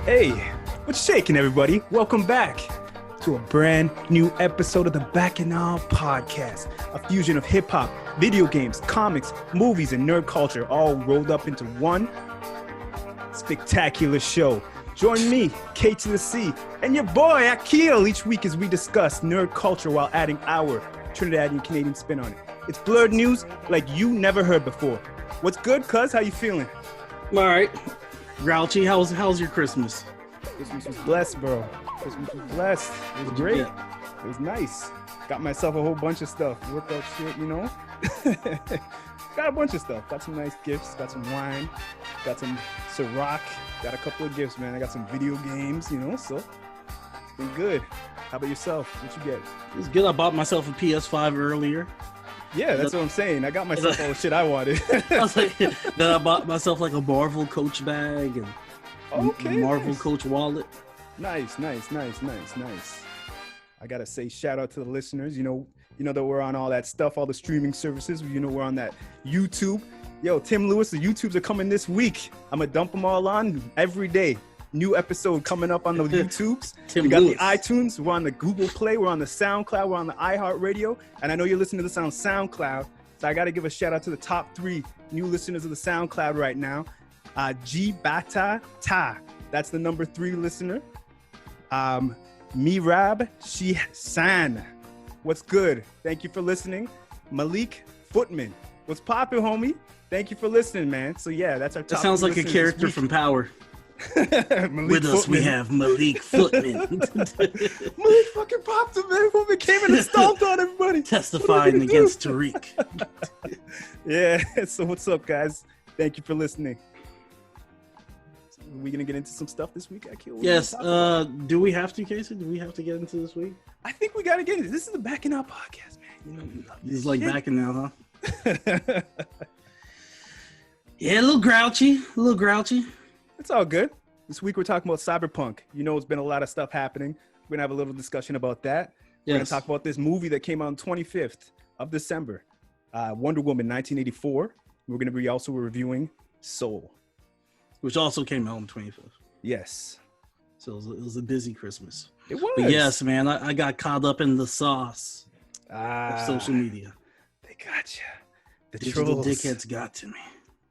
Hey, what's shaking, everybody? Welcome back to a brand new episode of the Bacchanal Podcast, a fusion of hip-hop, video games, comics, movies, and nerd culture all rolled up into one spectacular show. Join me, K to the C, and your boy, Akil, each week as we discuss nerd culture while adding our Trinidadian Canadian spin on it. It's Blerd news like you never heard before. What's good, cuz? How you feeling? I'm all right. Grouchy, how's your Christmas? Christmas was blessed, bro. Christmas was blessed. It was great. It was nice. Got myself a whole bunch of stuff. Workout shit, you know? Got a bunch of stuff. Got some nice gifts. Got some wine. Got some Ciroc. Got a couple of gifts, man. I got some video games, you know? So, it's been good. How about yourself? What you get? It was good. I bought myself a PS5 earlier. Yeah, that's what I'm saying. I got myself all the shit I wanted. I was like, then I bought myself like a Marvel Coach bag and Marvel nice. Coach wallet. Nice. I gotta say shout out to the listeners. You know that we're on all that stuff, all the streaming services. You know we're on that YouTube. Yo, Tim Lewis, the YouTubes are coming this week. I'm gonna dump them all on every day. New episode coming up on the YouTubes. We got Lewis. The iTunes. We're on the Google Play. We're on the SoundCloud. We're on the iHeartRadio. And I know you're listening to this on SoundCloud. So I got to give a shout out to the top 3 new listeners of the SoundCloud right now. G Bata Ta. That's the number 3 listener. Mirab Shi San. What's good? Thank you for listening. Malik Footman. What's poppin', homie? Thank you for listening, man. So yeah, that's our top. That sounds like a character from Power. With Footman. Us, we have Malik Footman. Malik fucking popped him, man. Footman came in and stomped on everybody. Testifying against Tariq. Yeah, so what's up, guys? Thank you for listening. Are we going to get into some stuff this week, Akil? Yes. Do we have to, Casey? Do we have to get into this week? I think we got to get into this. Is the Bacchanal Podcast, man. You know, we love this It's like shit. back in now, huh? Yeah, a little grouchy. It's all good. This week we're talking about Cyberpunk. You know, it's been a lot of stuff happening. We're going to have a little discussion about that. We're going to talk about this movie that came out on 25th of December, Wonder Woman 1984. We're going to be also reviewing Soul. Which also came out on the 25th. Yes. So it was a busy Christmas. It was. But yes, man, I got caught up in the sauce of social media. They got you. The Digital trolls. dickheads got to me.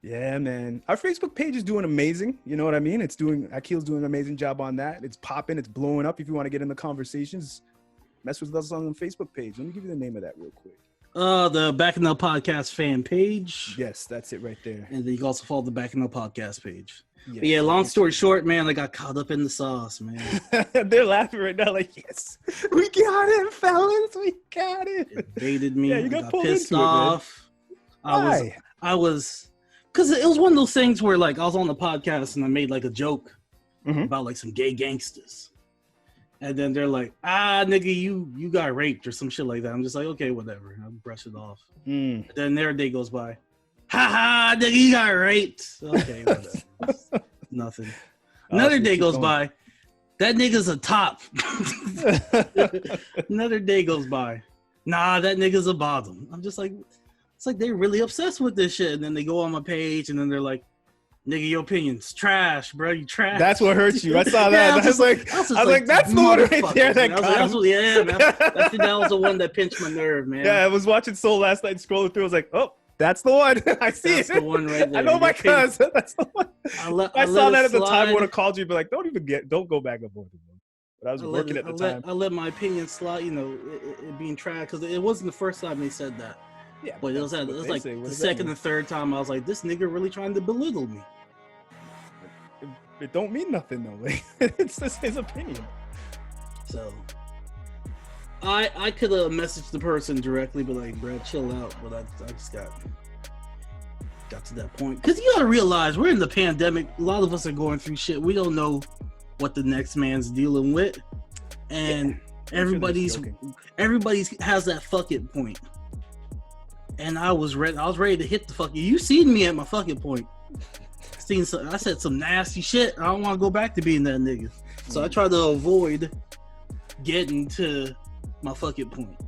Yeah, man. Our Facebook page is doing amazing. You know what I mean? Akil's doing an amazing job on that. It's popping. It's blowing up. If you want to get in the conversations, mess with us on the Facebook page. Let me give you the name of that real quick. The Bacchanal Podcast fan page. Yes, that's it right there. And then you can also follow the Bacchanal Podcast page. Yes. But yeah, long story short, man, I got caught up in the sauce, man. They're laughing right now like, yes, we got it, fellas. We got it. It baited me. Yeah, you I got pulled pissed into it, man. off. I was, because it was one of those things where like I was on the podcast and I made like a joke about like some gay gangsters. And then they're like, nigga, you got raped or some shit like that. I'm just like, okay, whatever. I'll brush it off. And then their day goes by. Ha, nigga, you got raped. Okay, whatever. Nothing. Another day goes by. That nigga's a top. Another day goes by. Nah, that nigga's a bottom. I'm just like, it's like they're really obsessed with this shit. And then they go on my page and then they're like, nigga, your opinion's trash, bro. You trash. That's what hurts you. I saw that. I was like, that's the one right there that got that was the one that pinched my nerve, man. Yeah, I was watching Soul last night, scrolling through. I was like, oh, that's the one. I see That's it. the one right there. I know my cuz. That's the one. I saw that at the time. I would have called you, but like, don't go back and forth. But I was working at the time. I let my opinion slide, you know, it being trash because it wasn't the first time they said that. Yeah, but it was like the second and third time I was like, this nigga really trying to belittle me. It don't mean nothing though. It's just his opinion. So I could have messaged the person directly, but like, bro, chill out. But I just got to that point because you gotta realize we're in the pandemic. A lot of us are going through shit. We don't know what the next man's dealing with, and everybody has that fuck it point. And I was ready to hit the fuck you. Seen me at my fucking point. I said some nasty shit. I don't want to go back to being that nigga. So I try to avoid getting to my fucking point.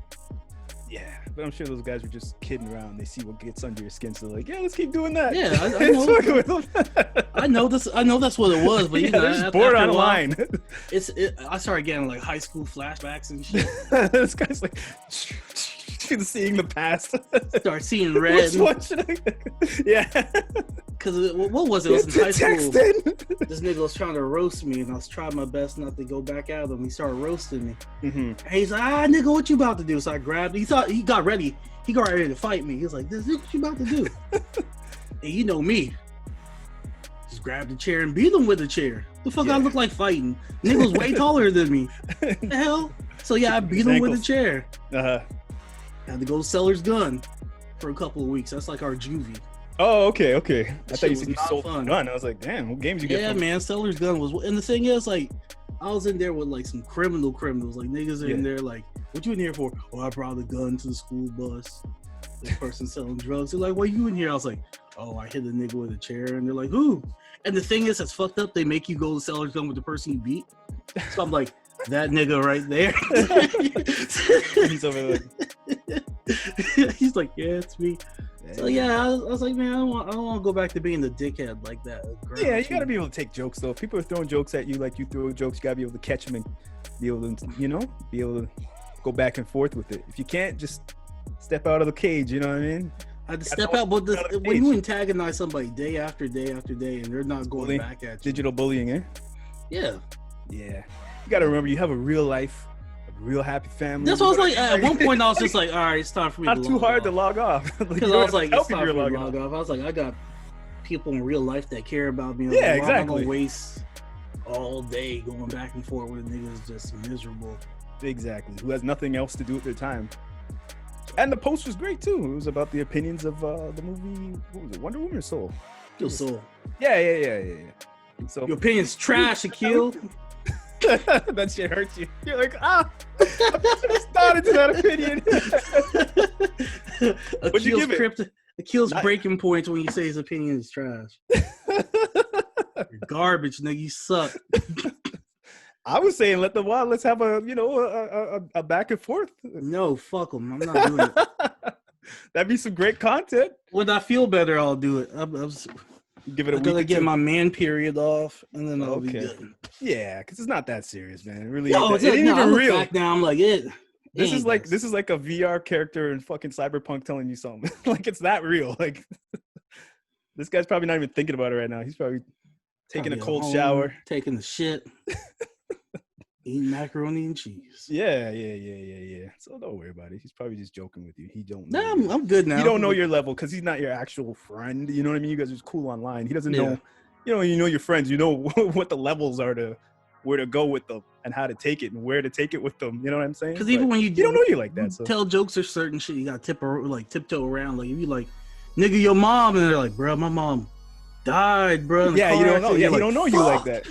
Yeah. But I'm sure those guys were just kidding around. They see what gets under your skin, so they're like, yeah, let's keep doing that. Yeah, I know. Fucking with them. I know this. I know that's what it was. But you know, they're just bored online. I started getting like high school flashbacks and shit. This guy's like seeing the past. Start seeing red. What should I? Yeah. Because what was it? It was in high school. This nigga was trying to roast me, and I was trying my best not to go back at him. He started roasting me. And he's like, nigga, what you about to do? So I grabbed him. He thought he got ready. He got ready to fight me. He was like, this is what you about to do. And you know me. Just grab the chair and beat him with the chair. The fuck I look like fighting? Nigga was way taller than me. The hell? So yeah, I beat him with a chair. I had to go to Seller's Gun for a couple of weeks. That's like our juvie. Oh, okay. I thought you was said you not sold fun. a gun. I was like, damn, what games you get? Yeah, man, Seller's Gun was. And the thing is, like, I was in there with like some criminals. Like niggas are in there like, what you in here for? Oh, I brought a gun to the school bus. This person selling drugs. They're like, what you in here? I was like, oh, I hit a nigga with a chair. And they're like, who? And the thing is, that's fucked up. They make you go to Seller's Gun with the person you beat. So I'm like, that nigga right there. He's over there. He's like, yeah, it's me. So yeah, I was like, man, I don't want to go back to being the dickhead like that. Yeah, you gotta be able to take jokes though. If people are throwing jokes at you like you throw jokes, you gotta be able to catch them and be able to, be able to go back and forth with it. If you can't, just step out of the cage. You know what I mean? I had to step out, but when you antagonize somebody day after day after day, and they're not going back at you. Digital bullying, eh? Yeah. Yeah. You gotta remember, you have a real life, a real happy family. That's what I was like. At one point, I was just like, all right, it's time for me not to too hard to log off. Because I was like, it's time for me to log off. I was like, I got people in real life that care about me. Yeah, like, exactly. I'm gonna waste all day going back and forth with niggas just miserable. Exactly. Who has nothing else to do with their time. And the post was great too. It was about the opinions of the movie. What was it? Wonder Woman or Soul? Soul. Yeah. So your opinion's trash, Akil. That shit hurts you. You're like, I should have started to that opinion. What'd you give it? Akil's breaking points when you say his opinion is trash. You're garbage, nigga. You suck. I was saying, let's have a back and forth. No, fuck them. I'm not doing it. That'd be some great content. When I feel better, I'll do it. Give it a week. I'm gonna get my man period off, and then I'll be good. Yeah, because it's not that serious, man. It really it ain't even real. Back now, I'm like it. This is like a VR character in fucking Cyberpunk telling you something. Like it's that real. Like this guy's probably not even thinking about it right now. He's probably taking a cold shower, taking the shit. Eating macaroni and cheese. Yeah. So don't worry about it. He's probably just joking with you. He don't know. Nah, I'm good now. You don't know your level because he's not your actual friend. You know what I mean? You guys are just cool online. He doesn't know. You know your friends. You know what the levels are to where to go with them and how to take it and where to take it with them. You know what I'm saying? Because even when you don't know you like that. So. Tell jokes or certain shit, you got to tiptoe around. Like if you like, nigga, your mom, and they're like, bro, my mom died, bro. Yeah, you don't know. Yeah, he don't know you like that.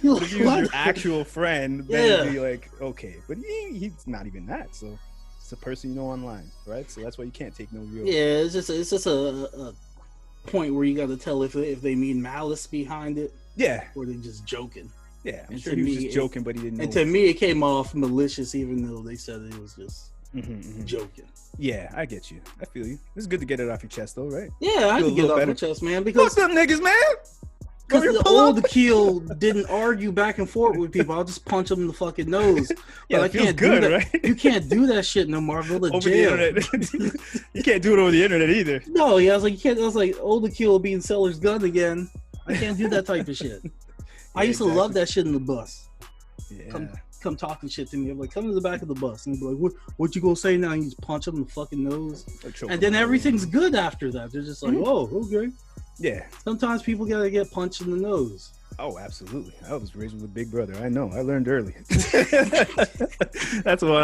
You're if you're your actual friend, then you'd be like, okay. But he's not even that. So it's a person you know online, right? So that's why you can't take no real. Yeah, it's just a point where you got to tell if they mean malice behind it. Yeah. Or they just joking. Yeah, I'm sure he was just joking, but he didn't know. And to me, it came off malicious, even though they said it was just joking. Yeah, I get you. I feel you. It's good to get it off your chest, though, right? Yeah, I can get it off my chest, man. Because fuck them niggas, man. Because the old Akil didn't argue back and forth with people. I'll just punch them in the fucking nose. Yeah, I can't do that. Right? You can't do that shit no more. Go to over jail. The internet. You can't do it over the internet either. No, yeah, I was like, you can't. I was like, old Akil being Seller's Gun again. I can't do that type of shit. I used to love that shit in the bus. Yeah. Come talking shit to me. I'm like, come to the back of the bus. And he'd be like, what you gonna say now? And you just punch him in the fucking nose. And then everything's good after that. They're just like, oh, okay. Yeah. Sometimes people gotta get punched in the nose. Oh, absolutely. I was raised with a big brother. I know. I learned early. That's when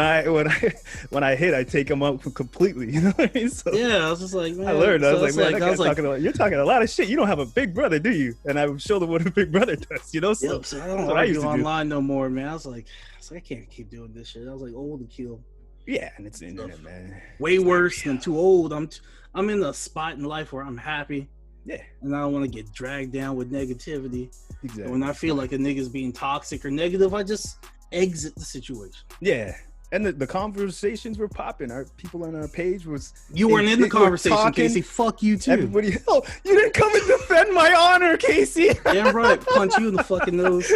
I hit, I take him up completely. You know what I mean? So yeah, I was just like, man. I learned. I was like, man, you're talking a lot of shit. You don't have a big brother, do you? And I showed him what a big brother does. You know? So, so I don't argue online no more, man. I was like, I can't keep doing this shit. I was like, old Akil. Yeah, and it's the internet, man. Way worse than too old. I'm in a spot in life where I'm happy. Yeah. And I don't want to get dragged down with negativity. Exactly. And when I feel like a nigga's being toxic or negative, I just exit the situation. Yeah. And the conversations were popping. Our people on our page was you weren't in the conversation, talking. Casey. Fuck you too. Everybody, oh, you didn't come and defend my honor, Casey. Damn right, punch you in the fucking nose.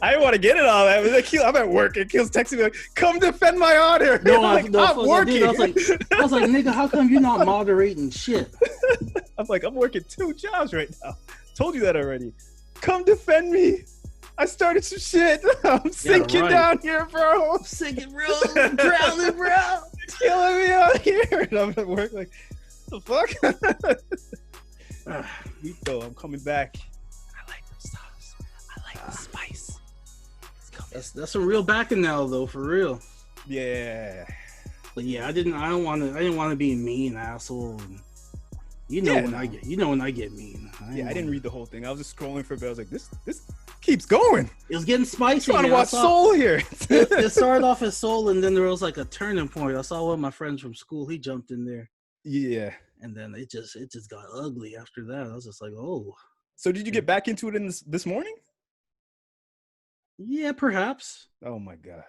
I didn't want to get it all that. I'm at work. And Akil's texting me like, "Come defend my honor." No, I'm working. I was like, nigga, how come you're not moderating shit? I'm like, I'm working 2 jobs right now. Told you that already. Come defend me. I started some shit. I'm sinking down here, bro. I'm sinking, bro. I'm drowning, bro. It's killing me out here. And I'm at work like, the fuck? Yo, I'm coming back. I like the sauce. I like the spice. That's some real Bacchanal though, for real. Yeah. But yeah, I didn't want to be a mean asshole. And when I get mean. I didn't read the whole thing. I was just scrolling for a bit. I was like, this keeps going. It was getting spicy. I'm trying to watch Soul here. It started off as Soul, and then there was like a turning point. I saw one of my friends from school. He jumped in there. Yeah. And then it just got ugly after that. I was just like, oh. So did you get back into it this morning? Yeah, perhaps. Oh my god.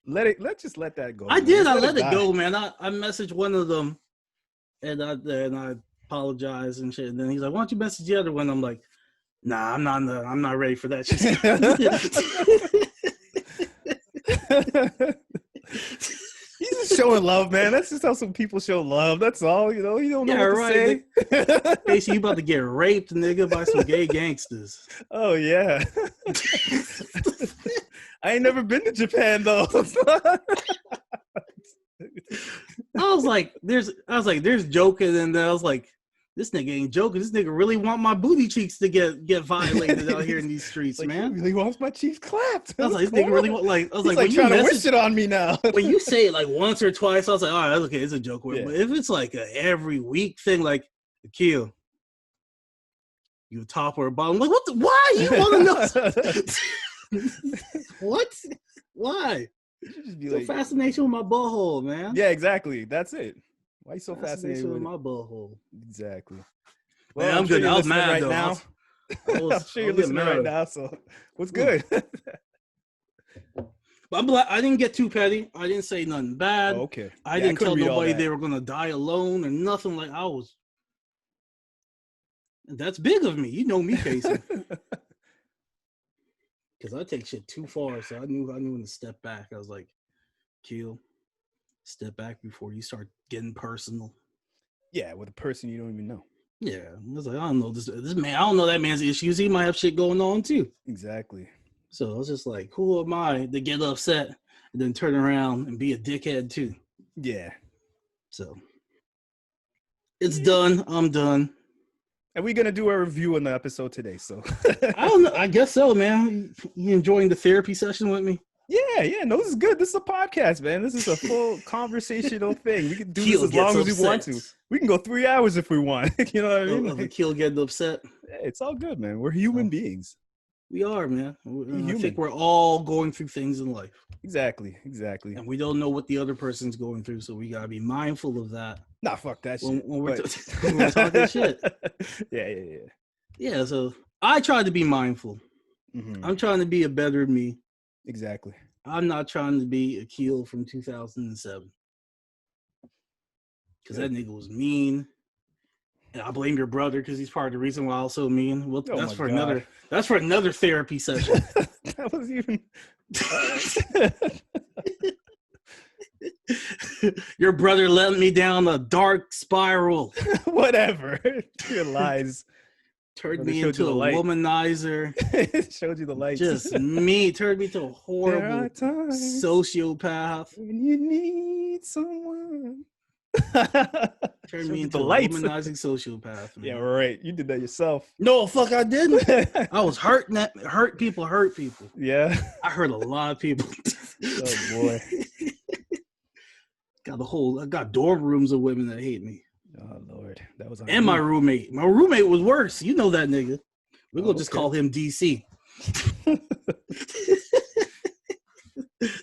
Let's just let that go. I did. I let it go, man. I messaged one of them, and I apologized and shit. And then he's like, "Why don't you message the other one?" I'm like, "Nah, I'm not ready for that shit." He's just showing love, man. That's just how some people show love. That's all. You don't know what to say. Basically, you about to get raped, nigga, by some gay gangsters. Oh yeah. I ain't never been to Japan though. I was like, there's joking, and then I was like, this nigga ain't joking. This nigga really want my booty cheeks to get violated out here in these streets, like, man. He really wants my cheeks clapped. I was like, this nigga really want I was like trying to wish it on me now. When you say it like once or twice, I was like, all right, that's okay, it's a joke. Yeah. But if it's like a every week thing, like, Akil, you a top or a bottom? Like, why you want to know? What? Why? Just be like, fascination with my butthole, man. Yeah, exactly. That's it. Why are you so fascinated with my butthole? Exactly. Well, man, I'm good. I was mad right though. now. I'm sure you're listening right now. So what's good? But I didn't get too petty. I didn't say nothing bad. Oh, okay. I didn't tell nobody they were gonna die alone or nothing. Like I was. That's big of me. You know me, Casey. Because I take shit too far, so I knew when to step back. I was like, Akil, step back before you start getting personal. Yeah, with a person you don't even know. Yeah, I was like, I don't know this man. I don't know that man's issues. He might have shit going on too. Exactly. So I was just like, who am I to get upset and then turn around and be a dickhead too? Yeah. So it's done. I'm done. And we're gonna do a review on the episode today. So I don't know. I guess so, man. You enjoying the therapy session with me? Yeah. No, this is good. This is a podcast, man. This is a full conversational thing. We can do this as long as we want to. We can go 3 hours if we want. You know what I mean? Of Akil getting upset. It's all good, man. We're human beings. We are, man. I think we're all going through things in life. Exactly. And we don't know what the other person's going through, so we gotta be mindful of that. Nah, fuck that shit. When we're talking shit. Yeah. Yeah, so I tried to be mindful. Mm-hmm. I'm trying to be a better me. Exactly. I'm not trying to be Akil from 2007. Because that nigga was mean. And I blame your brother because he's part of the reason why I was so mean. Well, that's for another therapy session. That was even your brother led me down a dark spiral. Whatever. Your lies. Turned me into a womanizer. Showed you the light. Just me. Turned me to a horrible sociopath. When you need someone. Turned me into a womanizing sociopath. Man. Yeah, right. You did that yourself. No, fuck, I didn't. I was hurting that. Hurt people. Yeah. I hurt a lot of people. Oh, boy. I got dorm rooms of women that hate me. Oh Lord, that was. And my roommate. My roommate was worse. You know that nigga. We're gonna just call him DC.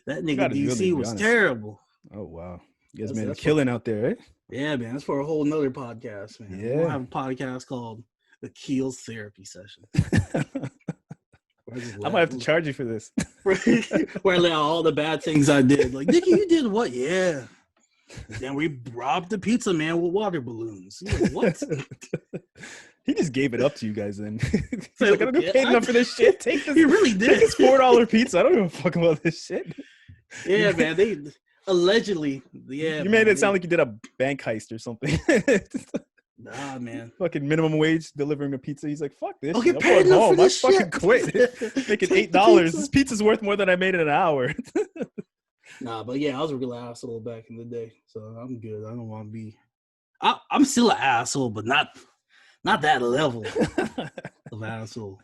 That nigga DC was terrible. Oh wow, you guys made a killing out there, eh? Yeah, man. That's for a whole nother podcast, man. Yeah, we'll have a podcast called Akil's Therapy Session, I might have to charge you for this. Where I lay out all the bad things I did. Like, Nicky, you did what? Yeah. Then we robbed the pizza man with water balloons. Like, what? He just gave it up to you guys then. He's like, I don't get paid enough for this shit. Take this. He really did. Take this $4 pizza. I don't give a fuck about this shit. Yeah, man. They allegedly, yeah. You made it sound like you did a bank heist or something. Nah, man. Fucking minimum wage delivering a pizza. He's like, fuck this. I'll get paid enough for this shit. I fucking quit. Making $8. This pizza's worth more than I made in an hour. Nah, but yeah, I was a real asshole back in the day, so I'm good. I don't want to be. I'm still an asshole, but not that level of asshole.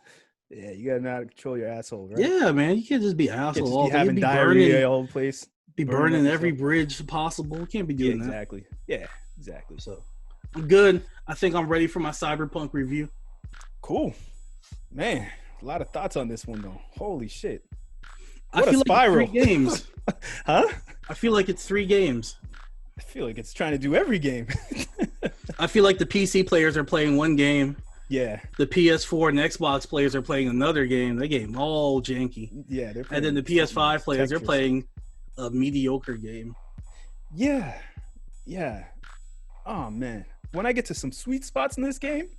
Yeah, you gotta know how to control your asshole, right? Yeah, man, you can't just be an asshole. All having diarrhea all the place. Be burning every bridge possible. You can't be doing that. Exactly. Yeah, exactly. So I'm good. I think I'm ready for my Cyberpunk review. Cool, man. A lot of thoughts on this one though. Holy shit! What I feel a spiral. Like 3 games. Huh? I feel like it's 3 games. I feel like it's trying to do every game. I feel like the PC players are playing one game. Yeah. The PS4 and Xbox players are playing another game. They game all janky. Yeah, they're and then the PS5 players are playing a mediocre game. Yeah. Yeah. Oh man. When I get to some sweet spots in this game,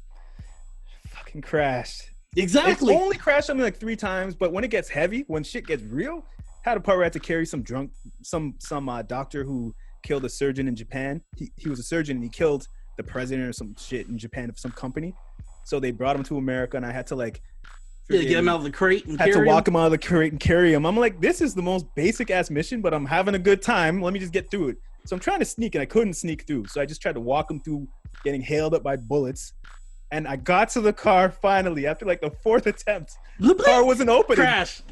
fucking crashed. Exactly. It's only crashed on me like 3 times, but when it gets heavy, when shit gets real, had a part where I had to carry some doctor who killed a surgeon in Japan. He was a surgeon and he killed the president or some shit in Japan of some company. So they brought him to America and I had to like get him out of the crate and had to walk him out of the crate and carry him. I'm like, this is the most basic ass mission, but I'm having a good time. Let me just get through it. So I'm trying to sneak and I couldn't sneak through. So I just tried to walk him through getting hailed up by bullets. And I got to the car finally after like the 4th attempt. The car wasn't opening. Crash.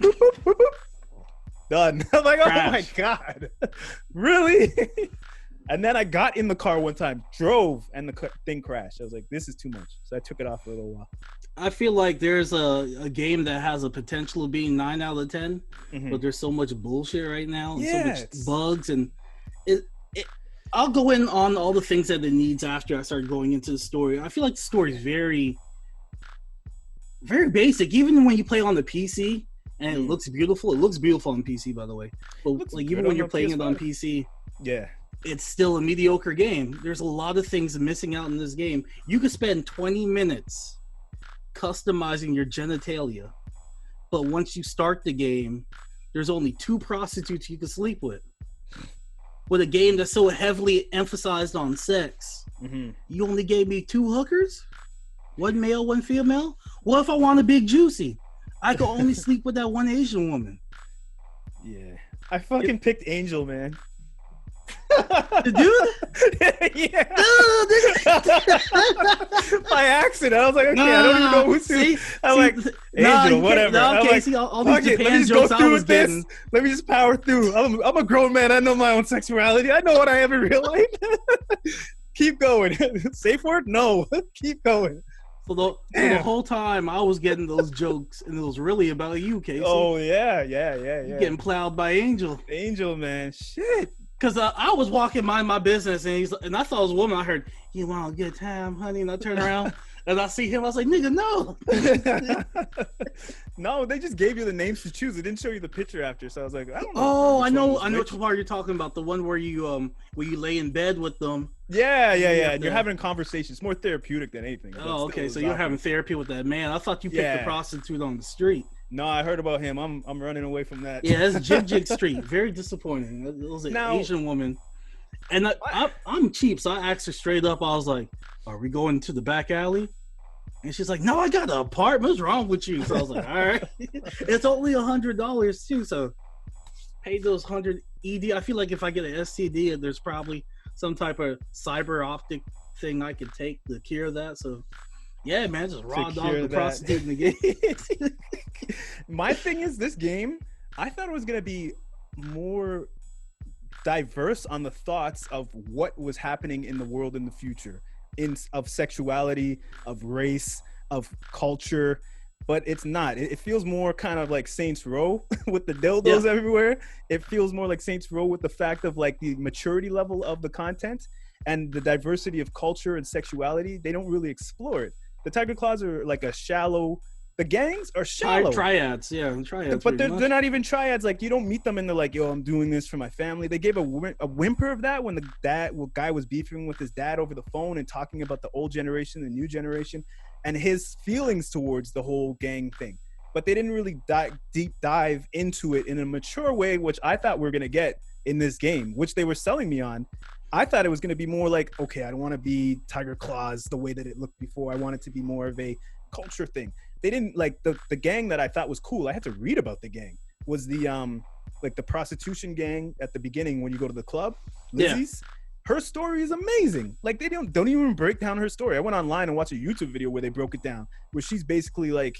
Done. I'm like, crash. Oh my God. Really? And then I got in the car one time, drove, and the thing crashed. I was like, this is too much. So I took it off for a little while. I feel like there's a game that has a potential of being 9 out of 10, but there's so much bullshit right now. And so much bugs. And I'll go in on all the things that it needs after I start going into the story. I feel like the story is very, very basic. Even when you play on the PC and it looks beautiful. It looks beautiful on PC, by the way. But like even when you're playing it on PC, it's still a mediocre game. There's a lot of things missing out in this game. You could spend 20 minutes customizing your genitalia, but once you start the game, there's only 2 prostitutes you can sleep with. With a game that's so heavily emphasized on sex, you only gave me 2 hookers? 1 male, 1 female? What if I want a big juicy? I could only sleep with that 1 Asian woman. Yeah. I fucking picked Angel, man. The dude? Yeah. By accident. I was like, okay, I don't even know who's who. I'm like, Angel, whatever. No, okay, like, see, all these Japan jokes I was getting. Let me just power through. I'm a grown man. I know my own sexuality. I know what I am in real life. Keep going. Safe word? No. Keep going. So the whole time I was getting those jokes, and it was really about you, Casey. Oh, yeah. You're getting plowed by Angel. Angel, man. Shit. Because I was walking mind my business, and I saw this woman. I heard, "You want a good time, honey?" And I turned around, and I see him. I was like, "Nigga, no." No, they just gave you the names to choose. It didn't show you the picture after, so I was like, I don't know. Oh, I know which part you're talking about. The one where you lay in bed with them. Yeah. And you're having a conversation. It's more therapeutic than anything. Oh, okay. So you're having therapy with that man. I thought you picked the prostitute on the street. No, I heard about him. I'm running away from that. Yeah, that's Jig Street. Very disappointing. It was an Asian woman. And I'm cheap, so I asked her straight up. I was like, "Are we going to the back alley?" And she's like, "No, I got an apartment. What's wrong with you?" So I was like, "All right." It's only $100 too, so pay those 100 ED. I feel like if I get an STD, there's probably some type of cyber optic thing I could take to cure that. So yeah, man, just raw dog the prostitute in the game. My thing is, this game, I thought it was gonna be more diverse on the thoughts of what was happening in the world in the future, of sexuality, of race, of culture, but it's not. It feels more kind of like Saints Row with the dildos everywhere. It feels more like Saints Row with the fact of like the maturity level of the content and the diversity of culture and sexuality. They don't really explore it. The Tiger Claws are like a shallow The gangs are shallow. Triads, yeah, triads. But they're not even triads. Like, you don't meet them and they're like, yo, I'm doing this for my family. They gave a whimper of that when the guy was beefing with his dad over the phone and talking about the old generation, the new generation, and his feelings towards the whole gang thing. But they didn't really deep dive into it in a mature way, which I thought we were going to get in this game, which they were selling me on. I thought it was going to be more like, okay, I don't want to be Tiger Claws the way that it looked before. I want it to be more of a culture thing. They didn't like the gang that I thought was cool. I had to read about the gang. Was the like the prostitution gang at the beginning when you go to the club, Lizzie's. Yeah. Her story is amazing. Like, they don't even break down her story. I went online and watched a YouTube video where they broke it down, where she's basically like,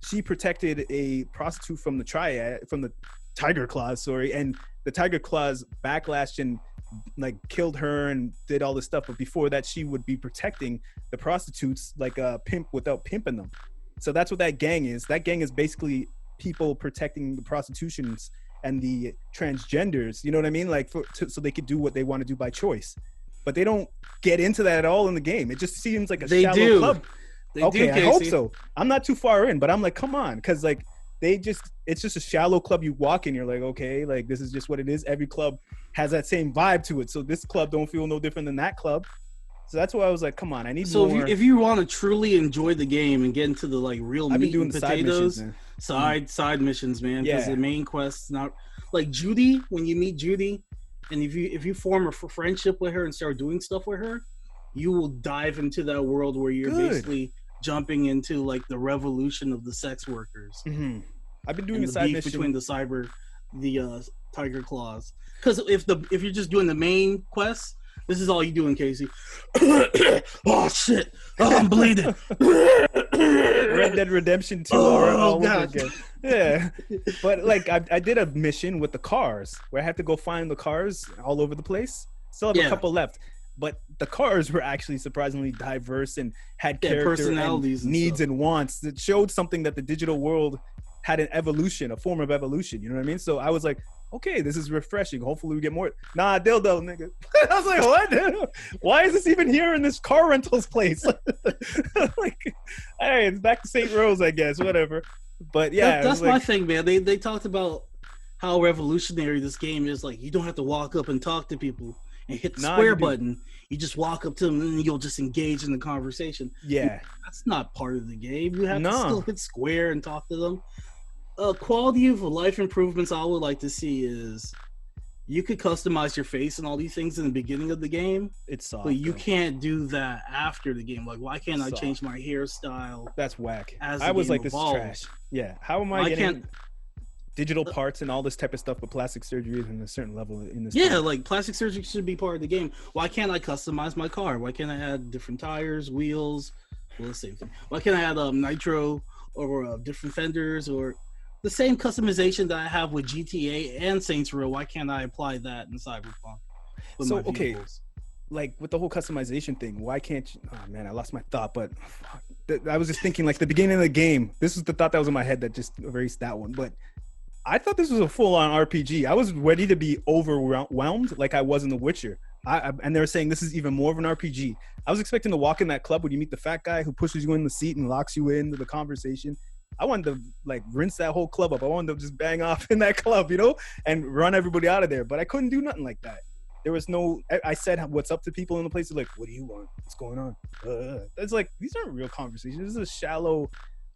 she protected a prostitute from the Tiger Claws, and the Tiger Claws backlashed and like killed her and did all this stuff. But before that, she would be protecting the prostitutes like a pimp without pimping them. So that's what that gang is. That gang is basically people protecting the prostitutions and the transgenders. You know what I mean? Like, so they could do what they want to do by choice. But they don't get into that at all in the game. It just seems like a shallow club. Okay, I hope so. I'm not too far in, but I'm like, come on, because like it's just a shallow club. You walk in, you're like, okay, like this is just what it is. Every club has that same vibe to it. So this club don't feel no different than that club. So that's why I was like, come on, I need more. So if you want to truly enjoy the game and get into the like real meat and potatoes, side missions, man. Because the main quest's not like Judy. When you meet Judy, and if you form a friendship with her and start doing stuff with her, you will dive into that world where you're basically jumping into like the revolution of the sex workers. Mm-hmm. I've been doing a side mission between the Tiger Claws. Because if you're just doing the main quest, this is all you do in Casey. Oh shit! Oh, I'm bleeding. Red Dead Redemption 2 all over again. Yeah, but like I did a mission with the cars where I had to go find the cars all over the place. Still have a couple left. But the cars were actually surprisingly diverse and had character personalities and needs and wants. It showed something that the digital world had a form of evolution. You know what I mean? So I was like, okay, this is refreshing. Hopefully we get more. Nah, dildo, nigga. I was like, what? Why is this even here in this car rentals place? Like, hey, it's back to St. Rose, I guess. Whatever. But yeah, that's my thing, man. They talked about how revolutionary this game is. Like, you don't have to walk up and talk to people and hit the square button. You just walk up to them and you'll just engage in the conversation. Yeah. That's not part of the game. You have to still hit square and talk to them. Quality of life improvements I would like to see is you could customize your face and all these things in the beginning of the game. It's soft. But you can't do that after the game. Like, why can't I change my hairstyle? That's whack. I was like, evolves? This is trash. Yeah. How am I getting digital parts and all this type of stuff, but plastic surgery is in a certain level in this game. Like plastic surgery should be part of the game. Why can't I customize my car? Why can't I add different tires, wheels? Well, the same thing. Why can't I add nitro or different fenders or the same customization that I have with GTA and Saints Row? Why can't I apply that in Cyberpunk? So okay, like with the whole customization thing, why can't you? Oh man, I lost my thought. But I was just thinking, like the beginning of the game. This is the thought that was in my head that just erased that one. But I thought this was a full-on RPG. I was ready to be overwhelmed like I was in The Witcher. And they were saying this is even more of an RPG. I was expecting to walk in that club when you meet the fat guy who pushes you in the seat and locks you into the conversation. I wanted to like rinse that whole club up. I wanted to just bang off in that club, and run everybody out of there. But I couldn't do nothing like that. There was no. I said what's up to people in the place. They're like, "What do you want? What's going on?" It's like these aren't real conversations. This is a shallow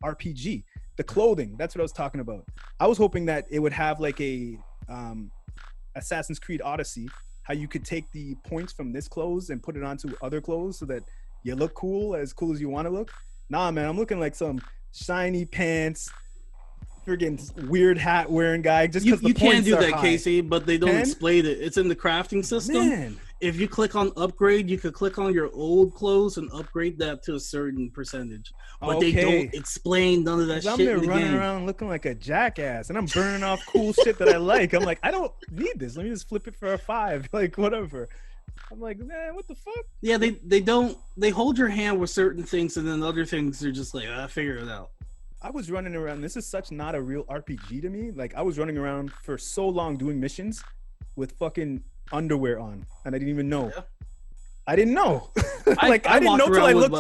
RPG. The clothing, that's what I was talking about. I was hoping that it would have like a Assassin's Creed Odyssey, how you could take the points from this clothes and put it onto other clothes so that you look as cool as you want to look. Nah, man, I'm looking like some shiny pants, friggin' weird hat wearing guy. Just because you can do that, Casey, but they don't explain it. It's in the crafting system. Man. If you click on upgrade, you could click on your old clothes and upgrade that to a certain percentage. But they don't explain none of that shit. I'm there running around looking like a jackass, and I'm burning off cool shit that I like. I'm like, I don't need this. Let me just flip it for a 5, like whatever. I'm like, man, what the fuck? Yeah, they hold your hand with certain things, and then other things they're just like, I figure it out. I was running around. This is such not a real RPG to me. Like I was running around for so long doing missions with fucking underwear on, and I didn't even know. Yeah. I didn't know. I didn't know till I looked.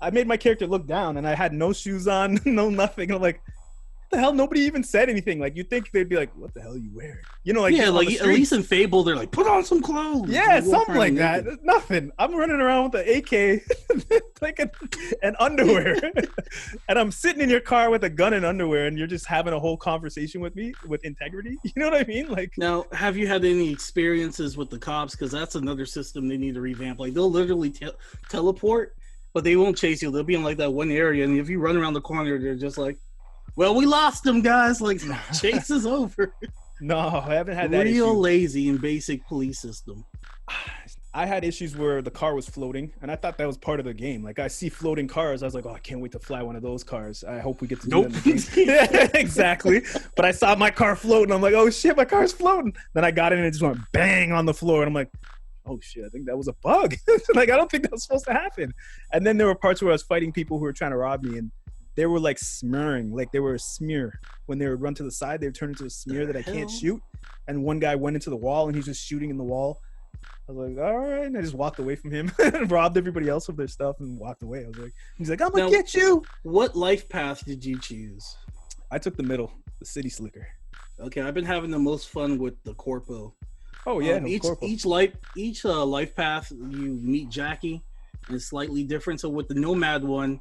I made my character look down, and I had no shoes on, no nothing. I'm like, what the hell? Nobody even said anything. Like, you'd think they'd be like, what the hell are you wearing? You know, like, yeah, like at least in Fable, they're like, put on some clothes. Yeah, something like that. Nothing. I'm running around with an AK, like an underwear, and I'm sitting in your car with a gun and underwear, and you're just having a whole conversation with me with integrity. You know what I mean? Like, now, have you had any experiences with the cops? Because that's another system they need to revamp. Like, they'll literally teleport, but they won't chase you. They'll be in like that one area, and if you run around the corner, they're just like, well, we lost them, guys. Like, chase is over. No, I haven't had that Real issue. lazy and basic police system. I had issues where the car was floating, and I thought that was part of the game. Like, I see floating cars. I was like, oh, I can't wait to fly one of those cars. I hope we get to do that in the game. Yeah, exactly. But I saw my car floating. I'm like, oh, shit, my car's floating. Then I got in and it just went bang on the floor. And I'm like, oh, shit, I think that was a bug. Like, I don't think that was supposed to happen. And then there were parts where I was fighting people who were trying to rob me, and they were like smearing, like they were a smear. When they would run to the side, they would turn into a smear that I can't shoot. And one guy went into the wall and he's just shooting in the wall. I was like, all right. And I just walked away from him and robbed everybody else of their stuff and walked away. I was like, he's like, I'm gonna get you. What life path did you choose? I took the middle, the city slicker. Okay, I've been having the most fun with the corpo. Oh yeah, each life path you meet Jackie is slightly different. So with the nomad one,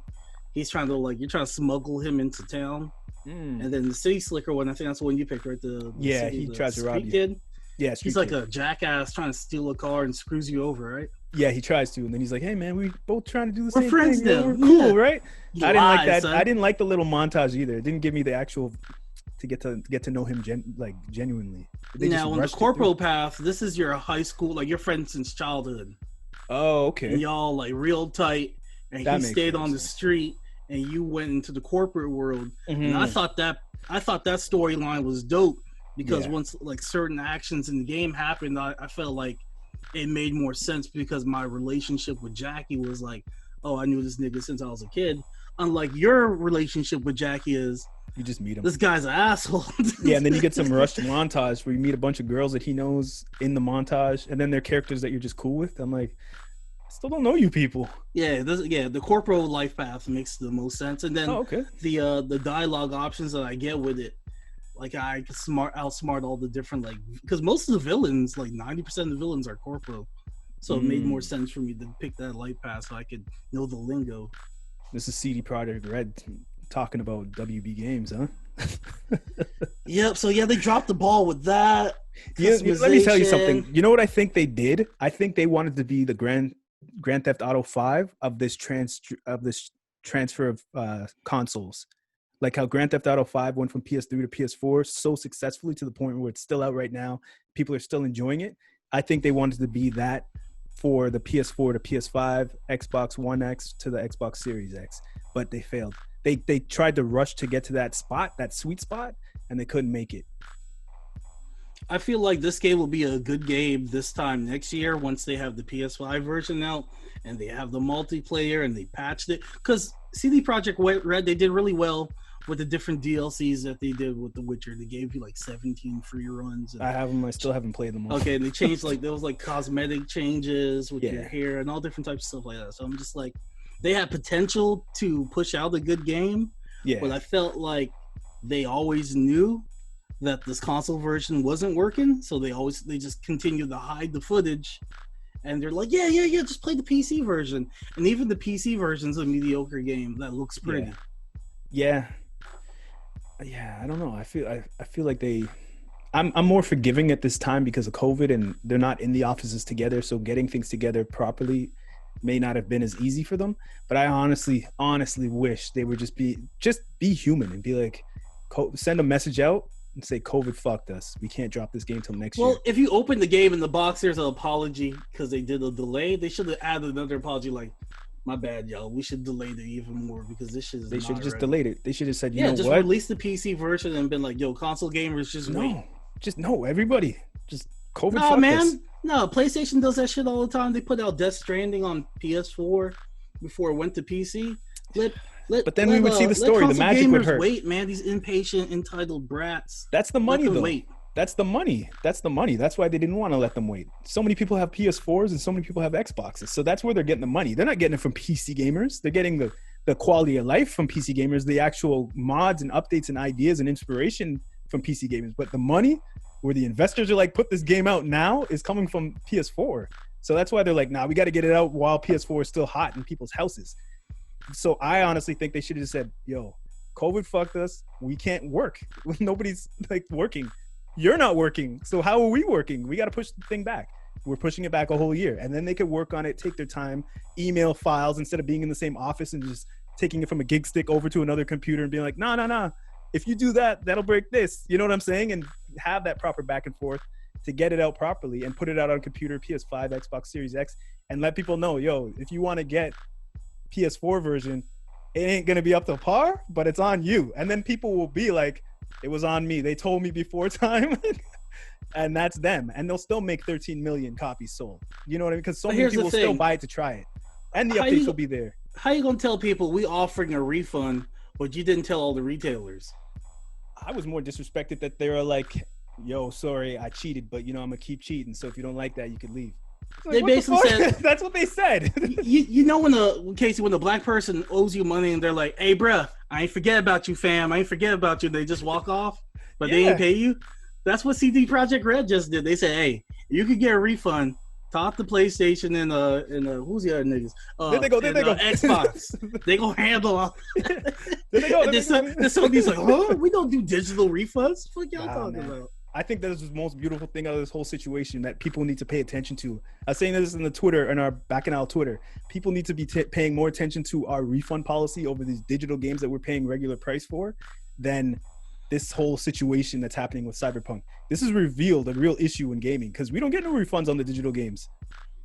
he's trying to you're trying to smuggle him into town, and then the city slicker one, I think that's the one you picked, right? He tries to rob you. Kid. Yeah, he's like a jackass trying to steal a car and screws you over, right? Yeah, he tries to, and then he's like, "Hey man, we both trying to do the same thing. We're friends now. We're cool, right?" You I didn't like that. son. I didn't like the little montage either. It didn't give me the actual to get to know him genuinely. Now, on the corporal path, this is your high school, like your friend since childhood. Oh, okay. And y'all like real tight, and he stayed on the street, and you went into the corporate world. And I thought that storyline was dope because once like certain actions in the game happened, I felt like it made more sense because my relationship with Jackie was like, oh, I knew this nigga since I was a kid. Unlike your relationship with Jackie is, you just meet him. This guy's an asshole. Yeah, and then you get some rushed montage where you meet a bunch of girls that he knows in the montage, and then they're characters that you're just cool with. I'm like, I still don't know you people. Yeah, the corporal life path makes the most sense, and then the dialogue options that I get with it, like I could outsmart all the different because most of the villains, like 90% of the villains are corporal, so it made more sense for me to pick that life path so I could know the lingo. This is CD Projekt Red talking about WB games, huh? Yep. So yeah, they dropped the ball with that. Yeah, let me tell you something. You know what I think they did? I think they wanted to be the Grand Theft Auto 5 of this transfer of consoles. Like how Grand Theft Auto 5 went from PS3 to PS4 so successfully to the point where it's still out right now. People are still enjoying it. I think they wanted to be that for the PS4 to PS5, Xbox One X to the Xbox Series X, but they failed. They tried to rush to get to that sweet spot, and they couldn't make it. I feel like this game will be a good game this time next year once they have the PS5 version out and they have the multiplayer and they patched it. Because CD Projekt Red, they did really well with the different DLCs that they did with The Witcher. They gave you like 17 free runs. I have them. I still haven't played them all. Okay, and they changed there was like cosmetic changes with your hair and all different types of stuff like that. So I'm just like, they had potential to push out a good game. Yeah. But I felt like they always knew that this console version wasn't working, so they just continued to hide the footage. And they're like, yeah, just play the PC version. And even the PC version's a mediocre game that looks pretty. Yeah, I don't know. I feel like I'm more forgiving at this time because of COVID and they're not in the offices together, so getting things together properly may not have been as easy for them. But I honestly wish they would just be human and be like, send a message out and say COVID fucked us. We can't drop this game till next year. Well, if you open the game in the box, there's an apology because they did a delay. They should have added another apology like, my bad, y'all. We should delay it even more because this shit is They should have just delayed it. They should have said, just release the PC version and been like, yo, console gamers, everybody. Just COVID fucked us. No, PlayStation does that shit all the time. They put out Death Stranding on PS4 before it went to PC. But then we would see the story. The magic would hurt. Wait, man, these impatient, entitled brats. That's the money, though. Wait. That's the money. That's the money. That's why they didn't want to let them wait. So many people have PS4s and so many people have Xboxes. So that's where they're getting the money. They're not getting it from PC gamers. They're getting the quality of life from PC gamers, the actual mods and updates and ideas and inspiration from PC gamers. But the money where the investors are like, put this game out now, is coming from PS4. So that's why they're like, nah, we got to get it out while PS4 is still hot in people's houses. So I honestly think they should have just said, yo, COVID fucked us. We can't work. Nobody's like working. You're not working. So how are we working? We got to push the thing back. We're pushing it back a whole year. And then they could work on it, take their time, email files instead of being in the same office and just taking it from a gig stick over to another computer and being like, no. If you do that, that'll break this. You know what I'm saying? And have that proper back and forth to get it out properly and put it out on computer, PS5, Xbox Series X, and let people know, yo, if you want to get PS4 version, it ain't going to be up to par, but it's on you. And then people will be like, it was on me. They told me before time. And that's them. And they'll still make 13 million copies sold. You know what I mean? Because so many people will still buy it to try it. And the updates will be there. How you going to tell people we offering a refund, but you didn't tell all the retailers? I was more disrespected that they were like, yo, sorry, I cheated, but, I'm going to keep cheating. So if you don't like that, you can leave. Like, they basically said that's what they said. you know when Casey, when the black person owes you money and they're like, hey bruh, I ain't forget about you, fam, I ain't forget about you, they just walk off, but they ain't pay you. That's what CD Projekt Red just did. They said, hey, you could get a refund, talk to PlayStation and who's the other niggas, there they go Xbox. They gonna handle all. There they go. Then somebody's like, huh, we don't do digital refunds. What y'all talking about? I think that's the most beautiful thing out of this whole situation that people need to pay attention to. I was saying this in the Twitter, in our Bacchanal Twitter. People need to be paying more attention to our refund policy over these digital games that we're paying regular price for than this whole situation that's happening with Cyberpunk. This has revealed a real issue in gaming because we don't get no refunds on the digital games.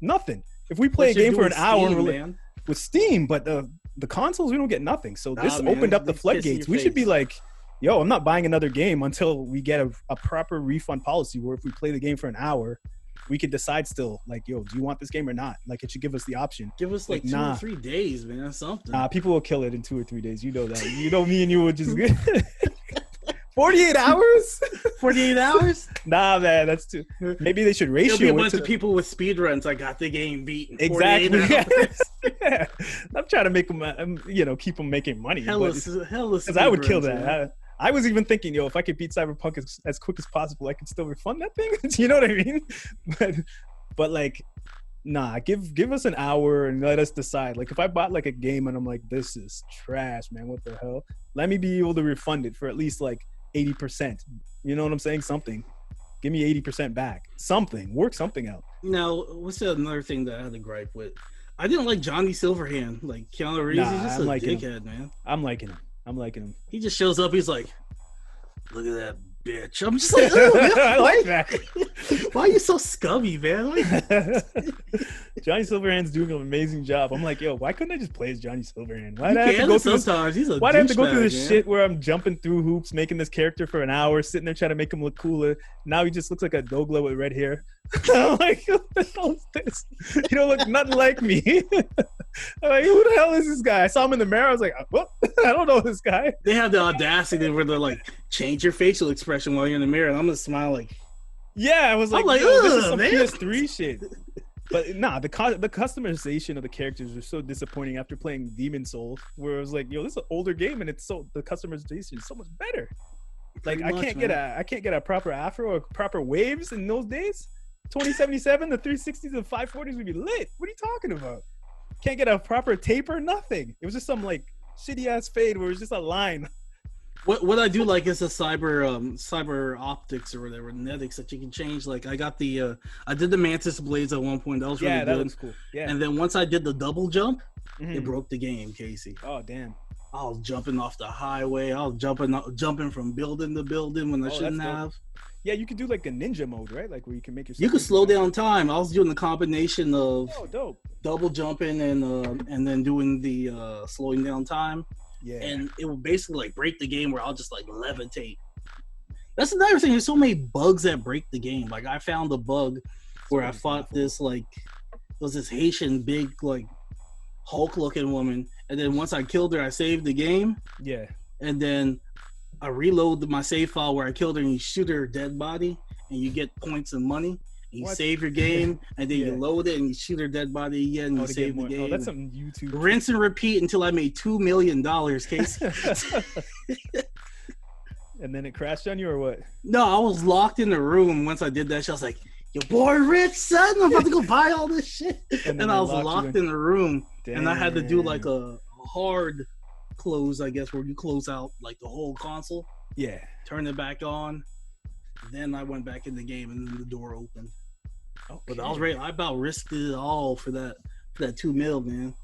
Nothing. If we play a game for an hour with Steam, but the consoles, we don't get nothing. So this opened up the floodgates. We should be like, yo, I'm not buying another game until we get a proper refund policy where if we play the game for an hour, we could decide still, like, yo, do you want this game or not? Like, it should give us the option. Give us like 2 or 3 days, man, something. Nah, people will kill it in 2 or 3 days. You know that. You know me and you would just 48 hours? 48 hours? Nah, man, that's too. Maybe they should ratio. There'll be a bunch of people with speed runs. I got the game beaten. Exactly. Yeah. I'm trying to make them, keep them making money. Because I would kill that. I was even thinking, if I could beat Cyberpunk as quick as possible, I could still refund that thing. You know what I mean? But like, nah, give us an hour and let us decide. Like, if I bought like a game and I'm like, this is trash, man, what the hell? Let me be able to refund it for at least like 80%. You know what I'm saying? Something. Give me 80% back. Something. Work something out. Now, what's another thing that I had to gripe with? I didn't like Johnny Silverhand. Like, Keanu Reeves, he's just a dickhead, man. I'm liking him. He just shows up. He's like, look at that bitch. I'm just like, oh, man, I like that. Why are you so scummy, man? Johnny Silverhand's doing an amazing job. I'm like, yo, why couldn't I just play as Johnny Silverhand? Why do I have to go through this shit where I'm jumping through hoops, making this character for an hour, sitting there trying to make him look cooler? Now he just looks like a Dogla with red hair. I'm like, what the hell is this? You don't look nothing like me. I'm like, who the hell is this guy? I saw him in the mirror. I was like, what? I don't know this guy. They have the audacity where they're like, change your facial expression while you're in the mirror. And I'm going to smile like, yeah, I was like, this is some PS3 shit. But nah, the customization of the characters was so disappointing after playing Demon Souls, where it was like, yo, this is an older game and the customization is so much better. Like, I can't get a proper afro or proper waves in those days. 2077, the 360s and 540s would be lit. What are you talking about? Can't get a proper taper, nothing. It was just some like shitty ass fade where it was just a line. What I do like is the cyber optics or whatever, netics that you can change. Like, I got I did the Mantis Blades at one point. That was really good. That looks cool. Yeah. And then once I did the double jump, it broke the game, Casey. Oh, damn. I was jumping off the highway. I was jumping from building to building when I shouldn't have. Yeah, you could do like a ninja mode, right? Like where you can make yourself. You could slow down time. I was doing the combination of dope. Double jumping and then doing the slowing down time. Yeah. And it would basically like break the game where I'll just like levitate. That's another thing. There's so many bugs that break the game. Like, I found a bug where I fought this like, it was this Haitian big like Hulk looking woman, and then once I killed her, I saved the game. Yeah. And then I reload my save file where I killed her, and you shoot her dead body, and you get points and money. And you save your game, and then you load it, and you shoot her dead body again, and you save the game. Oh, that's something YouTube. Rinse and repeat until I made $2 million, Casey. And then it crashed on you, or what? No, I was locked in the room. Once I did that shit, I was like, "Your boy Rich, son, I'm about to go buy all this shit." And I was locked in the room, and I had to do like a hard close, I guess, where you close out like the whole console. Yeah. Turn it back on. Then I went back in the game, and then the door opened. Okay. But I was ready. I about risked it all for that $2 million, man.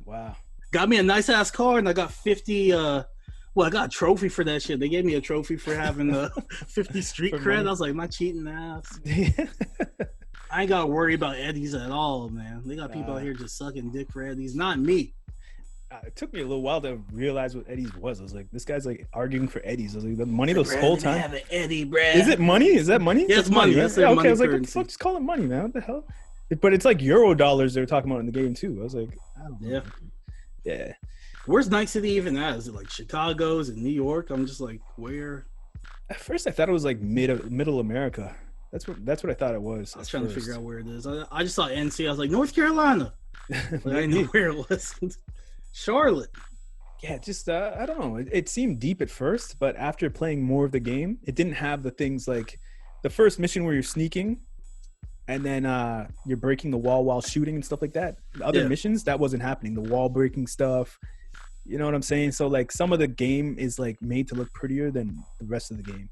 Wow. Got me a nice ass car, and I got 50. I got a trophy for that shit. They gave me a trophy for having 50 street cred. Money. I was like, "Am I cheating ass?" I ain't gotta worry about Eddies at all, man. They got people out here just sucking dick for Eddies, not me. It took me a little while to realize what Eddies was. I was like, this guy's like arguing for Eddies. I was like, the money this whole time. Have an Eddie, Brad. Is it money? Is that money? Yeah, it's money. Right? Yeah, okay, I was like, what the fuck? Just call it money, man. What the hell? But it's like Euro dollars they were talking about in the game too. I was like, I don't know. Yeah. Where's Night City even at? Is it like Chicago? Is it New York? I'm just like, where? At first, I thought it was like middle America. That's what I thought it was. I was trying to figure out where it is. I just saw NC. I was like, North Carolina. But I didn't know where it was. Charlotte. Yeah, just I don't know. It seemed deep at first, but after playing more of the game, it didn't have the things like the first mission where you're sneaking, and then you're breaking the wall while shooting and stuff like that. The other missions, that wasn't happening. The wall breaking stuff, you know what I'm saying? So like some of the game is like made to look prettier than the rest of the game.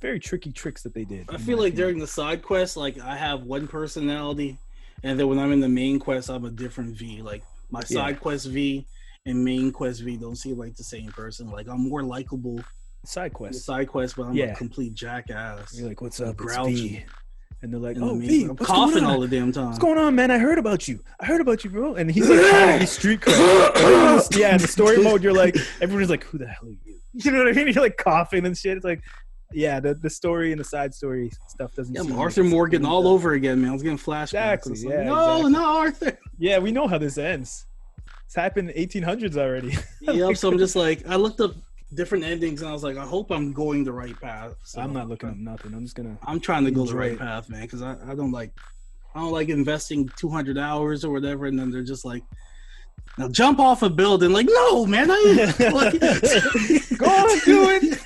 Very tricky tricks that they did. I feel like during the side quests, like I have one personality, and then when I'm in the main quest, I'm a different V. Like my side quest V and main quest V don't seem like the same person. Like I'm more likable side quest, but I'm a complete jackass. You're like, "What's up, grouchy?" It's V. And they're like, "Oh, V, I'm coughing all the damn time. What's going on, man? I heard about you, bro." And he's like, he's street cred. Yeah, in the story mode, you're like, everyone's like, "Who the hell are you?" You know what I mean? You're like coughing and shit. It's like, yeah, the story and the side story stuff doesn't. Yeah, I'm Arthur Morgan all over again, man. I was getting flashbacks. Exactly. Like, no, not Arthur. Yeah, we know how this ends. It's happened in the 1800s already. Yep. So I'm just like, I looked up different endings, and I was like, I hope I'm going the right path. So I'm not looking up nothing. I'm trying to go the right path, man, because I don't like investing 200 hours or whatever, and then they're just like, now jump off a building. Like, no, man, I ain't like, go on, do it.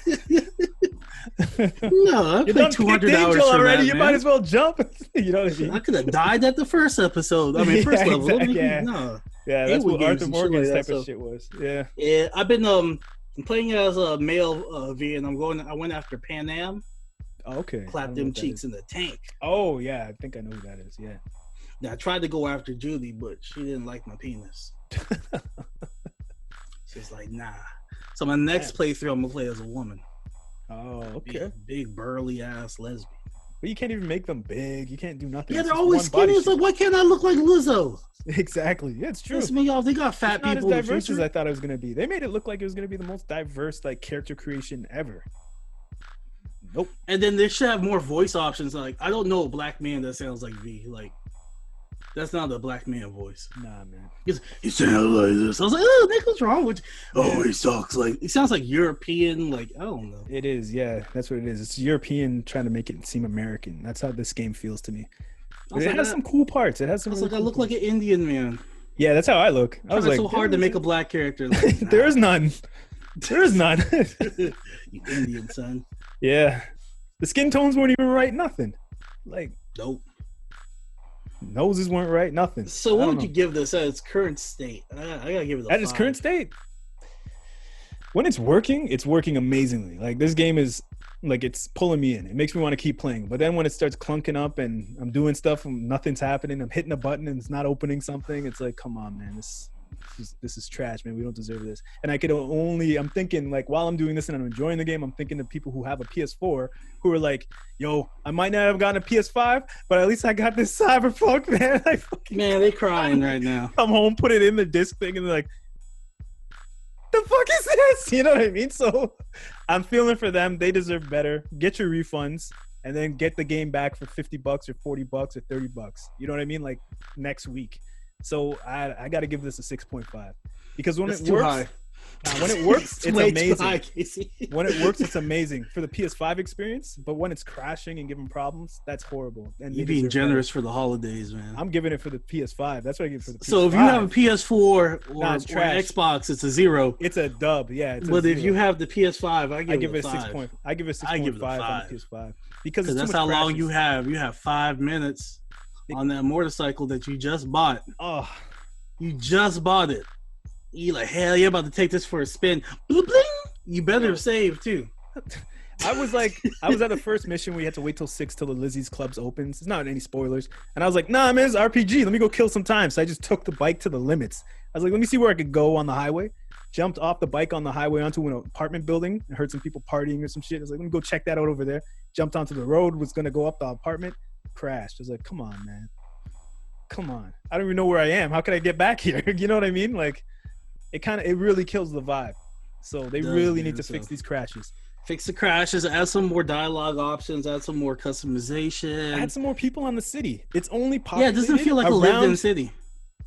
No, I played 200 hours already. You might as well jump. You know what I mean? I could have died at the first episode. I mean, first level. Exactly, No. Yeah, that's what Arthur Morgan's type of shit was. Yeah. Yeah, I've been playing as a male V, and I went after Pan Am. Oh, okay. Clap them cheeks in the tank. Oh yeah, I think I know who that is. Yeah. Now I tried to go after Judy, but she didn't like my penis. She's like, nah. So my next playthrough, I'm gonna play as a woman. Oh, okay. Big burly ass lesbian. But you can't even make them big. You can't do nothing. Yeah, they're always skinny. It's like, why can't I look like Lizzo? Exactly. Yeah, it's true. Piss me off. They got fat people. Not as diverse as I thought it was gonna be. They made it look like it was gonna be the most diverse like character creation ever. Nope. And then they should have more voice options. Like, I don't know a black man that sounds like V. Like, that's not a black man voice. Nah, man. He sounds like this. I was like, oh, Nick, what's wrong with you? Oh, he talks like, he sounds like European. Like, I don't know. It is, yeah. That's what it is. It's European trying to make it seem American. That's how this game feels to me. But it has some cool parts. It has some. I was like, I look like an Indian man. Yeah, that's how I look. I was like, so hard to make a black character. Like, nah. There is none. There is none. You Indian son. Yeah, the skin tones weren't even right. Nothing. Like, nope. Noses weren't right. Nothing. So what would you give this at its current state? I gotta give it a 5. Its current state. When it's working amazingly. Like, this game is like, it's pulling me in. It makes me want to keep playing. But then when it starts clunking up and I'm doing stuff and nothing's happening, I'm hitting a button and it's not opening something. It's like, come on, man. This is trash, man. We don't deserve this. And I'm thinking, like, while I'm doing this and I'm enjoying the game, I'm thinking of people who have a PS4 who are like, yo, I might not have gotten a PS5, but at least I got this Cyberpunk, man. Man, they crying right now. Come home, put it in the disc thing, and they're like, the fuck is this? You know what I mean? So I'm feeling for them. They deserve better. Get your refunds and then get the game back for $50 or $40 or $30. You know what I mean? Like, next week. So I got to give this a 6.5 because when it works, Now, when it works, it's way too amazing. high, Casey. When it works, it's amazing for the PS5 experience. But when it's crashing and giving problems, that's horrible. And You're being generous for the holidays, man. I'm giving it for the PS5. That's what I give it for the PS5. So if you have a PS4 or Xbox, it's a 0. It's a dub, yeah. But if you have the PS5, I give it a 6 point. I give it 6.5 on the PS5 because that's how long you have. You have 5 minutes on that motorcycle that you just bought. Oh, you just bought it. You like, hell, you're about to take this for a spin. Bling, bling. You better save too. I was at the first mission. We had to wait till 6 till the Lizzie's Clubs opens. It's not any spoilers. And I was like, nah, man, it's RPG. Let me go kill some time. So I just took the bike to the limits. I was like, let me see where I could go on the highway. Jumped off the bike on the highway onto an apartment building. I heard some people partying or some shit. I was like, let me go check that out over there. Jumped onto the road, was going to go up the apartment. Crashed. I was like, come on, man. Come on. I don't even know where I am. How can I get back here? You know what I mean? Like, it really kills the vibe. So they really need to fix these crashes. Fix the crashes, add some more dialogue options, add some more customization. Add some more people on the city. It's only populated. Yeah, it doesn't feel like a lived-in city.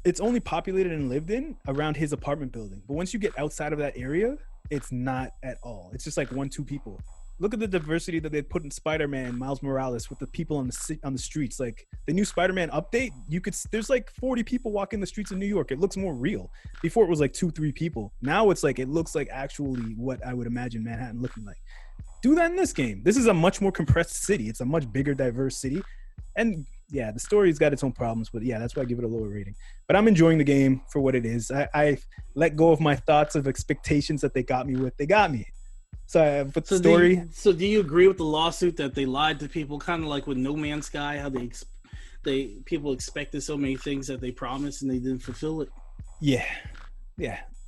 It's only populated and lived in around his apartment building. But once you get outside of that area, it's not at all. It's just like 1-2 people. Look at the diversity that they put in Spider-Man, Miles Morales, with the people on the streets. Like the new Spider-Man update, there's like 40 people walking the streets of New York. It looks more real. Before it was like 2-3 people. Now it looks like actually what I would imagine Manhattan looking like. Do that in this game. This is a much more compressed city. It's a much bigger, diverse city. And yeah, the story's got its own problems, but yeah, that's why I give it a lower rating. But I'm enjoying the game for what it is. I let go of my thoughts of expectations that they got me with. They got me. So but the story. So do you agree with the lawsuit that they lied to people, kind of like with No Man's Sky, how people expected so many things that they promised and they didn't fulfill it? Yeah,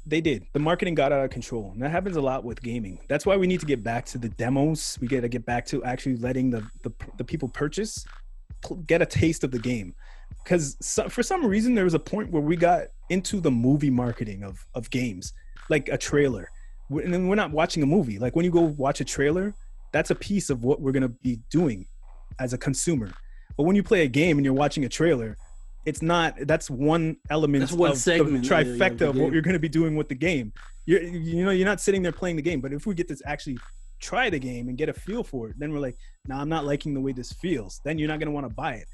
they did. The marketing got out of control, and that happens a lot with gaming. That's why we need to get back to the demos. We got to get back to actually letting the people purchase, get a taste of the game. Because for some reason there was a point where we got into the movie marketing of games, like a trailer. And then we're not watching a movie. Like when you go watch a trailer, that's a piece of what we're going to be doing as a consumer. But when you play a game and you're watching a trailer, it's not, that's one element of the trifecta of what you're going to be doing with the game. You're not sitting there playing the game. But if we get to actually try the game and get a feel for it, then we're like, nah, I'm not liking the way this feels. Then you're not going to want to buy it.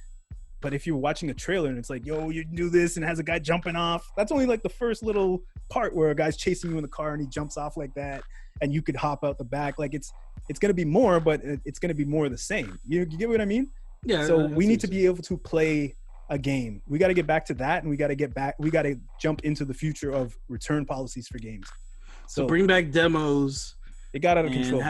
But if you're watching a trailer and it's like, yo, you do this and has a guy jumping off, that's only like the first little part where a guy's chasing you in the car and he jumps off like that and you could hop out the back. Like it's going to be more, but it's going to be more of the same. You get what I mean? Yeah. So we need to be able to play a game. We got to get back to that, and we got to jump into the future of return policies for games. So bring back demos. It got out of control.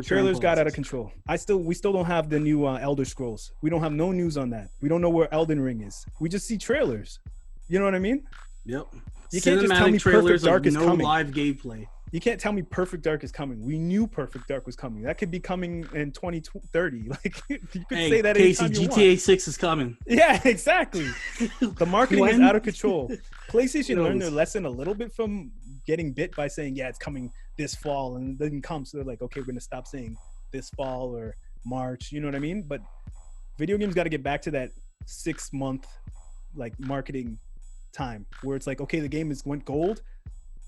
Trailers got out of control. We still don't have the new Elder Scrolls. We don't have no news on that. We don't know where Elden Ring is. We just see trailers. You know what I mean? Yep. You can't just tell me Perfect Dark is coming. Live gameplay. You can't tell me Perfect Dark is coming. We knew Perfect Dark was coming. That could be coming in 2030. Like you could say that anytime you want. GTA 6 is coming. Yeah, exactly. The marketing is out of control. PlayStation learned their lesson a little bit from getting bit by saying, yeah, it's coming this fall, and it didn't come. So they're like, okay, we're going to stop saying this fall or March. You know what I mean? But video games got to get back to that 6-month like marketing time where it's like, okay, the game went gold.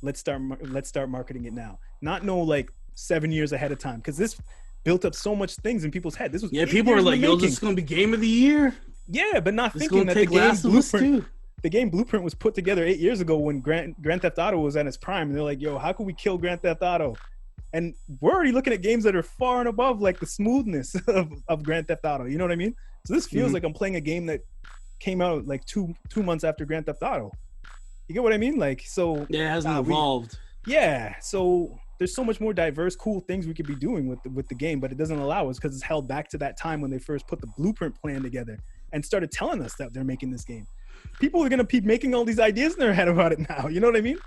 Let's start marketing it now. Not like 7 years ahead of time, because this built up so much things in people's head. This was people were like, yo, this is going to be game of the year. Yeah, but not thinking that the game Blueprint was put together 8 years ago when Grand Theft Auto was at its prime, and they're like, yo, how can we kill Grand Theft Auto? And we're already looking at games that are far and above like the smoothness of Grand Theft Auto. You know what I mean? So this feels like I'm playing a game that came out like two months after Grand Theft Auto. You get what I mean? Like, so yeah, it hasn't evolved. So there's so much more diverse, cool things we could be doing with the game, but it doesn't allow us because it's held back to that time when they first put the Blueprint plan together and started telling us that they're making this game. People are gonna be making all these ideas in their head about it now. You know what I mean?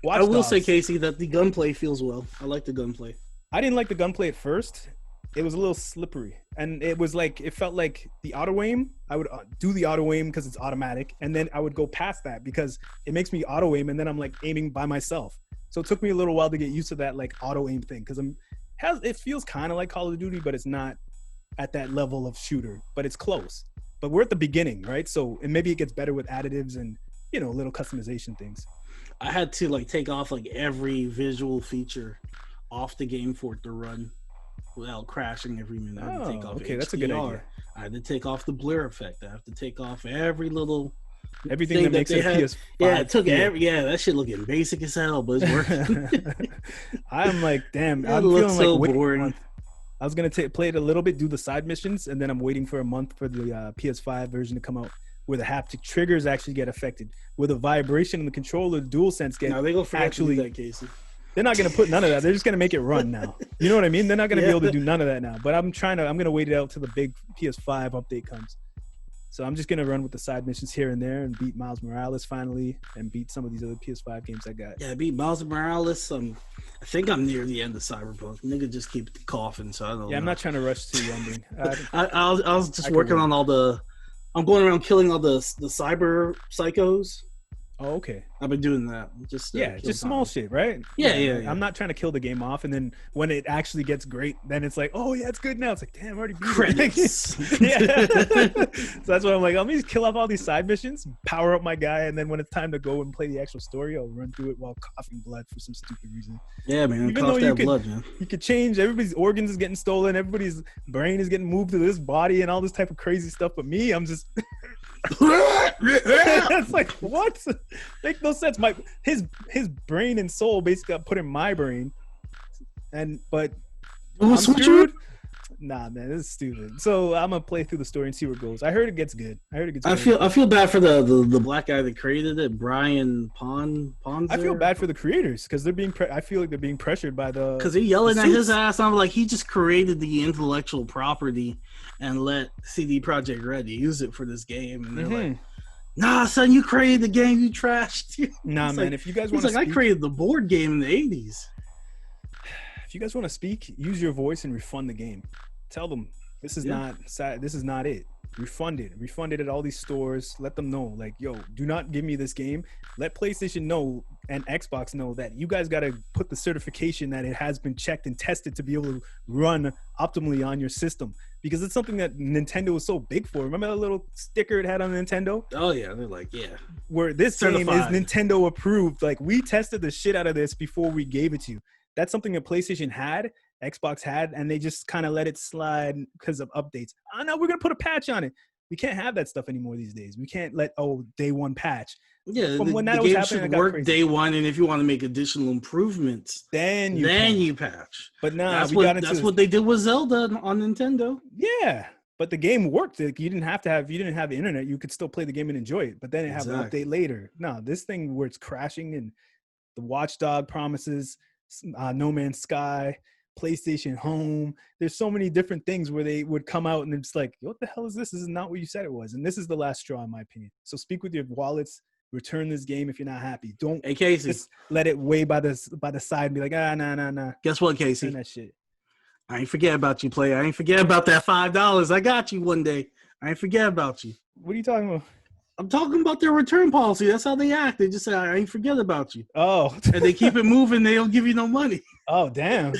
I will say, Casey, that the gunplay feels well. I like the gunplay. I didn't like the gunplay at first. It was a little slippery, and it felt like the auto aim. I would do the auto aim because it's automatic, and then I would go past that because it makes me auto aim, and then I'm like aiming by myself. So it took me a little while to get used to that like auto aim thing, because it feels kind of like Call of Duty, but it's not at that level of shooter, but it's close. But we're at the beginning, right? So and maybe it gets better with additives and little customization things. I had to like take off like every visual feature off the game for it to run without crashing every minute. I had to take off okay, that's a good idea. I had to take off the blur effect. I have to take off every little everything that makes it a PS5. Yeah, it took that shit looking basic as hell, but it's working. I'm like, damn, I'm feeling so like boring. I was gonna play it a little bit, do the side missions, and then I'm waiting for a month for the PS5 version to come out, where the haptic triggers actually get affected, where the vibration in the controller, the DualSense get. No, they gonna forget to do that, Casey. They're not gonna put none of that. They're just gonna make it run now. You know what I mean? They're not gonna be able to do none of that now. But I'm gonna wait it out till the big PS5 update comes. So I'm just gonna run with the side missions here and there and beat Miles Morales finally, and beat some of these other PS5 games I got. Yeah, beat Miles Morales. I think I'm near the end of Cyberpunk. Nigga just keep coughing, so I don't know. Yeah, I'm not trying to rush to the ending. I was just working on all the. I'm going around killing all the cyber psychos. Oh, okay. I've been doing that. Just small shit, right? Yeah. I'm not trying to kill the game off, and then when it actually gets great, then it's like, oh yeah, it's good now. It's like, damn, I already beat credits. Yeah. So that's why I'm like, let me just kill off all these side missions, power up my guy, and then when it's time to go and play the actual story, I'll run through it while coughing blood for some stupid reason. Yeah, man. Even though blood, man. You could change. Everybody's organs is getting stolen. Everybody's brain is getting moved to this body and all this type of crazy stuff. But me, I'm just. It's like, what? Make no sense. His brain and soul basically got put in my brain, but I'm screwed. Nah, man, this is stupid. So I'm gonna play through the story and see where it goes. I heard it gets good. I feel bad for the black guy that created it, Brian Ponzer. I feel bad for the creators because they're being. I feel like they're being pressured by because they're yelling at his ass. I'm like, he just created the intellectual property and let CD Projekt Red use it for this game, and they're like, nah, son, you created the game, you trashed. Nah, man, if you guys want to, I created the board game in the '80s. If you guys want to speak, use your voice and refund the game. Tell them this is not it. Refund it at all these stores. Let them know, like, yo, do not give me this game. Let PlayStation know and Xbox know that you guys got to put the certification that it has been checked and tested to be able to run optimally on your system, because it's something that Nintendo was so big for. Remember that little sticker it had on Nintendo? Oh yeah, they're like, yeah. Where this certified game is Nintendo approved. Like, we tested the shit out of this before we gave it to you. That's something that PlayStation had, Xbox had, and they just kind of let it slide because of updates. Oh no, we're gonna put a patch on it. We can't have that stuff anymore these days. We can't let day one patch. Yeah, when that was happening, should work day one, and if you want to make additional improvements, then you patch. But now that's what they did with Zelda on Nintendo. Yeah, but the game worked. Like, you didn't have the internet. You could still play the game and enjoy it. But then it have an update later. No, this thing where it's crashing and the Watchdog promises. No Man's Sky, PlayStation Home. There's so many different things where they would come out and it's like, what the hell is this? This is not what you said it was. And this is the last straw, in my opinion. So speak with your wallets. Return this game if you're not happy. Don't just let it weigh by the side and be like, nah. Guess what, Casey? Return that shit. I ain't forget about you, player. I ain't forget about that $5. I got you one day. I ain't forget about you. What are you talking about? I'm talking about their return policy. That's how they act. They just say, I ain't forget about you. Oh. And they keep it moving. They don't give you no money. Oh, damn.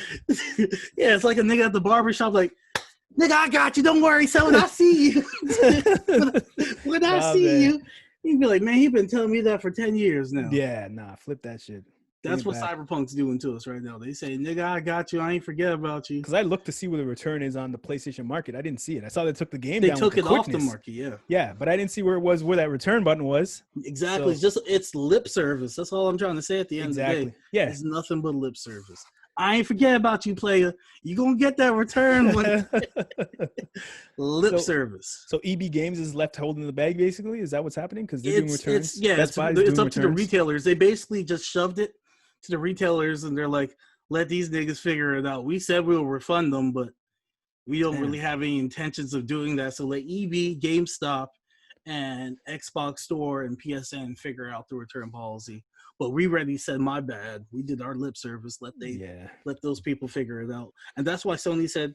Yeah, it's like a nigga at the barbershop like, nigga, I got you. Don't worry. So when I see you, when I see you, you'd be like, man, he been telling me that for 10 years now. Yeah, nah, flip that shit. That's what Cyberpunk's doing to us right now. They say, nigga, I got you. I ain't forget about you. Because I looked to see where the return is on the PlayStation market. I didn't see it. I saw they took the game down. They took it off the market, yeah. Yeah, but I didn't see where that return button was. Exactly. So, it's lip service. That's all I'm trying to say at the end of the day. Yeah. It's nothing but lip service. I ain't forget about you, player. You gonna get that return when lip service. So EB Games is left holding the bag, basically? Is that what's happening? Because they're doing returns? It's up to the retailers. They basically just shoved it to the retailers, and they're like, let these niggas figure it out. We said we'll refund them, but we don't really have any intentions of doing that. So let EB, GameStop, and Xbox Store and PSN figure out the return policy. But we already said, my bad. We did our lip service. Let those people figure it out. And that's why Sony said,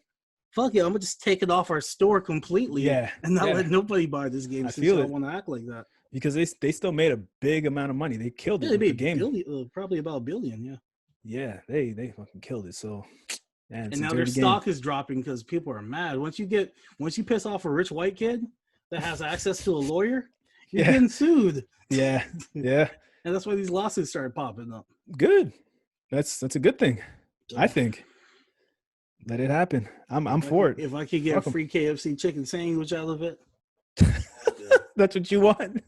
fuck it, I'm going to just take it off our store completely and not let nobody buy this game since I want to act like that. Because they still made a big amount of money. They killed it. They made the game. Probably about $1 billion, yeah. Yeah, they fucking killed it. So, man, and now their stock is dropping because people are mad. Once you piss off a rich white kid that has access to a lawyer, you're getting sued. Yeah. And that's why these lawsuits started popping up. Good. That's a good thing. So, I think. Let it happen. I'm for it. If I could get a free KFC chicken sandwich out of it. That's what you want.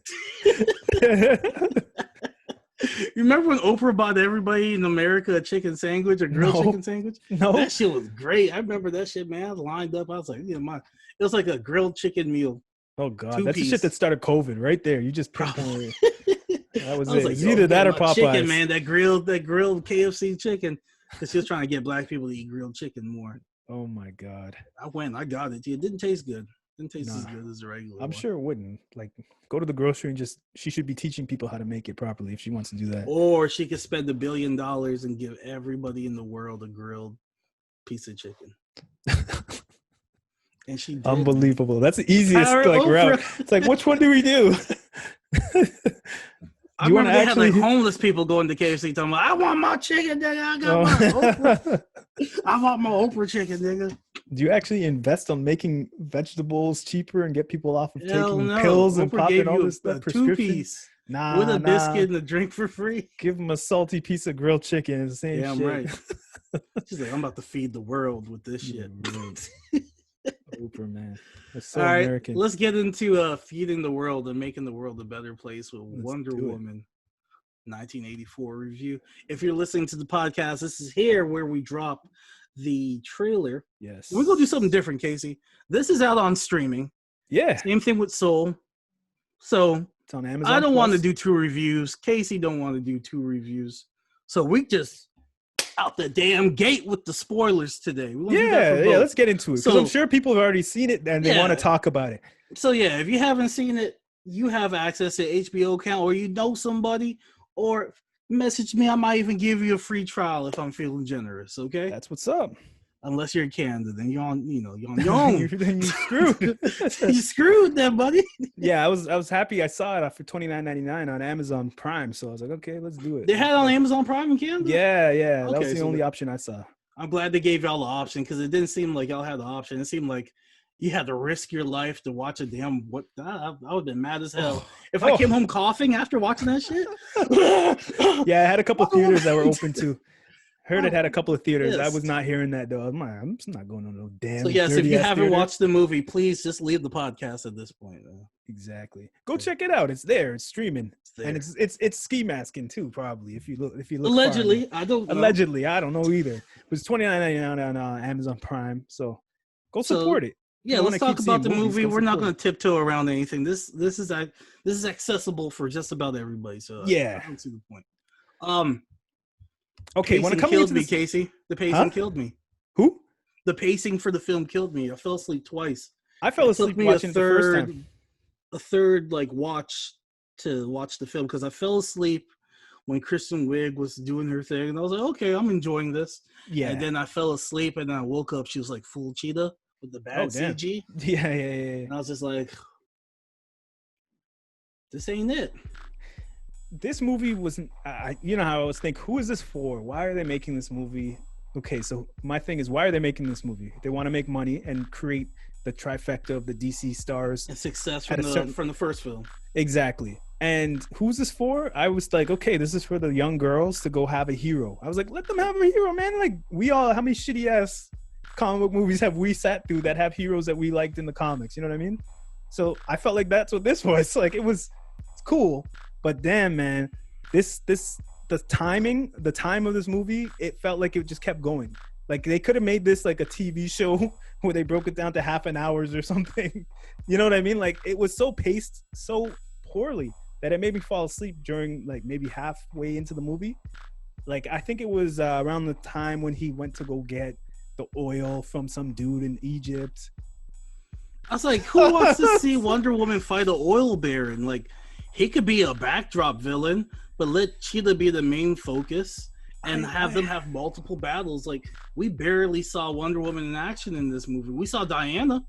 You remember when Oprah bought everybody in America a chicken sandwich, a grilled chicken sandwich? No. That shit was great. I remember that shit, man. I was lined up. I was like, it was like a grilled chicken meal. Oh God, that's the shit that started COVID right there. You just pinpointed it. That was it. Like, it's either that or Popeyes. Chicken, man, that grilled KFC chicken. Because she was trying to get black people to eat grilled chicken more. Oh my God. I got it. It didn't taste good. Didn't taste as good as the regular I'm one. sure it wouldn't. Like, go to the grocery and she should be teaching people how to make it properly if she wants to do that. Or she could spend $1 billion and give everybody in the world a grilled piece of chicken. And she did. Unbelievable. Man. That's the easiest route. It's like, which one do we do? I remember they had like homeless people going to KFC talking about, I want my chicken, nigga. I got my Oprah. I want my Oprah chicken, nigga. Do you actually invest on making vegetables cheaper and get people off of taking pills and popping all this stuff? Two-piece with a biscuit and a drink for free. Give them a salty piece of grilled chicken. It's the same shit. I'm right. She's like, I'm about to feed the world with this shit. Oprah, man. That's so all right, American. Let's get into feeding the world and making the world a better place with Wonder Woman 1984 review. If you're listening to the podcast, this is here where we drop the trailer. Yes. We're going to do something different, Casey. This is out on streaming. Yeah. Same thing with Soul. So it's on Amazon. I don't want to do 2 reviews. Casey don't want to do 2 reviews. So we just out the damn gate with the spoilers today. Let's get into it. Because I'm sure people have already seen it and they want to talk about it. So yeah, if you haven't seen it, you have access to HBO account, or you know somebody, or message me. I might even give you a free trial if I'm feeling generous. Okay, that's what's up. Unless you're in Canada, then you're on your own. Then you're screwed. You're screwed, then, buddy. Yeah, I was happy. I saw it for $29.99 on Amazon Prime, so I was like, okay, let's do it. They had it on Amazon Prime in Canada. Yeah, okay, that was the only option I saw. I'm glad they gave y'all the option because it didn't seem like y'all had the option. It seemed like you had to risk your life to watch a damn I would have been mad as hell if I came home coughing after watching that shit. Yeah, I had a couple of theaters that were open too. Heard it had a couple of theaters. Yes. I was not hearing that though. I'm just not going to no damn. So yes, if you haven't watched the movie, please just leave the podcast at this point. Exactly. Go check it out. It's there. It's streaming, and it's ski masking too. Probably if you look. Allegedly, I don't know. Allegedly, I don't know either. It was $29.99 on Amazon Prime. So go support it. Yeah, let's talk about the movie. We're not going to tiptoe around anything. This is accessible for just about everybody. So yeah, I don't see the point. Okay, when it comes to me, Casey, the pacing killed me. Who? The pacing for the film killed me. I fell asleep twice. I fell asleep watching the first time. A third watch to watch the film because I fell asleep when Kristen Wiig was doing her thing, and I was like, okay, I'm enjoying this. Yeah. And then I fell asleep, and then I woke up. She was like full cheetah with the bad CG. Yeah. And I was just like, this ain't it. This movie wasn't, you know how I always think, who is this for? Why are they making this movie? Okay, so my thing is, why are they making this movie? They want to make money and create the trifecta of the DC stars. And success from the first film. Exactly. And who's this for? I was like, okay, this is for the young girls to go have a hero. I was like, let them have a hero, man. Like, how many shitty-ass comic book movies have we sat through that have heroes that we liked in the comics? You know what I mean? So I felt like that's what this was. Like, it's cool. But damn, man, the time of this movie, it felt like it just kept going. Like they could have made this like a TV show where they broke it down to half an hour or something. You know what I mean? Like it was so paced so poorly that it made me fall asleep during like maybe halfway into the movie. Like I think it was around the time when he went to go get the oil from some dude in Egypt. I was like, who wants to see Wonder Woman fight an oil baron? Like, he could be a backdrop villain, but let Cheetah be the main focus and have them have multiple battles. Like, we barely saw Wonder Woman in action in this movie. We saw Diana.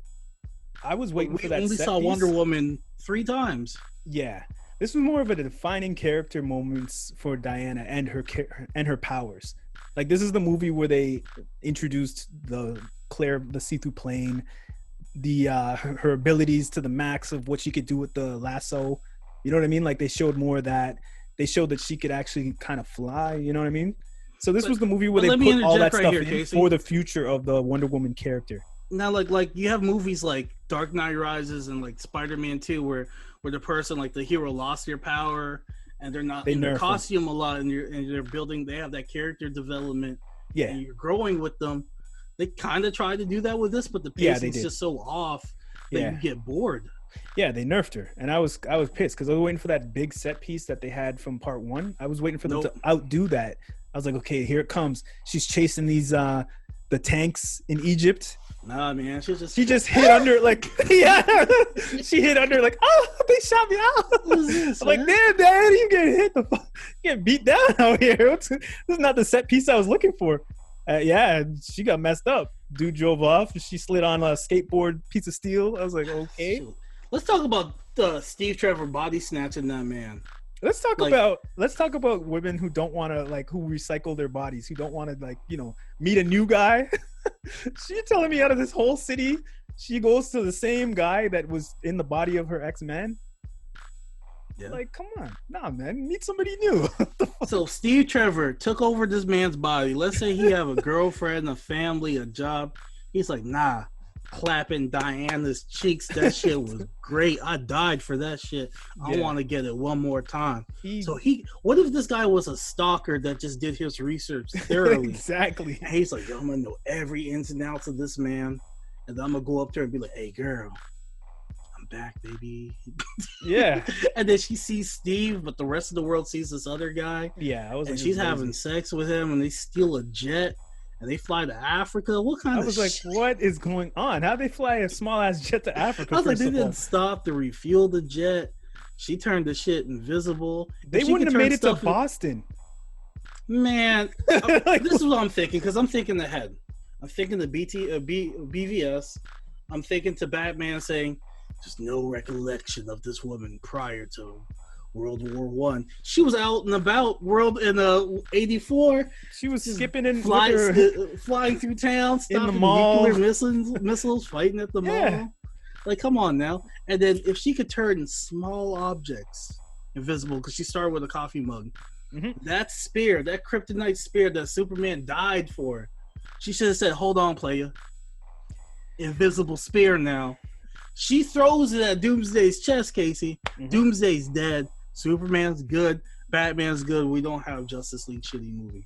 I was waiting for that. We only saw Wonder Woman 3 times. Yeah, this was more of a defining character moments for Diana and her powers. Like, this is the movie where they introduced the see-through plane, her abilities to the max of what she could do with the lasso. You know what I mean? Like they showed more of that. they showed that she could actually kind of fly. You know what I mean? So this was the movie where but they let me put all that interject right stuff here, in Casey. for the future of the Wonder Woman character. Now, like you have movies like Dark Knight Rises and like Spider-Man 2, where the person, like the hero, lost their power and they're not in their costume a lot, and they're building. They have that character development. Yeah, and you're growing with them. They kind of tried to do that with this, but the pacing's just so off that you get bored. Yeah, they nerfed her, and I was pissed because I was waiting for that big set piece that they had from part 1. I was waiting for them to outdo that. I was like, okay, here it comes. She's chasing these the tanks in Egypt. Nah, man, she just hit under like she hit under like, oh, they shot me out. I'm like, damn, Dad, you get beat down out here. This is not the set piece I was looking for. She got messed up. Dude drove off. She slid on a skateboard piece of steel. I was like, okay. Shoot. Let's talk about Steve Trevor body snatching that man. Let's talk about women who don't want to who recycle their bodies, who don't want to meet a new guy. She's telling me out of this whole city, she goes to the same guy that was in the body of her ex-man. Yeah. Like, come on. Nah, man. Meet somebody new. So Steve Trevor took over this man's body. Let's say he have a girlfriend, a family, a job. He's like, nah. Clapping Diana's cheeks. That shit was great. I died for that shit. I want to get it one more time. What if this guy was a stalker that just did his research thoroughly? Exactly. And he's like, yo, I'm going to know every ins and outs of this man. And then I'm going to go up there and be like, hey, girl. Back, baby. Yeah. And then she sees Steve, but the rest of the world sees this other guy. Yeah, and she's having sex with him, and they steal a jet and they fly to Africa. What kind of I was like, what is going on? How'd they fly a small ass jet to Africa? I was like, they didn't stop to refuel the jet. She turned the shit invisible. They wouldn't have made it to Boston. Man, this is what I'm thinking, because I'm thinking ahead. I'm thinking the BVS. I'm thinking to Batman saying, just no recollection of this woman prior to World War One. She was out and about in '84. She was skipping and flying through town, stopping in the mall, nuclear missiles, fighting at the mall. Like, come on now. And then if she could turn small objects invisible, because she started with a coffee mug, that spear, that kryptonite spear that Superman died for, she should have said, "Hold on, playa. Invisible spear now." She throws it at Doomsday's chest, Casey. Doomsday's dead. Superman's good. Batman's good. We don't have Justice League shitty movie.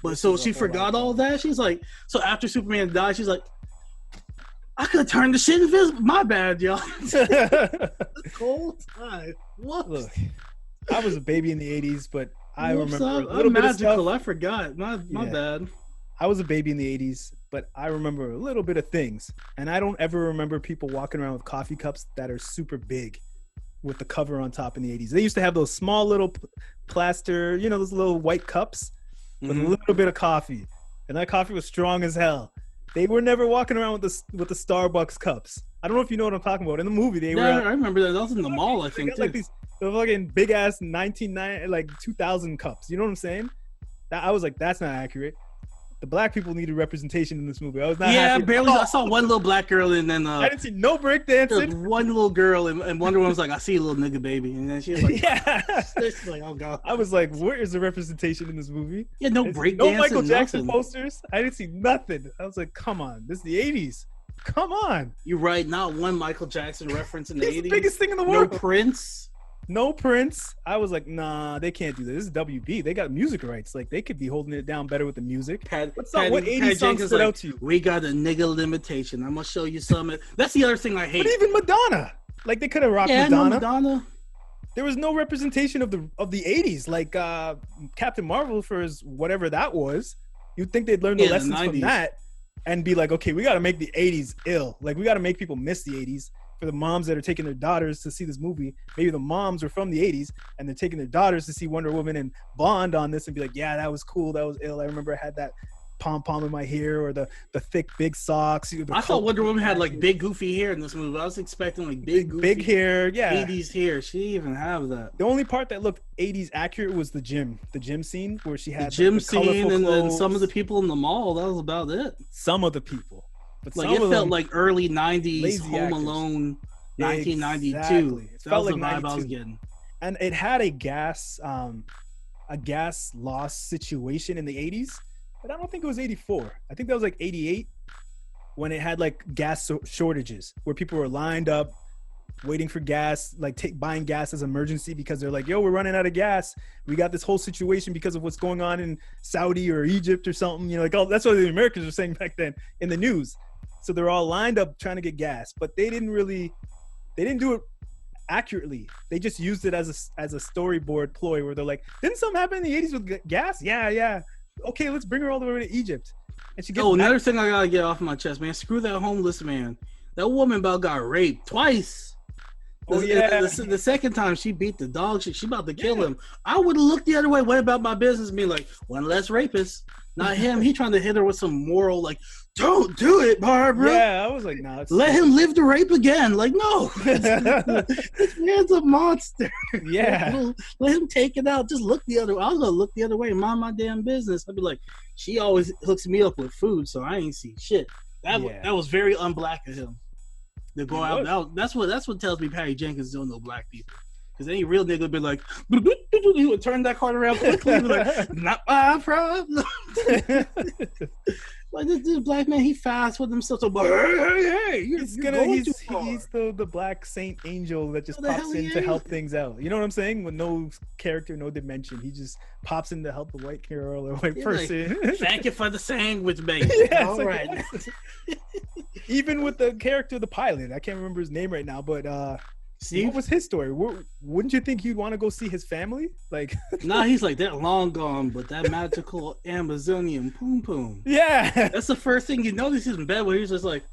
But so she forgot all that. She's like, so after Superman died, she's like, I could have turned the shit invisible. My bad, y'all. Cold time. What? Look, I was a baby in the 80s, but I remember a little I'm bit magical. of stuff. I forgot. My bad. I was a baby in the 80s, but I remember a little bit of things. And I don't ever remember people walking around with coffee cups that are super big with the cover on top in the 80s. They used to have those small little plaster, those little white cups with a little bit of coffee. And that coffee was strong as hell. They were never walking around with the Starbucks cups. I don't know if you know what I'm talking about. In the movie, they were. Yeah, I remember that. That was in the mall, I think, too. Like these fucking big-ass 2000 cups. You know what I'm saying? I was like, that's not accurate. The black people needed representation in this movie. I was not happy. Barely. I saw one little black girl, and then I didn't see no breakdancing. One little girl, and Wonder Woman was like, "I see a little nigga baby," and then she was like, she's like, "Oh god." I was like, "Where is the representation in this movie?" Yeah, no breakdancing, no Michael Jackson posters. I didn't see nothing. I was like, "Come on, this is the '80s. Come on." You're right. Not one Michael Jackson reference in the '80s. The biggest thing in the world. No Prince. No Prince. I was like, nah, they can't do this. This is WB. They got music rights. Like, they could be holding it down better with the music. What 80s songs stood out to you? We got a nigga limitation. I'm gonna show you something. That's the other thing I hate. But even Madonna. Like, they could have rocked Madonna. No Madonna. There was no representation of the 80s. Like, Captain Marvel for his whatever that was. You'd think they'd learn the lessons from that and be like, okay, we got to make the 80s ill. Like, we got to make people miss the 80s. For the moms that are taking their daughters to see this movie, maybe the moms are from the 80s and they're taking their daughters to see Wonder Woman and bond on this and be like, yeah, that was cool, that was ill. I remember I had that pom-pom in my hair or the thick big socks. I thought Wonder Woman had like big goofy hair in this movie. I was expecting like big goofy, big hair, yeah. 80s hair. She didn't even have that. The only part that looked 80s accurate was the gym scene where she had the gym scene and some of the people in the mall. That was about it. Some of the people. But like it felt like early 90s Home Alone, 1992. Exactly. It felt like the vibe 92. I was getting. and it had a gas loss situation in the 80s, but I don't think it was 84. I think that was like 88 when it had like gas shortages where people were lined up waiting for gas, like buying gas as emergency because they're like, yo, we're running out of gas. We got this whole situation because of what's going on in Saudi or Egypt or something. You know, like, oh, that's what the Americans were saying back then in the news. So they're all lined up trying to get gas, but they didn't do it accurately. They just used it as a storyboard ploy where they're like, didn't something happen in the 80s with gas? Yeah. Okay, let's bring her all the way to Egypt. And she gets another thing I gotta get off my chest, man. Screw that homeless man. That woman about got raped twice. The second time she beat the dog shit, she about to kill him. I would have looked the other way. What about my business? Being like, one less rapist. Not him. He trying to hit her with some moral, like, don't do it, Barbara. Yeah, I was like, no. Let him live the rape again. Like, no. This man's a monster. Yeah. Let him take it out. Just look the other way. I was going to look the other way and mind my damn business. I'd be like, she always hooks me up with food, so I ain't see shit. That was very unblack of him. To go out. That's what tells me Patty Jenkins don't know black people. Because any real nigga would be like, he would turn that card around quickly and be like, not my problem. Like this black man, he fast with himself. So, hey, he's the black saint angel that just pops in to help things out. You know what I'm saying? With no character, no dimension. He just pops in to help the white girl or white person. Like, thank you for the sandwich, baby. Yeah, all right. Even with the character, the pilot, I can't remember his name right now, but Steve? What was his story? Wouldn't you think you'd want to go see his family? Like, nah, he's like, they're long gone, but that magical Amazonian poom poom. Yeah, that's the first thing you notice. He's in bed where he's just like,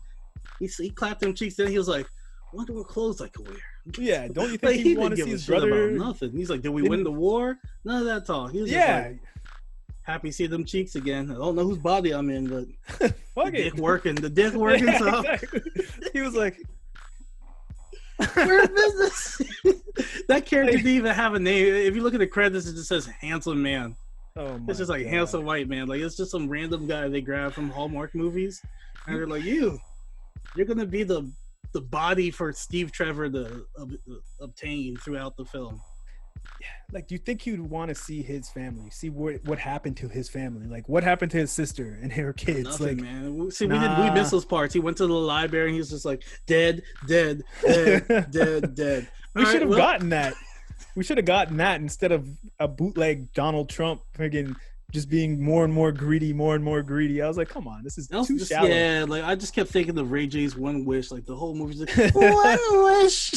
he clapped them cheeks. Then he was like, wonder what clothes I could wear. Yeah, don't you think he'd want to see his brother? Nothing. He's like, did we win the war? None of that talk. He was just like, happy to see them cheeks again. I don't know whose body I'm in, but fuck the dick working. So exactly. He was like, we're in business. That character didn't even have a name. If you look at the credits, it just says handsome man. Oh my it's just like God. Handsome white man. Like, it's just some random guy they grab from Hallmark movies, and they're like, you're gonna be the body for Steve Trevor to obtain throughout the film. Yeah, like, do you think you'd want to see his family? See what happened to his family? Like, what happened to his sister and her kids? Nothing, like, man. See, we missed those parts. He went to the library and he was just like, dead. We should have gotten that. We should have gotten that instead of a bootleg Donald Trump friggin' just being more and more greedy. I was like, come on, this is too shallow. Yeah, like, I just kept thinking of Ray J's One Wish. Like, the whole movie's like, One Wish.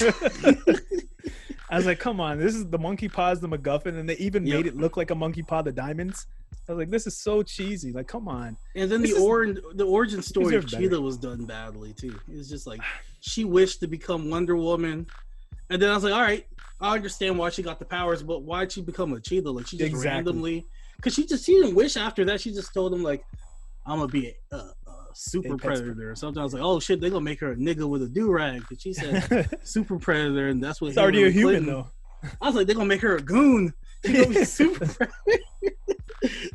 I was like, come on, this is the monkey paws, the MacGuffin, and they even made it look like a monkey paw, the diamonds. I was like, this is so cheesy. Like, come on. And then the origin story of Cheetah was done badly too. It's just like, she wished to become Wonder Woman, and then I was like, all right, I understand why she got the powers, but why'd she become a cheetah? Like, she just randomly, because she didn't wish after that. She just told him, like, I'm gonna be a super predator or something. I was like, oh shit, they're gonna make her a nigga with a do-rag. But she said super predator, and that's what it's already a human though. I was like, they're gonna make her a goon. She's gonna be a super predator.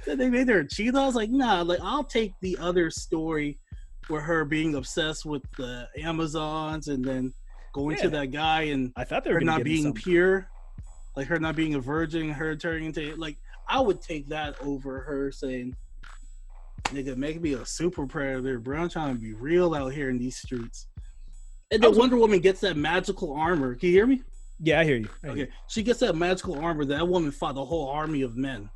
Then they made her a cheetah. I was like, nah, like, I'll take the other story where her being obsessed with the Amazons and then going to that guy, and I thought they were her not being pure, like her not being a virgin, her turning into, like, I would take that over her saying, nigga, make me a super predator, bro. I'm trying to be real out here in these streets. And then Wonder Woman gets that magical armor. Can you hear me? Yeah, I hear you. Okay. She gets that magical armor. That woman fought a whole army of men.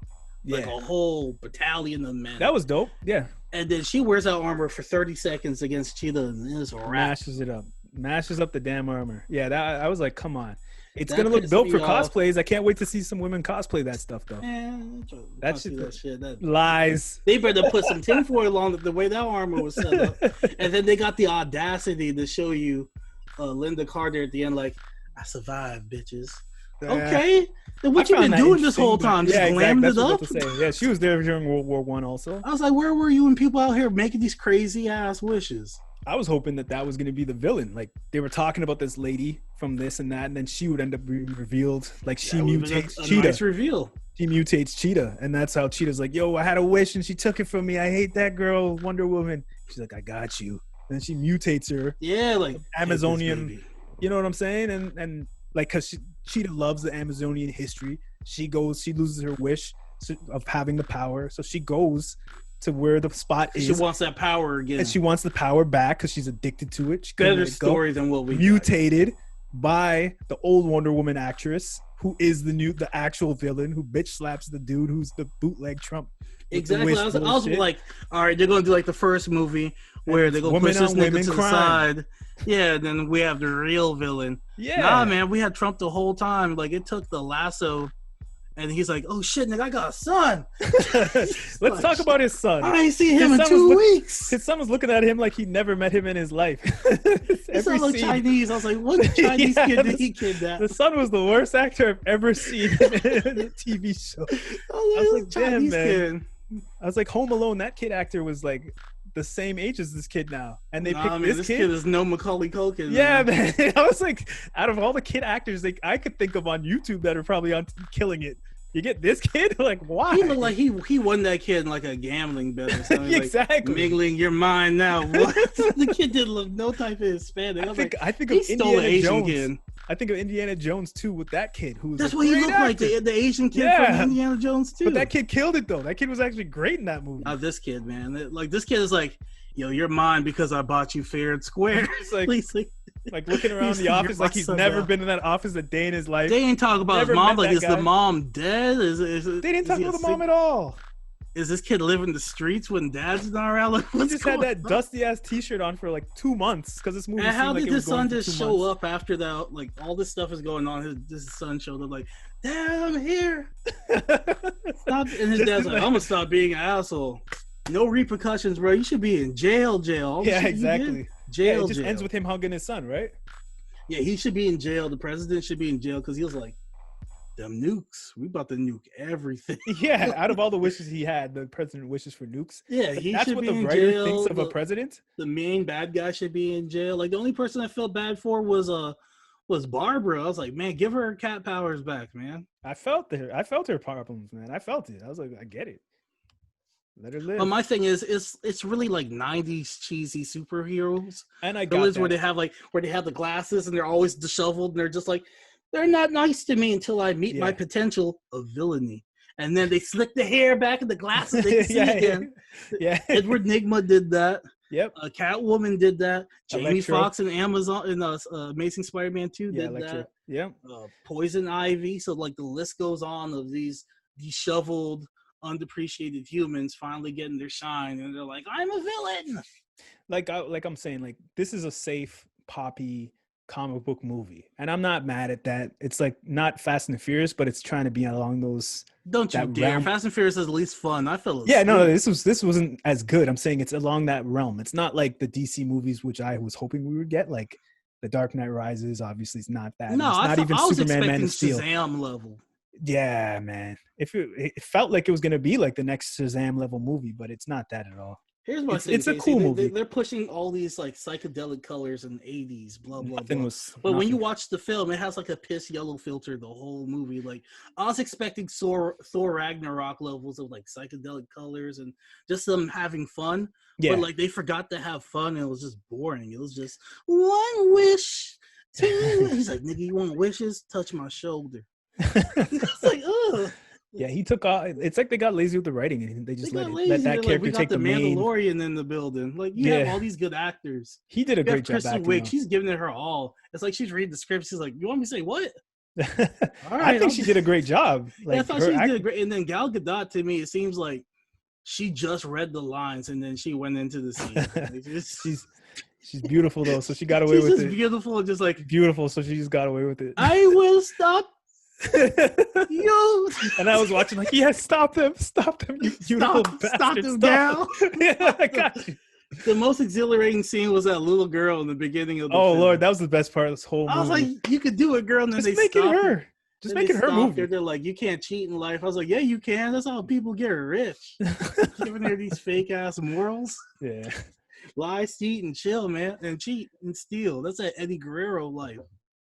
Like a whole battalion of men. That was dope. Yeah. And then she wears that armor for 30 seconds against Cheetah, and it's a wrap. Mashes up the damn armor. Yeah, I was like, come on. It's going to look dope for cosplays. I can't wait to see some women cosplay that stuff, though. That shit. Lies. They better put some tinfoil on the way that armor was set up. And then they got the audacity to show you Linda Carter at the end, like, I survived, bitches. Okay. Then what you been doing this whole time? Just glamming it up? Yeah, she was there during World War I also. I was like, where were you when people out here making these crazy ass wishes? I was hoping that was going to be the villain. Like, they were talking about this lady from this and that, and then she would end up being revealed. Like, she mutates Cheetah. Nice reveal. She mutates Cheetah, and that's how Cheetah's like, yo, I had a wish and she took it from me. I hate that girl, Wonder Woman. She's like, I got you. And then she mutates her. Yeah, like Amazonian. You know what I'm saying? And like, because Cheetah loves the Amazonian history. She loses her wish of having the power, so she goes to where the spot is. She wants that power again, and she wants the power back because she's addicted to it. She Better story than what we mutated by the old Wonder Woman actress, who is the actual villain, who bitch slaps the dude who's the bootleg Trump. Exactly. I was like, all right, they're gonna do like the first movie where they're gonna push this nigga to the side. Yeah, and then we have the real villain. Yeah. Nah, man, we had Trump the whole time. Like, it took the lasso. And he's like, "Oh shit, nigga, I got a son." Let's talk about his son. I ain't seen him in 2 weeks. His son was looking at him like he never met him in his life. It sounded like Chinese. I was like, "What Chinese kid did he kidnap?" The son was the worst actor I've ever seen in a TV show. I was like, damn, man. I was like, Home Alone. That kid actor was like the same age as this kid now, and they picked this kid. This kid is no Macaulay Culkin. Yeah, man. I was like, out of all the kid actors I could think of on YouTube that are probably on killing it, you get this kid? Like, why? He looked like he won that kid in like a gambling bet or something. Exactly. Like, mingling your mind now. What? The kid didn't look no type of Hispanic. I think of Indiana Jones. Kid. I think of Indiana Jones too with that kid who was. That's what he looked like, the Asian kid from Indiana Jones too. But that kid killed it though. That kid was actually great in that movie. This kid, man. This kid is like, yo, you're mine because I bought you fair and square. It's like looking around the office like he's never been in that office a day in his life. They ain't talking about his mom. Like, is the mom dead? They didn't talk about the mom at all. Is this kid living the streets when dad's not around? Like, he just had that dusty ass T-shirt on for like 2 months because this movie. And how did his son just show months. up after that? Like, all this stuff is going on. His son showed up like, "Dad, I'm here." Stop. And his dad's like, "I'm gonna stop being an asshole. No repercussions, bro. You should be in jail. Yeah, exactly. Jail. It just ends with him hugging his son, right? Yeah, he should be in jail. The president should be in jail because he was like, them nukes. We about to nuke everything. Yeah, out of all the wishes he had, the president wishes for nukes. Yeah, that's what the writer thinks of a president. The main bad guy should be in jail. Like, the only person I felt bad for was Barbara. I was like, man, give her cat powers back, man. I felt her problems, man. I felt it. I was like, I get it. Let her live. But my thing is, it's really like 90s cheesy superheroes. And I got that. Where they have the glasses and they're always disheveled and they're just like, they're not nice to me until I meet my potential of villainy. And then they slick the hair back and the glasses they can see again. Yeah. Edward Nygma did that. Yep. Catwoman did that. Jamie Electro. Foxx in Amazing Spider-Man 2 did that. Yep. Poison Ivy. So like the list goes on of these disheveled, undepreciated humans finally getting their shine, and they're like, I'm a villain. Like I'm saying, like, this is a safe poppy comic book movie, and I'm not mad at that. It's like not Fast and Furious, but it's trying to be along those. Don't you dare! Realm. Fast and Furious is at least fun. I feel. Yeah, no, this wasn't as good. I'm saying it's along that realm. It's not like the DC movies, which I was hoping we would get, like The Dark Knight Rises. Obviously, it's not that. No, it's not even Superman, Man of Steel. Shazam level. Yeah, man. If it felt like it was gonna be like the next Shazam level movie, but it's not that at all. Here's my thing. It's a cool movie. They're pushing all these like psychedelic colors in the 80s, blah blah blah. But when you watch the film, it has like a piss yellow filter the whole movie. Like, I was expecting Thor Ragnarok levels of like psychedelic colors and just them having fun. Yeah. But like they forgot to have fun and it was just boring. It was just one wish. He's like, nigga, you want wishes? Touch my shoulder. It's like, ugh. Yeah, he took off. It's like they got lazy with the writing and they just let that character take the main. Mandalorian in the building. Like, you have all these good actors. He did a great job. Kristen Wiig, she's giving it her all. It's like she's reading the script. She's like, you want me to say what? All right, I think she did a great job. Like, I thought she did a great. And then Gal Gadot, to me, it seems like she just read the lines and then she went into the scene. Like, she's beautiful though, so she got away with it. She's beautiful, just like beautiful, so she just got away with it. I will stop. Yo, and I was watching like, yes, stop them, you beautiful bastard. Stop them now. Yeah, I got you. The most exhilarating scene was that little girl in the beginning of the film. Lord, that was the best part of this whole movie. I was like, you could do it, girl. And then just make it her. Just make it her movie. They're like, you can't cheat in life. I was like, yeah, you can. That's how people get rich. Giving her these fake ass morals. Yeah. Lie, cheat, and chill, man. And cheat and steal. That's that Eddie Guerrero life.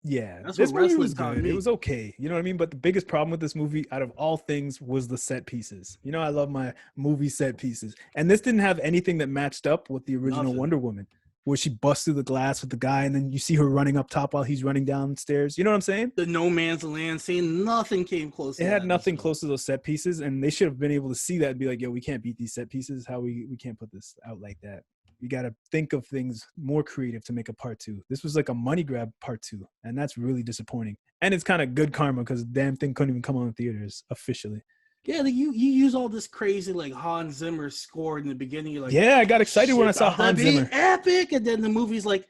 Yeah, this movie was good. It was okay. You know what I mean? But the biggest problem with this movie, out of all things, was the set pieces. You know, I love my movie set pieces. And this didn't have anything that matched up with the original Wonder Woman. where she busts through the glass with the guy, and then you see her running up top while he's running downstairs. You know what I'm saying? The no man's land scene, nothing came close. It had nothing close to those set pieces, and they should have been able to see that and be like, yo, we can't beat these set pieces. How we can't put this out like that. You got to think of things more creative to make a part 2. This was like a money grab part 2, and that's really disappointing. And it's kind of good karma because the damn thing couldn't even come on the theaters officially. Yeah, you use all this crazy like Hans Zimmer score in the beginning. You're like, yeah, I got excited when I saw Hans Zimmer. Epic, and then the movie's like,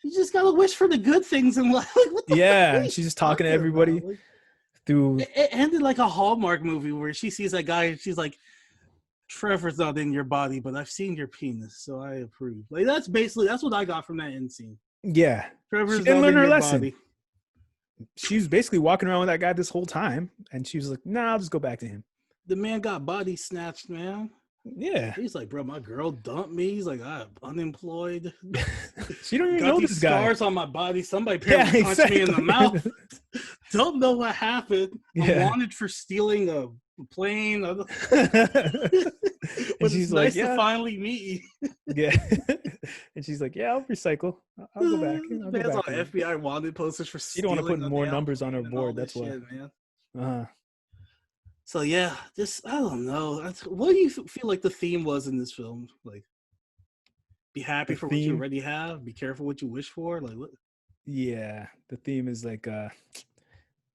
you just gotta wish for the good things in life. Like, what the fuck and she's just talking to everybody through. It ended like a Hallmark movie where she sees that guy and she's like, Trevor's not in your body, but I've seen your penis, so I approve. Like that's what I got from that end scene. Yeah, Trevor's she didn't learn her lesson. Body. She was basically walking around with that guy this whole time, and she was like, "Nah, I'll just go back to him." The man got body snatched, man. Yeah, he's like, bro, my girl dumped me. He's like, I'm unemployed. She don't even got know these this guy. Scars on my body. Somebody punched me in the mouth. Don't know what happened. I'm wanted for stealing a plane. But she's like, nice to finally meet you. Yeah. And she's like, yeah, I'll recycle. I'll go back. There's all FBI wanted posters for stealing. You don't want to put more numbers on her board. That's why. Man. So yeah, I don't know. What do you feel like the theme was in this film? Like, be happy for what you already have. Be careful what you wish for. Like what? Yeah, the theme is like,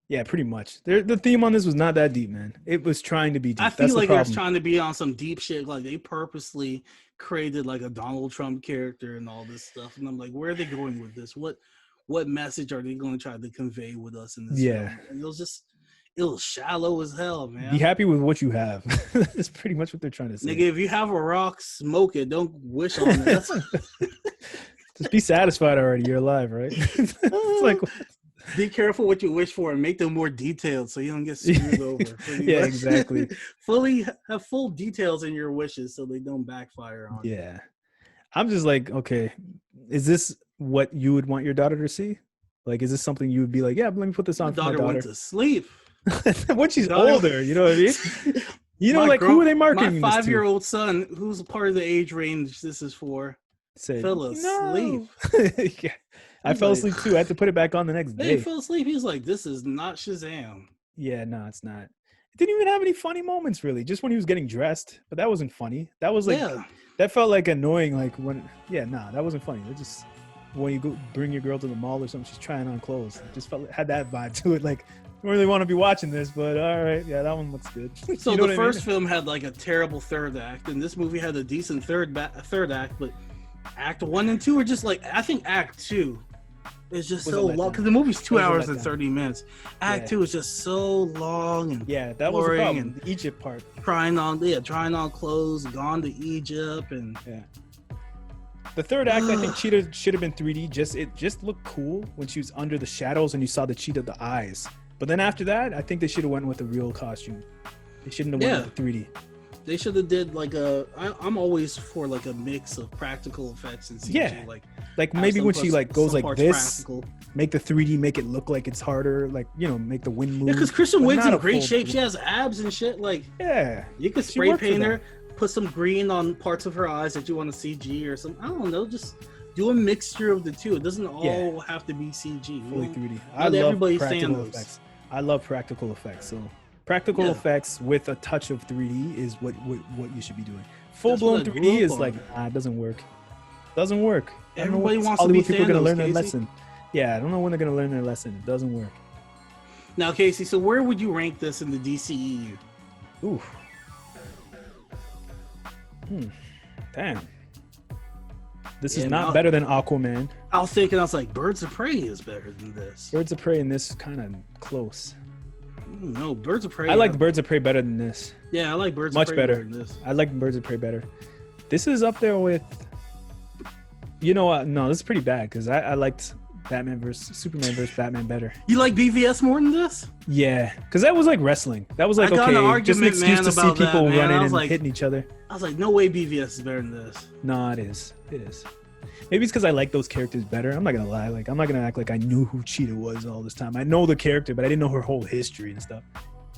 yeah, pretty much. The theme on this was not that deep, man. It was trying to be deep. I feel like it was trying to be on some deep shit. Like they purposely created like a Donald Trump character and all this stuff. And I'm like, where are they going with this? What message are they going to try to convey with us in this film? And it was shallow as hell, man. Be happy with what you have. That's pretty much what they're trying to say. Nigga, if you have a rock, smoke it. Don't wish on it. Just be satisfied already. You're alive, right? It's like, be careful what you wish for and make them more detailed so you don't get screwed over. Yeah, exactly. Have full details in your wishes so they don't backfire on you. Yeah. I'm just like, okay, is this what you would want your daughter to see? Like, is this something you would be like, yeah, let me put this on for my daughter? Went to sleep. When she's older, you know what I mean? You know, like, who are they marketing my 5-year-old son, who's part of the age range this is for, fell asleep. Yeah. I fell asleep too. I had to put it back on the next day. He fell asleep. He's like, this is not Shazam. Yeah, no, it's not. It didn't even have any funny moments, really. Just when he was getting dressed. But that wasn't funny. That was like, that felt like annoying. Like when, that wasn't funny. It just, when you go bring your girl to the mall or something, she's trying on clothes. It just had that vibe to it. Like, I don't really want to be watching this, but all right. Yeah, that one looks good. So the first film had like a terrible third act, and this movie had a decent third act, but act 1 and 2 are just like, I think act 2 is just so long because the movie's 2 hours and 30 minutes. Act 2 is just so long and that was the problem. The Egypt part. Trying on clothes, gone to Egypt, and the third act, I think Cheetah should have been 3D. It just looked cool when she was under the shadows and you saw the cheetah, the eyes. But then after that, I think they should have went with a real costume. They shouldn't have went with the 3D. They should have did like I'm always for like a mix of practical effects and CG. Yeah, like maybe when she like goes like this, make the 3D make it look like it's harder. Like, you know, make the wind move. Yeah, because Kristen Wiig's in great shape. She has abs and shit. Like, you could spray paint her, put some green on parts of her eyes that you want to CG or something. I don't know, just do a mixture of the two. It doesn't all have to be CG. Fully 3D. I love practical effects. I love practical effects. So practical effects with a touch of 3D is what you should be doing. Full blown 3D is like, it doesn't work. Doesn't work. Everybody wants to be people are gonna learn their Casey. lesson. Yeah, I don't know when they're gonna learn their lesson. It doesn't work. Now, Casey, so where would you rank this in the DCEU? Ooh. Damn. This is not better than Aquaman. I was like, Birds of Prey is better than this. Birds of Prey and this kind of close. No, Birds of Prey. I like Birds of Prey better than this. Yeah, I like Birds of Prey better than this. I like Birds of Prey better. This is up there with, you know what? No, this is pretty bad because I liked Superman versus Batman better. You like BVS more than this? Yeah, because that was like wrestling. That was like, okay, just an excuse to see people running and hitting each other. I was like, no way BVS is better than this. No, it is. It is. Maybe it's because I like those characters better. I'm not gonna lie. Like, I'm not gonna act like I knew who Cheetah was all this time. I know the character, but I didn't know her whole history and stuff.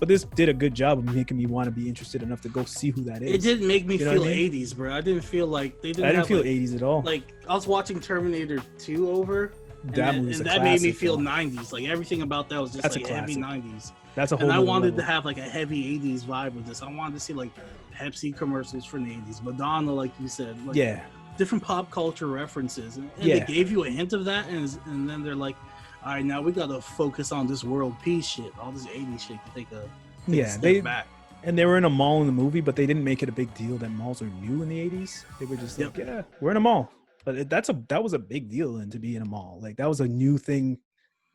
But this did a good job of making me want to be interested enough to go see who that is. It didn't make me feel what I mean? 80s, bro. I didn't feel like they didn't. I didn't feel like, 80s at all. Like I was watching Terminator 2 over, That and movie's a that made me classic, feel though. 90s. Like everything about that was just That's a like heavy classic. 90s. That's a whole. And I wanted level. to have like a heavy 80s vibe with this. I wanted to see like Pepsi commercials from the 80s, Madonna, like you said, like different pop culture references, and they gave you a hint of that, and then they're like, all right, now we got to focus on this world peace shit, all this 80s shit to take a step back. And they were in a mall in the movie, but they didn't make it a big deal that malls are new in the 80s. They were just like, yeah, we're in a mall. But that was a big deal then to be in a mall. Like that was a new thing.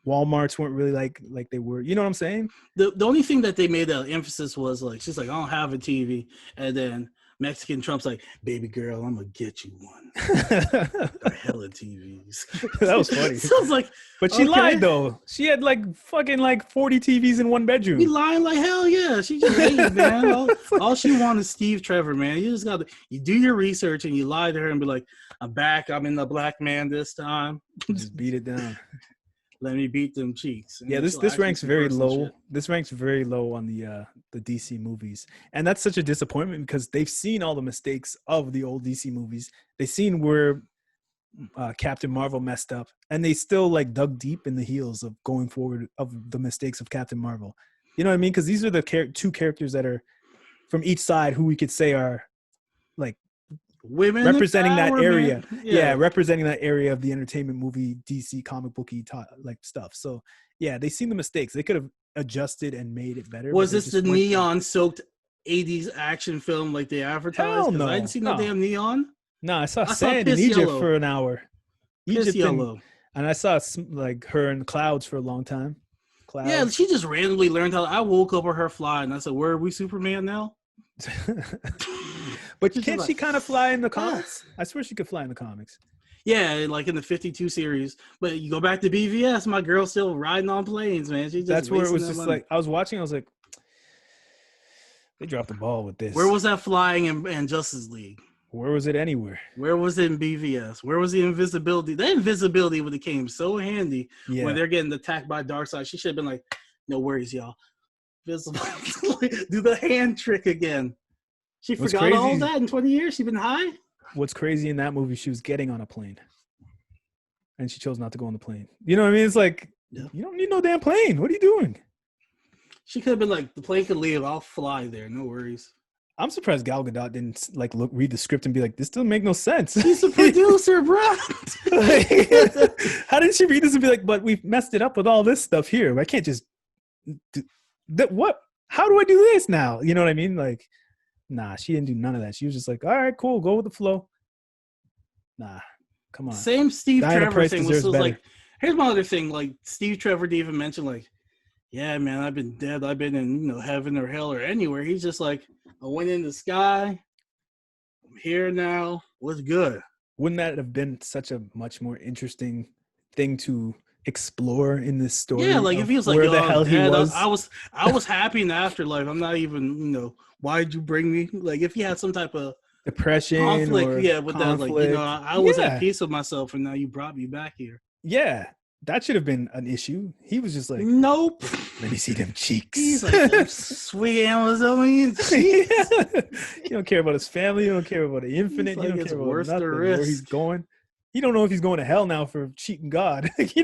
Walmarts weren't really like they were. You know what I'm saying? The only thing that they made that emphasis was like, she's like, I don't have a TV. And then Mexican Trump's like, baby girl, I'm going to get you one. Hella TVs. That was funny. So I was like, but she lied though. She had like fucking like 40 TVs in one bedroom. She lying like hell, yeah. She just hated, man. All she wanted is Steve Trevor, man. You just got to, you do your research and you lie to her and be like, I'm back. I'm in the black man this time. Just beat it down. Let me beat them cheeks. And yeah, this ranks very low. Shit. This ranks very low on the DC movies, and that's such a disappointment because they've seen all the mistakes of the old DC movies. They've seen where Captain Marvel messed up, and they still like dug deep in the heels of going forward of the mistakes of Captain Marvel. You know what I mean? Because these are the two characters that are from each side who we could say are like women representing that area. Yeah, representing that area of the entertainment movie, DC comic booky like stuff. So yeah, they seen the mistakes. They could have adjusted and made it better. Was this the neon-soaked 80s action film like they advertised? Hell no. I didn't see no damn neon. No, I saw sand in Egypt for an hour. Egypt yellow. And I saw like her in clouds for a long time. Clouds. Yeah, she just randomly learned how. I woke up with her flying. And I said, "Where are we, Superman now?" But can't she kind of fly in the comics? I swear she could fly in the comics. Yeah, like in the 52 series. But you go back to BVS, my girl's still riding on planes, man. She just that's where it was just money. like, I was watching, I was like, they dropped the ball with this. Where was that flying in Justice League? Where was it anywhere? Where was it in BVS? Where was the invisibility? That invisibility would have came so handy when they're getting attacked by Darkseid. She should have been like, no worries, y'all. Visible. Do the hand trick again. She forgot all that in 20 years? She's been high? What's crazy in that movie, she was getting on a plane. And she chose not to go on the plane. You know what I mean? It's like, you don't need no damn plane. What are you doing? She could have been like, the plane could leave. I'll fly there. No worries. I'm surprised Gal Gadot didn't like read the script and be like, this doesn't make no sense. She's a producer, bro. How did she read this and be like, but we've messed it up with all this stuff here. I can't just do that. What? How do I do this now? You know what I mean? Like, nah, she didn't do none of that. She was just like, all right, cool, go with the flow. Nah, come on. Same Steve Trevor thing was like, here's my other thing. Like, Steve Trevor didn't even mention, like, yeah, man, I've been dead. I've been in, heaven or hell or anywhere. He's just like, I went in the sky. I'm here now. What's good? Wouldn't that have been such a much more interesting thing to explore in this story? Yeah, like if he was like, where the hell he was. I was happy in the afterlife. I'm not even, why'd you bring me? Like if he had some type of depression conflict, or with conflict. that, like, I was at peace with myself, and now you brought me back here. Yeah, that should have been an issue. He was just like, nope. Let me see them cheeks. He's like, sweet Amazonian cheeks. You don't care about his family. You don't care about the infinite. Like, you don't care about nothing, where he's going. You don't know if he's going to hell now for cheating God. He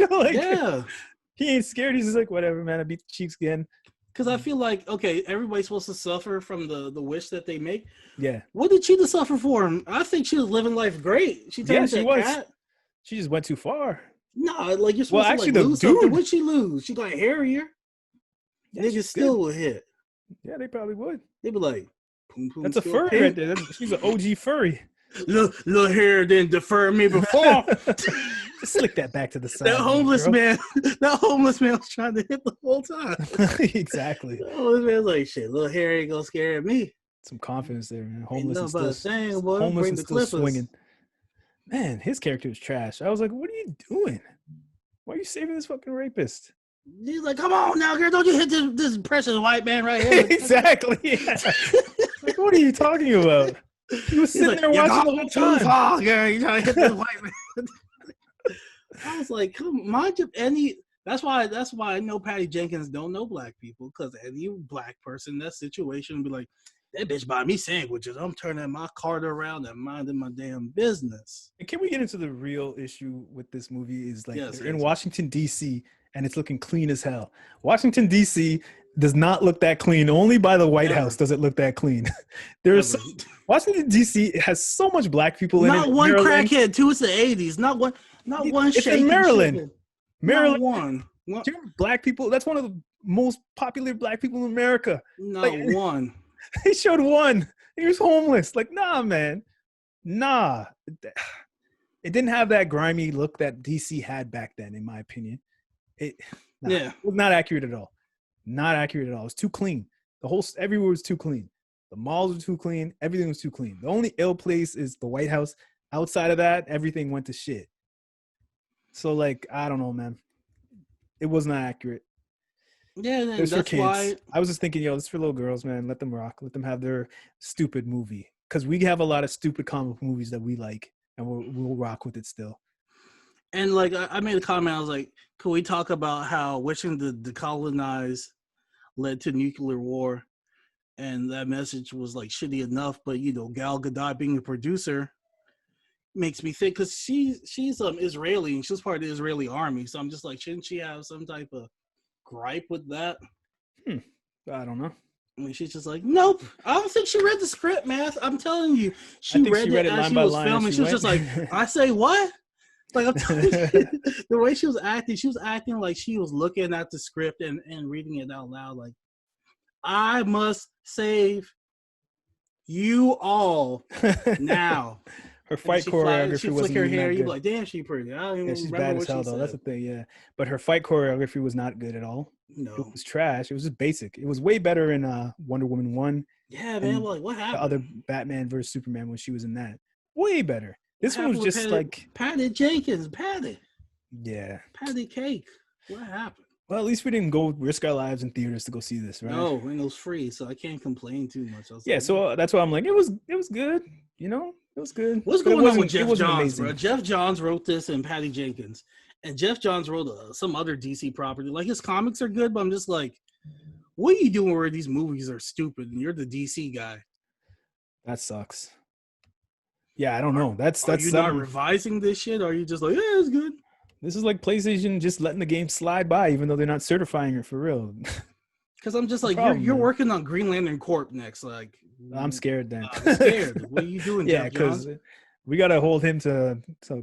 ain't scared. He's just like, whatever, man. I beat the cheeks again. Because I feel like, okay, everybody's supposed to suffer from the wish that they make. Yeah. What did Cheetah suffer for? I think she was living life great. She was. Cat. She just went too far. No, like you're supposed to lose something. What'd she lose? She got hairier. Yeah, niggas still would hit. Yeah, they probably would. They'd be like, poom, poom, that's a furry right there. She's an OG furry. Little hair didn't defer me before. Just slick that back to the side. That homeless man was trying to hit the whole time. Exactly. The homeless man's like, shit, little hair ain't gonna scare me. Some confidence there, man. Homeless and still swinging. Man, his character was trash. I was like, what are you doing? Why are you saving this fucking rapist? He's like, come on now, girl, don't you hit this precious white man right here. Exactly. Yeah. Like, what are you talking about? He was sitting there watching the whole time. Far, girl, you trying to hit this white man. I was like, come on, mind you, That's why I know Patty Jenkins don't know black people, because any black person in that situation would be like, that bitch buy me sandwiches. I'm turning my cart around and minding my damn business. And can we get into the real issue with this movie? Is like Yes, they're in yes. Washington, D.C., and it's looking clean as hell. Washington, D.C. does not look that clean. Only by the White Ever. House does it look that clean. There's Washington, D.C. has so much black people in it. Not one Maryland. crackhead, too. It's the 80s. Not one It's shaking in Maryland. shit. Maryland. Not one. Black people. That's one of the most popular black people in America. Not one. They showed one. He was homeless. Like, nah, man. Nah. It didn't have that grimy look that DC had back then, in my opinion. It was not accurate at all. Not accurate at all. It was too clean. Everywhere was too clean. The malls were too clean. Everything was too clean. The only ill place is the White House. Outside of that, everything went to shit. So, like, I don't know, man. It was not accurate. Yeah, it was that's for kids. why. I was just thinking, yo, it's for little girls, man. Let them rock. Let them have their stupid movie. Because we have a lot of stupid comic movies that we like, and we'll rock with it still. And, like, I made a comment. I was like, could we talk about how wishing to decolonize led to nuclear war? And that message was, like, shitty enough. But, you know, Gal Gadot being a producer makes me think, because she's Israeli, and she's part of the Israeli army. So I'm just like, shouldn't she have some type of gripe with that? I don't know. I mean, she's just like, nope. I don't think she read the script, man. I'm telling you, she read it as she was filming. She was just like, I say what? Like, I'm telling you, the way she was acting like she was looking at the script and reading it out loud. Like, I must save you all now. Her fight choreography was her hair. You'd be like, damn, she pretty. I don't even she's remember bad what as hell, she though. said. That's the thing, yeah. But her fight choreography was not good at all. No. It was trash. It was just basic. It was way better in Wonder Woman 1. Yeah, man. Like, what happened? The other Batman versus Superman when she was in that. Way better. This one was just like... Patty Jenkins. Patty. Yeah. Patty Cake. What happened? Well, at least we didn't go risk our lives in theaters to go see this, right? No, and it was free, so I can't complain too much. So that's why I'm like, it was good. You know, it was good. What's going on with Jeff Johns, bro? Jeff Johns wrote this and Patty Jenkins. And Jeff Johns wrote some other DC property. Like, his comics are good, but I'm just like, what are you doing where these movies are stupid and you're the DC guy? That sucks. Yeah, I don't know. That's you not revising this shit? Or are you just like, yeah, it's good? This is like PlayStation just letting the game slide by, even though they're not certifying it for real. Because I'm just like, you're working on Green Lantern Corp next. Like, I'm scared then. I'm scared. What are you doing, yeah, because we got to hold him to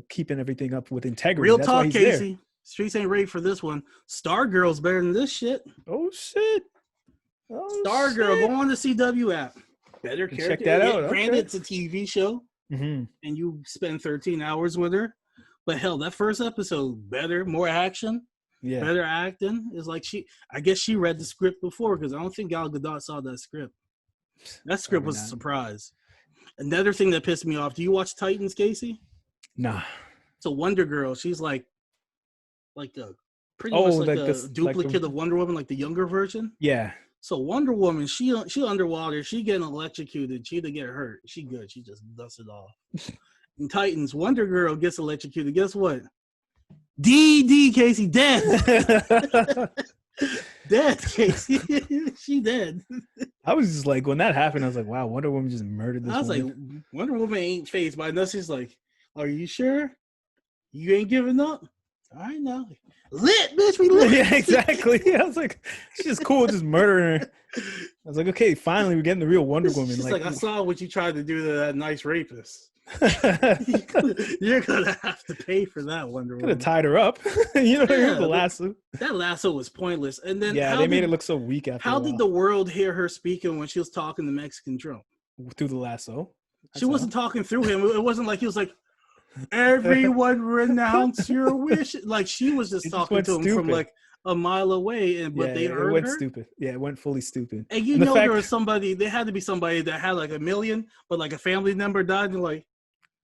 keeping everything up with integrity. Real talk, Casey. Streets ain't ready for this one. Stargirl's better than this shit. Oh, shit. Stargirl, go on the CW app. Better character. Check that out. Granted, it's a TV show, and you spend 13 hours with her. But hell, that first episode, better, more action, better acting. It's like I guess she read the script before, because I don't think Gal Gadot saw that script. That script was a surprise. Another thing that pissed me off, do you watch Titans, Casey? Nah. So Wonder Girl, she's like pretty much like a duplicate of Wonder Woman, like the younger version. Yeah. So Wonder Woman, she underwater, she getting electrocuted, she didn't get hurt. She good, she just dusts it off. In Titans, Wonder Girl gets electrocuted. Guess what? Casey, dead. Dead, Casey. She dead. I was just like, when that happened, I was like, wow, Wonder Woman just murdered this woman. Like, Wonder Woman ain't phased by nothing. She's like, are you sure? You ain't giving up? All right, now. Lit, bitch, we lit. Yeah, exactly. I was like, she's just cool just murdering her. I was like, okay, finally, we're getting the real Wonder Woman. She's like, I saw what you tried to do to that nice rapist. You're gonna have to pay for that, Wonder Woman. Could have tied her up. The lasso. That lasso was pointless. And then they made it look so weak after. How did the world hear her speaking when she was talking to Mexican Trump? Through the lasso. She wasn't talking through him. It wasn't like he was like, everyone renounce your wish. Like, she was just talking to him from like a mile away, but they heard her. It went stupid. Yeah, it went fully stupid. And there was somebody. There had to be somebody that had like 1 million, but like a family member died. And like,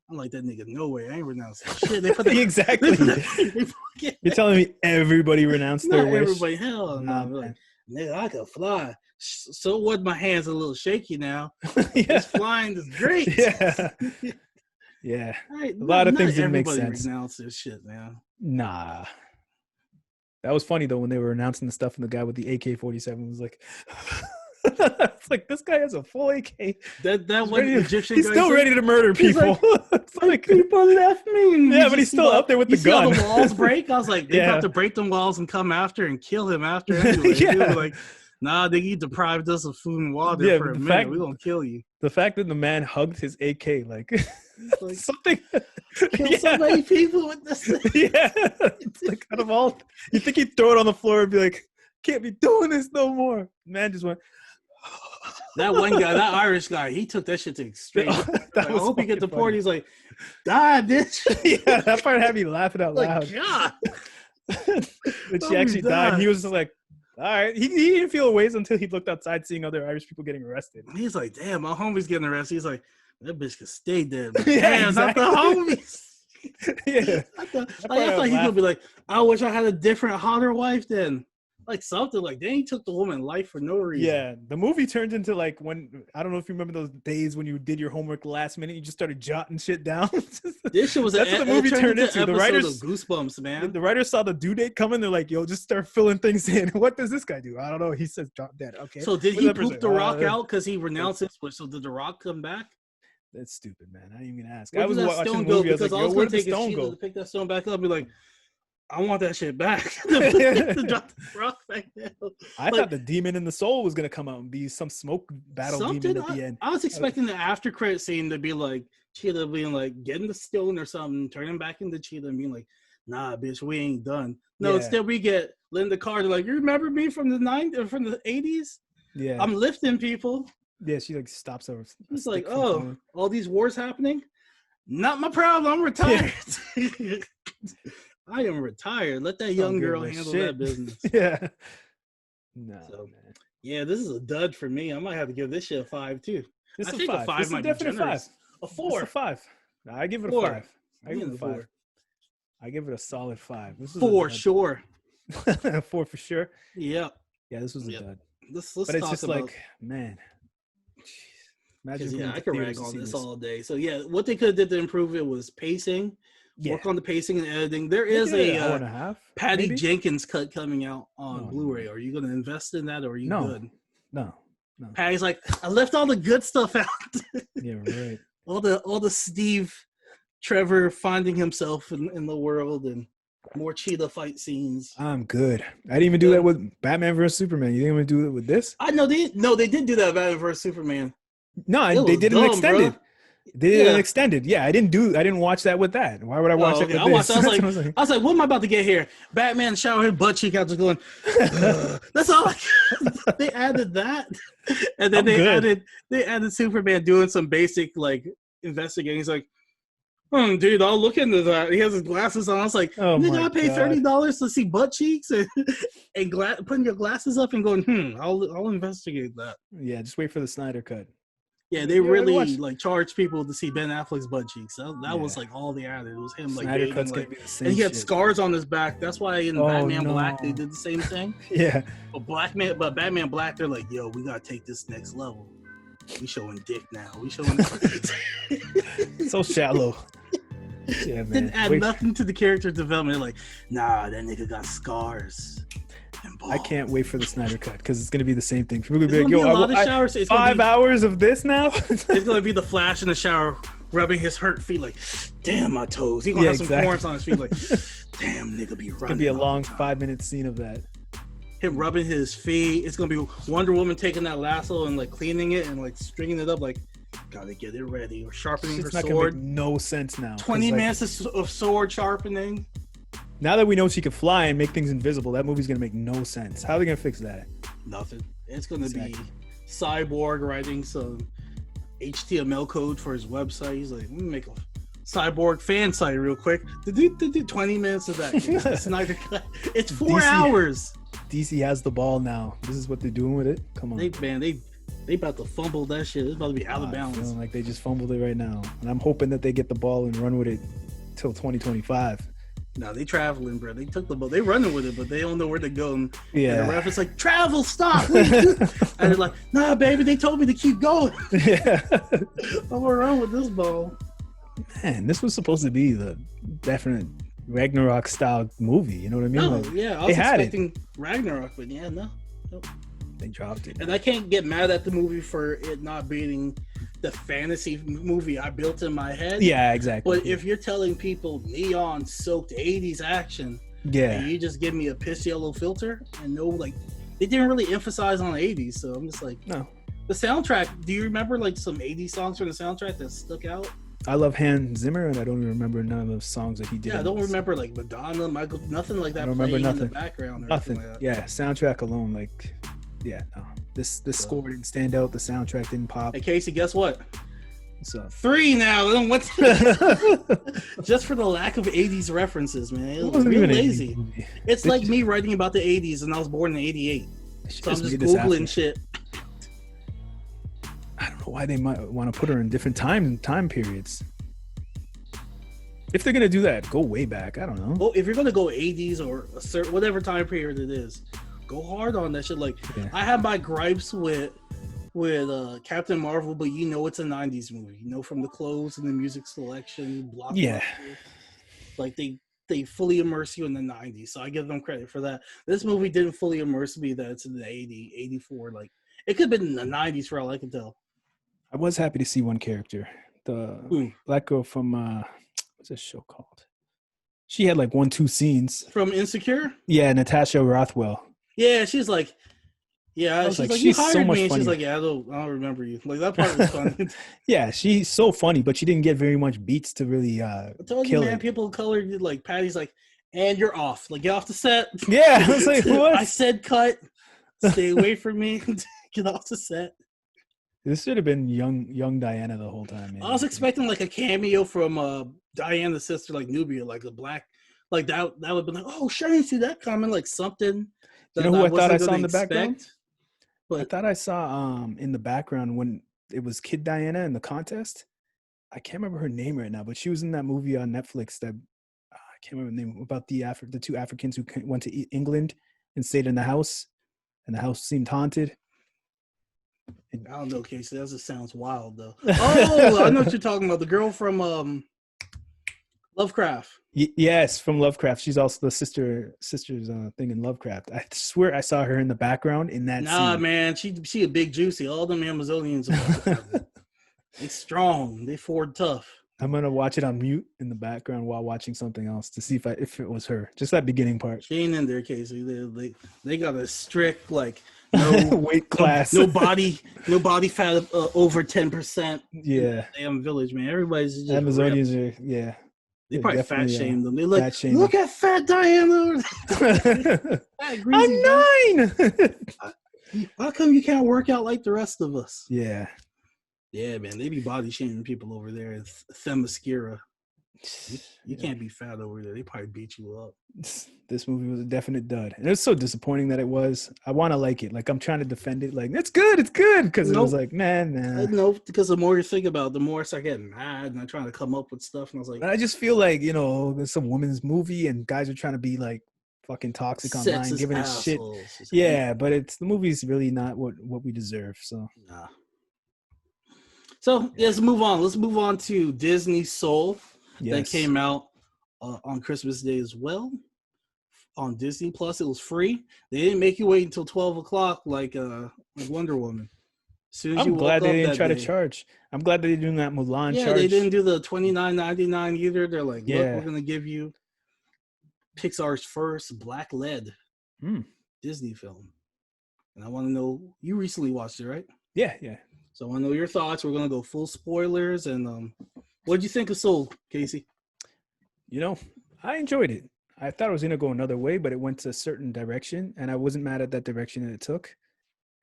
I'm like, that nigga, no way, I ain't renouncing shit. They put that, exactly. You're telling me everybody renounced their wish? Everybody, hell no. Like, nigga, I can fly. So what? My hands a little shaky now. This flying is great. Yeah. Yeah. Right, a lot of things didn't make sense. Renounce this shit, man. Nah. That was funny though when they were announcing the stuff, and the guy with the AK-47 was like, "It's like this guy has a full AK. That one Egyptian he's guy still ready to murder people. It's like people left me. Yeah, but he's still up there with the gun. All the walls break. I was like, they about to break them walls and come after and kill him after. Anyway. Yeah. They were like, nah, you deprived us of food and water for a minute. We're gonna kill you. The fact that the man hugged his AK like something kill so many people with this thing. Yeah, it's like out of all, you think he'd throw it on the floor and be like, can't be doing this no more. Man just went. That one guy, that Irish guy, he took that shit to extreme. I hope he gets deported. He's like, die, bitch. Yeah, that part had me laughing out loud. God. But she actually died. And he was just like, all right. He didn't feel a ways until he looked outside seeing other Irish people getting arrested. He's like, damn, my homie's getting arrested. He's like, that bitch could stay dead. Like, Yeah, damn, exactly. not the homies. Yeah. I thought he could be like, I wish I had a different, hotter wife then. Like something like, dang, he took the woman's life for no reason. Yeah, the movie turns into like when, I don't know if you remember those days when you did your homework last minute, you just started jotting shit down. This shit was that's what the movie turned into. The writers of Goosebumps, man. The writers saw the due date coming. They're like, yo, just start filling things in. What does this guy do? I don't know. He says drop dead. Okay. So did he poop The Rock out because he renounced his switch? So did The Rock come back? That's stupid, man. I didn't even ask. Where I was did that watching stone the movie. go? I was like, because yo, I was where going did to the take stone his go? to pick that stone back up and be like, I want that shit back. To drop the rock back down. I thought the demon in the soul was going to come out and be some smoke battle demon at the end. I was expecting the after credit scene to be like Cheetah being like getting the stone or something, turning back into Cheetah and being like, nah, bitch, we ain't done. No, instead we get Linda Carter like, you remember me from the 80s? Yeah. I'm lifting people. Yeah, she like stops over. He's like, oh, all these wars happening? Not my problem. I'm retired. Yeah. I am retired. Let that young girl handle that business. Yeah. No, man. Yeah, this is a dud for me. I might have to give this shit a 5 too. This I is think a 5. a 5 this might is definitely be generous. A 4. A 5. No, I give it a 4. 5. I give it a 5. I give it a solid 5. This is 4 sure. 4 for sure. Yeah. Yeah, this was a dud. Let's but it's talk just about, like, man. Imagine I could rag on this all day. So yeah, what they could have did to improve it was pacing. Work on the pacing and editing. There is a hour and a half, Patty maybe? Jenkins cut coming out on Blu-ray. Are you going to invest in that, or are you good? No. Patty's like, I left all the good stuff out. Yeah, right. all the Steve Trevor finding himself in the world and more cheetah fight scenes. I'm good. I didn't even do that with Batman vs Superman. You think I'm gonna do it with this? I know they did do that Batman vs Superman. No, they did an extended. Bro. They did an extended. Yeah, I didn't watch that with that. Why would I watch it with this? I was like, what am I about to get here? Batman shower his butt cheek out, just going. That's all. They added that, and then they added Superman doing some basic like investigating. He's like, dude, I'll look into that. He has his glasses on. I was like, you gotta pay $30 to see butt cheeks and putting your glasses up and going, I'll investigate that. Yeah, just wait for the Snyder cut. Yeah, they really like charged people to see Ben Affleck's butt cheeks. That was like all they added. It was him like, Snyder cut's gonna be the same and he had shit. Scars on his back. That's why in Batman Black they did the same thing. Yeah, but Batman Black, they're like, yo, we gotta take this next level. We showing dick now. We showing so shallow. Yeah, man. Didn't add nothing to the character development. They're like, nah, that nigga got scars. I can't wait for the Snyder cut because it's gonna be the same thing. People will be like, yo, 5 hours of this now. It's gonna be the Flash in the shower rubbing his hurt feet like, damn my toes. He's gonna have some corns on his feet like, damn nigga be running. It's gonna be a long 5-minute scene of that. Him rubbing his feet. It's gonna be Wonder Woman taking that lasso and like cleaning it and like stringing it up like, gotta get it ready, or sharpening her sword. It's not gonna make no sense now. 20 minutes of sword sharpening. Now that we know she can fly and make things invisible, that movie's gonna make no sense. How are they gonna fix that? Nothing. It's gonna be Cyborg writing some HTML code for his website. He's like, let me make a Cyborg fan site real quick. 20 minutes of that. Snyder cut. It's 4 hours. DC has the ball now. This is what they're doing with it. Come on. They about to fumble that shit. It's about to be out of balance. Feeling like they just fumbled it right now. And I'm hoping that they get the ball and run with it till 2025. No, they traveling, bro. They took the ball. They running with it, but they don't know where to go. And the ref is like, travel, stop. And they're like, nah, baby, they told me to keep going. Yeah. I'm gonna run with this ball. Man, this was supposed to be the definite Ragnarok style movie. You know what I mean? No, Like, yeah, I they was had expecting Ragnarok, but yeah, no. they dropped it. And I can't get mad at the movie for it not being the fantasy movie I built in my head. Yeah, exactly. But if you're telling people neon-soaked 80s action, yeah, and you just give me a piss yellow filter and no, like, they didn't really emphasize on the 80s, so I'm just like, no. The soundtrack, do you remember like some 80s songs from the soundtrack that stuck out? I love Hans Zimmer, and I don't even remember none of those songs that he did. Yeah, I don't remember like Madonna, Michael, nothing like that. I don't remember nothing in the background. Or nothing. Like that. Yeah, soundtrack alone, like, yeah, no. This score didn't stand out. The soundtrack didn't pop. Hey Casey, guess what? What's up? 3 now. What's just for the lack of 80s references, man. It was real lazy. It's like me writing about the 80s, and I was born in '88, so I'm just googling shit. I don't know why they might want to put her in different time periods. If they're gonna do that, go way back. I don't know. Well, if you're gonna go 80s or a certain whatever time period it is, go hard on that shit. Like, I have my gripes with Captain Marvel, but you know it's a '90s movie. You know, from the clothes and the music selection, like they fully immerse you in the '90s. So I give them credit for that. This movie didn't fully immerse me that it's in the '80s, '84. Like, it could have been in the '90s for all I can tell. I was happy to see one character, the black girl from what's this show called? She had like 1-2 scenes from Insecure. Yeah, Natasha Rothwell. Yeah, she's like, yeah, she's like, you hired so much me, and funnier. she's like, yeah, I don't remember you. Like, that part was funny. Yeah, she's so funny, but she didn't get very much beats to really I told kill you, man, it. people of color, like, Patty's like, and you're off. Like, get off the set. Yeah, I was like, what? I said cut. Stay away from me. Get off the set. This should have been young Diana the whole time. Man. I was expecting like a cameo from Diana's sister, like Nubia, like a black, like that would have been like, oh, sure, you see that coming, like something. You know who I thought I saw in the background? But I thought I saw in the background when it was Kid Diana in the contest. I can't remember her name right now, but she was in that movie on Netflix that I can't remember the name, about the two Africans who went to England and stayed in the house, and the house seemed haunted. I don't know, Casey. That just sounds wild, though. Oh, I know what you're talking about. The girl from Lovecraft. Yes, from Lovecraft. She's also the sister's thing in Lovecraft. I swear I saw her in the background in that scene. Nah, man. She a big juicy. All them Amazonians they strong. They Ford tough. I'm gonna watch it on mute in the background while watching something else to see if it was her. Just that beginning part. She ain't in there, Casey. They got a strict like no weight class, no body fat over 10%. Yeah, damn village, man. Everybody's just Amazonians are They probably fat shamed them. They look at fat Diana. I'm 9. How come you can't work out like the rest of us? Yeah, man. They be body shaming people over there in Themyscira. You can't be fat over there. They probably beat you up. This movie was a definite dud. And it was so disappointing that it was. I want to like it. Like, I'm trying to defend it. Like, it's good. Because it was like, man. No, because the more you think about it, the more I start getting mad and I'm trying to come up with stuff. And I was like, I just feel like, there's some women's movie and guys are trying to be like fucking toxic online, giving it shit. Yeah, but the movie's really not what we deserve. So, nah. So let's move on. Let's move on to Disney Soul. That came out on Christmas Day as well on Disney Plus. It was free. They didn't make you wait until 12 o'clock like Wonder Woman. As soon as I'm glad they didn't try to charge. I'm glad they didn't do that Mulan charge. Yeah, they didn't do the $29.99 either. They're like, look, we're going to give you Pixar's first Black Lead Disney film. And I want to know, you recently watched it, right? Yeah. So I want to know your thoughts. We're going to go full spoilers and what did you think of Soul, Casey? I enjoyed it. I thought it was going to go another way, but it went to a certain direction, and I wasn't mad at that direction that it took.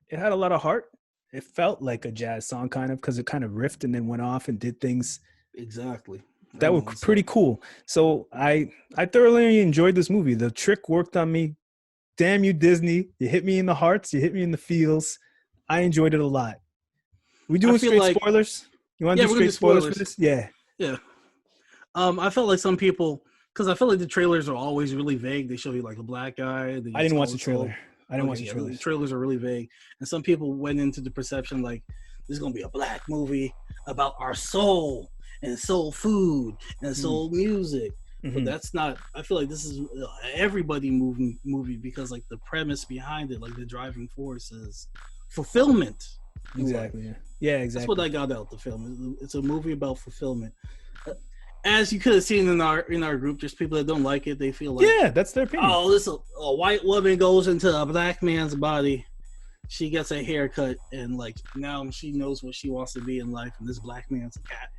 It had a lot of heart. It felt like a jazz song kind of, because it kind of riffed and then went off and did things. Exactly. That was pretty cool. So I thoroughly enjoyed this movie. The trick worked on me. Damn you, Disney. You hit me in the hearts. You hit me in the feels. I enjoyed it a lot. We doing straight spoilers? You want to do straight spoilers for this? Yeah. Yeah. I felt like some people, because I feel like the trailers are always really vague. They show you like a black guy. I didn't watch the trailer. The trailers are really vague. And some people went into the perception like this is going to be a black movie about our soul and soul food and soul music. But that's not. I feel like this is everybody movie because like the premise behind it, like the driving force is fulfillment. Exactly. Yeah, exactly. That's what I got out the film. It's a movie about fulfillment. As you could have seen in our group, there's people that don't like it. They feel like that's their opinion. Oh, this a white woman goes into a black man's body. She gets a haircut and like now she knows what she wants to be in life, and this black man's a cat.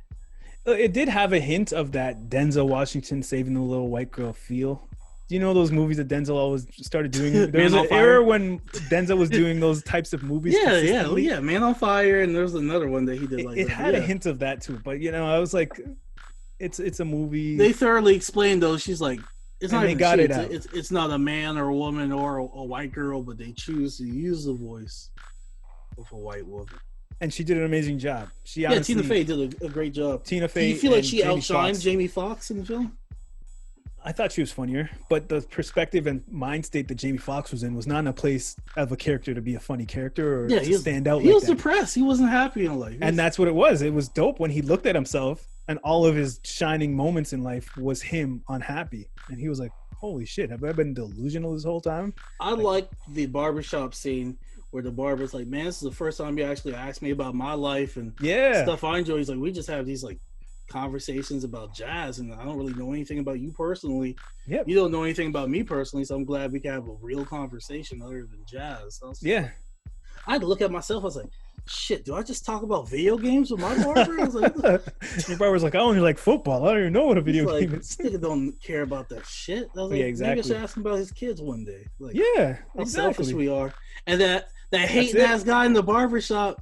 It did have a hint of that Denzel Washington saving the little white girl feel. Do you know those movies that Denzel always started doing? There was an era when Denzel was doing those types of movies. Yeah. Man on Fire, and there's another one that he did like. It had a hint of that too, but I was like, it's a movie. They thoroughly explained those. She's like, it's not even got shit. it out. It's not a man or a woman or a white girl, but they choose to use the voice of a white woman. And she did an amazing job. Tina Fey did a great job. Tina Fey. Do you feel like she outshined Jamie Foxx in the film? I thought she was funnier, but the perspective and mind state that Jamie Foxx was in was not in a place of a character to be a funny character or to stand out. He was depressed. He wasn't happy in life. And that's what it was. It was dope when he looked at himself and all of his shining moments in life was him unhappy. And he was like, holy shit, have I been delusional this whole time? I like the barbershop scene where the barber's like, man, this is the first time you actually asked me about my life and stuff I enjoy. He's like, we just have these like conversations about jazz and I don't really know anything about you personally. You don't know anything about me personally, so I'm glad we can have a real conversation other than jazz. I had to look at myself. I was like, shit, do I just talk about video games with my barber? I was like, your barber's like, I only like football. I don't even know what a video game is. Nigga don't care about that shit. I was like, maybe I should ask him about his kids one day. Like, how selfish we are. And that hating ass guy in the barbershop,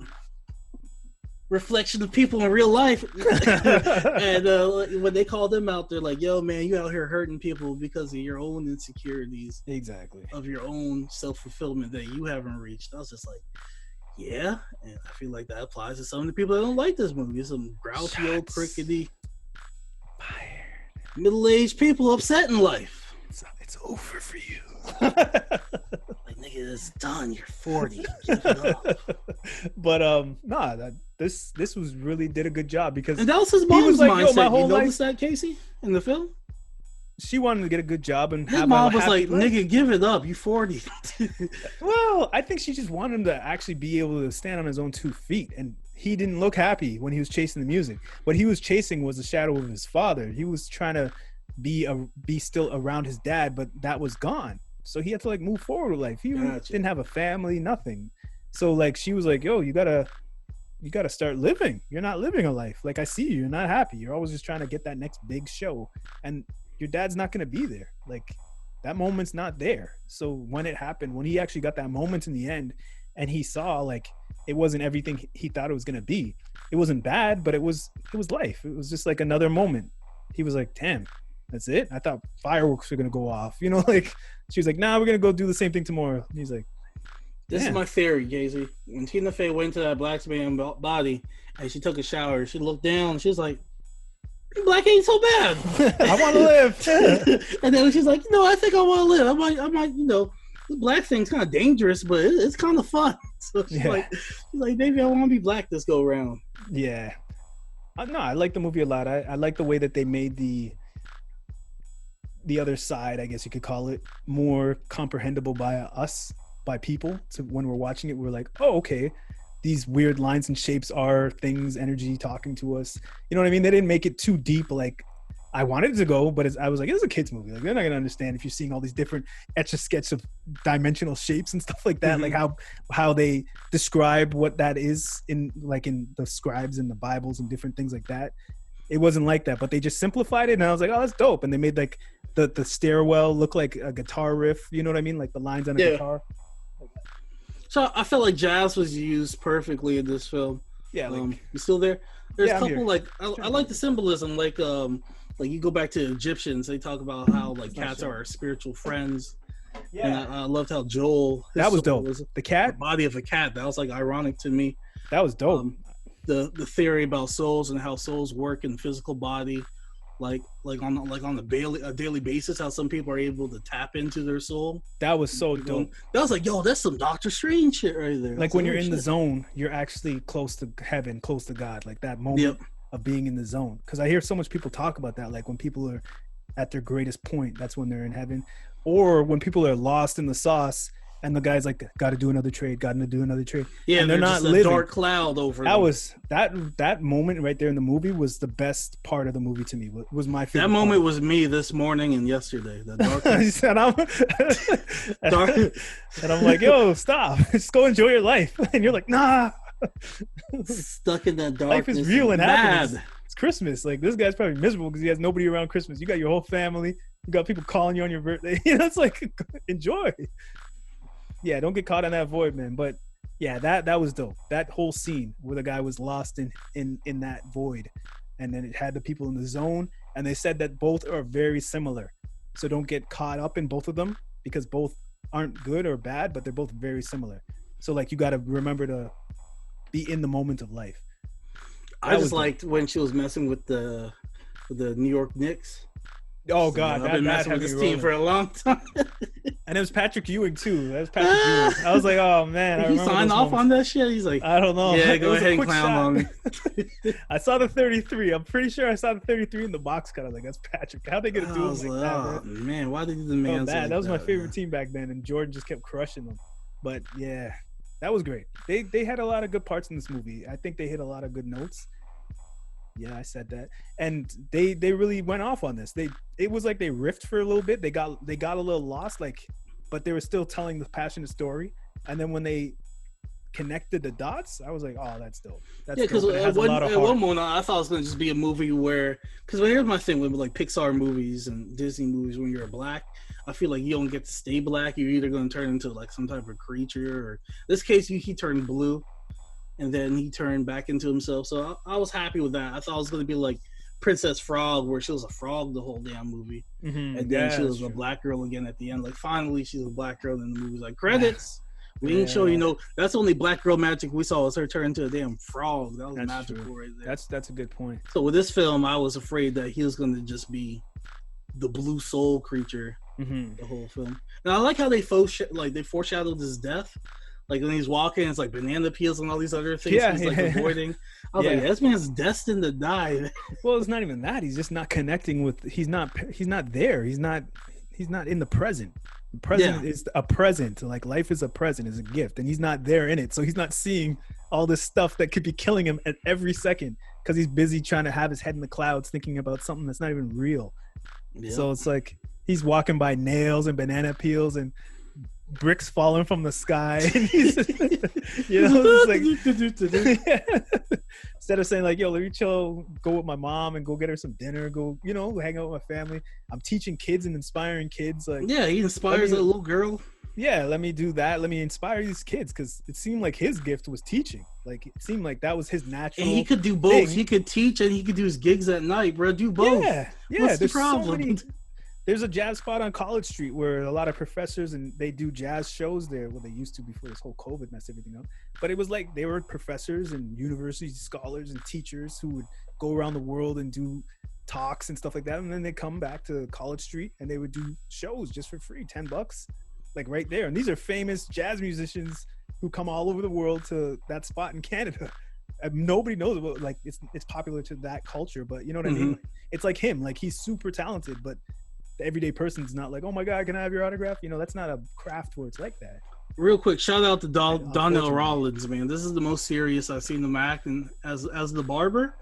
reflection of people in real life. And when they called them out, they're like, yo, man, you out here hurting people because of your own insecurities. Exactly. Of your own self-fulfillment that you haven't reached. I was just like, yeah. And I feel like that applies to some of the people that don't like this movie. Some grouchy old crickety middle-aged people upset in life. It's over for you. Like, nigga, it's done. You're 40. Give it up. But this was really did a good job because and that was his mom's mindset. You notice that, Casey, in the film? She wanted to get a good job and his mom was like, nigga, give it up. You 40. Well, I think she just wanted him to actually be able to stand on his own 2 feet. And he didn't look happy when he was chasing the music. What he was chasing was the shadow of his father. He was trying to be still around his dad, but that was gone. So he had to like move forward with life. He didn't have a family, nothing. So like she was like, yo, you gotta start living. You're not living a life. Like I see you're not happy. You're always just trying to get that next big show. And your dad's not gonna be there. Like that moment's not there. So when it happened, when he actually got that moment in the end and he saw like it wasn't everything he thought it was gonna be. It wasn't bad, but it was life. It was just like another moment. He was like, damn, that's it? I thought fireworks were gonna go off. Like she was like, nah, we're gonna go do the same thing tomorrow. And he's like, this is my theory, Casey. When Tina Fey went into that black man's body and she took a shower, she looked down and she was like, black ain't so bad. I want to live. And then she's like, I think I want to live. I might, the black thing's kind of dangerous, but it's kind of fun. So she's like, maybe I want to be black this go around. Yeah. No, I like the movie a lot. I like the way that they made the other side, I guess you could call it, more comprehensible by people. So when we're watching it, we're like, oh, okay, these weird lines and shapes are things, energy talking to us. You know what I mean? They didn't make it too deep like I wanted it to go, but I was like, it's a kid's movie. Like they're not gonna understand if you're seeing all these different etch-a-sketch of dimensional shapes and stuff like that. Mm-hmm. Like how they describe what that is in the scribes and the Bibles and different things like that. It wasn't like that, but they just simplified it, and I was like, oh, that's dope. And they made like the stairwell look like a guitar riff. You know what I mean? Like the lines on a guitar. So I felt like jazz was used perfectly in this film. Yeah, you still there? There's a couple I like the symbolism. Like you go back to Egyptians, they talk about how like cats are our spiritual friends. Yeah, and I loved how Joel. That was dope. The cat, the body of a cat. That was like ironic to me. That was dope. The theory about souls and how souls work in the physical body, like on a daily basis, how some people are able to tap into their soul. That was so dope. That was like, yo, that's some Doctor Strange shit right there. Like when you're in the zone, you're actually close to heaven, close to God. Like that moment of being in the zone. Because I hear so much people talk about that. Like when people are at their greatest point, that's when they're in heaven. Or when people are lost in the sauce and the guy's like, got to do another trade, Yeah, and they're not just living. a dark cloud over That them. was that moment right there in the movie was the best part of the movie to me. Was my favorite. That moment part. was me this morning and yesterday. The darkness. And I'm like, yo, stop. Just go enjoy your life. And you're like, nah. Stuck in that darkness. Life is real and mad. happiness. It's Christmas. Like, this guy's probably miserable because he has nobody around Christmas. You got your whole family. You got people calling you on your birthday. It's like, enjoy. Yeah, don't get caught in that void, man. But yeah, that was dope. That whole scene where the guy was lost in that void, and then it had the people in the zone, and they said that both are very similar. So don't get caught up in both of them because both aren't good or bad, but they're both very similar. So like, you got to remember to be in the moment of life. I just liked when she was messing with the New York Knicks. Oh God, I've been messing with this team for a long time. And it was Patrick Ewing too. That was Patrick Ewing. I was like, oh man, he signed off on that shit. He's like, I don't know. Yeah, go ahead and clown on me. I saw the 33. I'm pretty sure I saw the 33 in the box cut. I was like, that's Patrick. How'd they get to do it like that? Oh man, why did the man? That was my favorite team back then, and Jordan just kept crushing them. But yeah, that was great. They had a lot of good parts in this movie. I think they hit a lot of good notes. Yeah, I said that. And they really went off on this. It was like they riffed for a little bit. They got a little lost, like, but they were still telling the passionate story. And then when they connected the dots, I was like, oh, that's dope. That's because at one moment I thought it was gonna just be a movie where, because here's my thing with like Pixar movies and Disney movies, when you're black, I feel like you don't get to stay black. You're either gonna turn into like some type of creature, or in this case he turned blue. And then he turned back into himself. So I was happy with that. I thought it was going to be like Princess Frog, where she was a frog the whole damn movie. Mm-hmm. And then she was a black girl again at the end. Like, finally, she's a black girl in the movie. Like, credits. We didn't show, that's the only black girl magic we saw was her turn into a damn frog. That was magical right there. That's a good point. So with this film, I was afraid that he was going to just be the blue soul creature the whole film. And I like how they foreshadowed his death. Like when he's walking, it's like banana peels and all these other things he's like avoiding. I was like, this man's destined to die. Well, it's not even that. He's just not connecting with. He's not there. He's not in the present. The present is a present. Like, life is a present, is a gift, and he's not there in it. So he's not seeing all this stuff that could be killing him at every second because he's busy trying to have his head in the clouds, thinking about something that's not even real. Yeah. So it's like he's walking by nails and banana peels and bricks falling from the sky. It's like, instead of saying like, yo, let me chill, go with my mom and go get her some dinner, go, hang out with my family. I'm teaching kids and inspiring kids. Like, yeah, he inspires a little girl. Yeah, let me do that. Let me inspire these kids, because it seemed like his gift was teaching. Like, it seemed like that was his natural. And he could do both. Thing. He could teach and he could do his gigs at night, bro. Do both. Yeah. What's the problem? There's a jazz spot on College Street where a lot of professors, and they do jazz shows there. Well, they used to before this whole COVID messed everything up. But it was like they were professors and university scholars and teachers who would go around the world and do talks and stuff like that. And then they come back to College Street and they would do shows just for free, $10, like right there. And these are famous jazz musicians who come all over the world to that spot in Canada. Nobody knows about, like, it's popular to that culture, but you know what I mean? It's like him, like, he's super talented, but the everyday person's not like, oh my God, can I have your autograph? That's not a craft where it's like that. Real quick, shout out to Donnell Rollins, man. This is the most serious I've seen him act, and as the barber,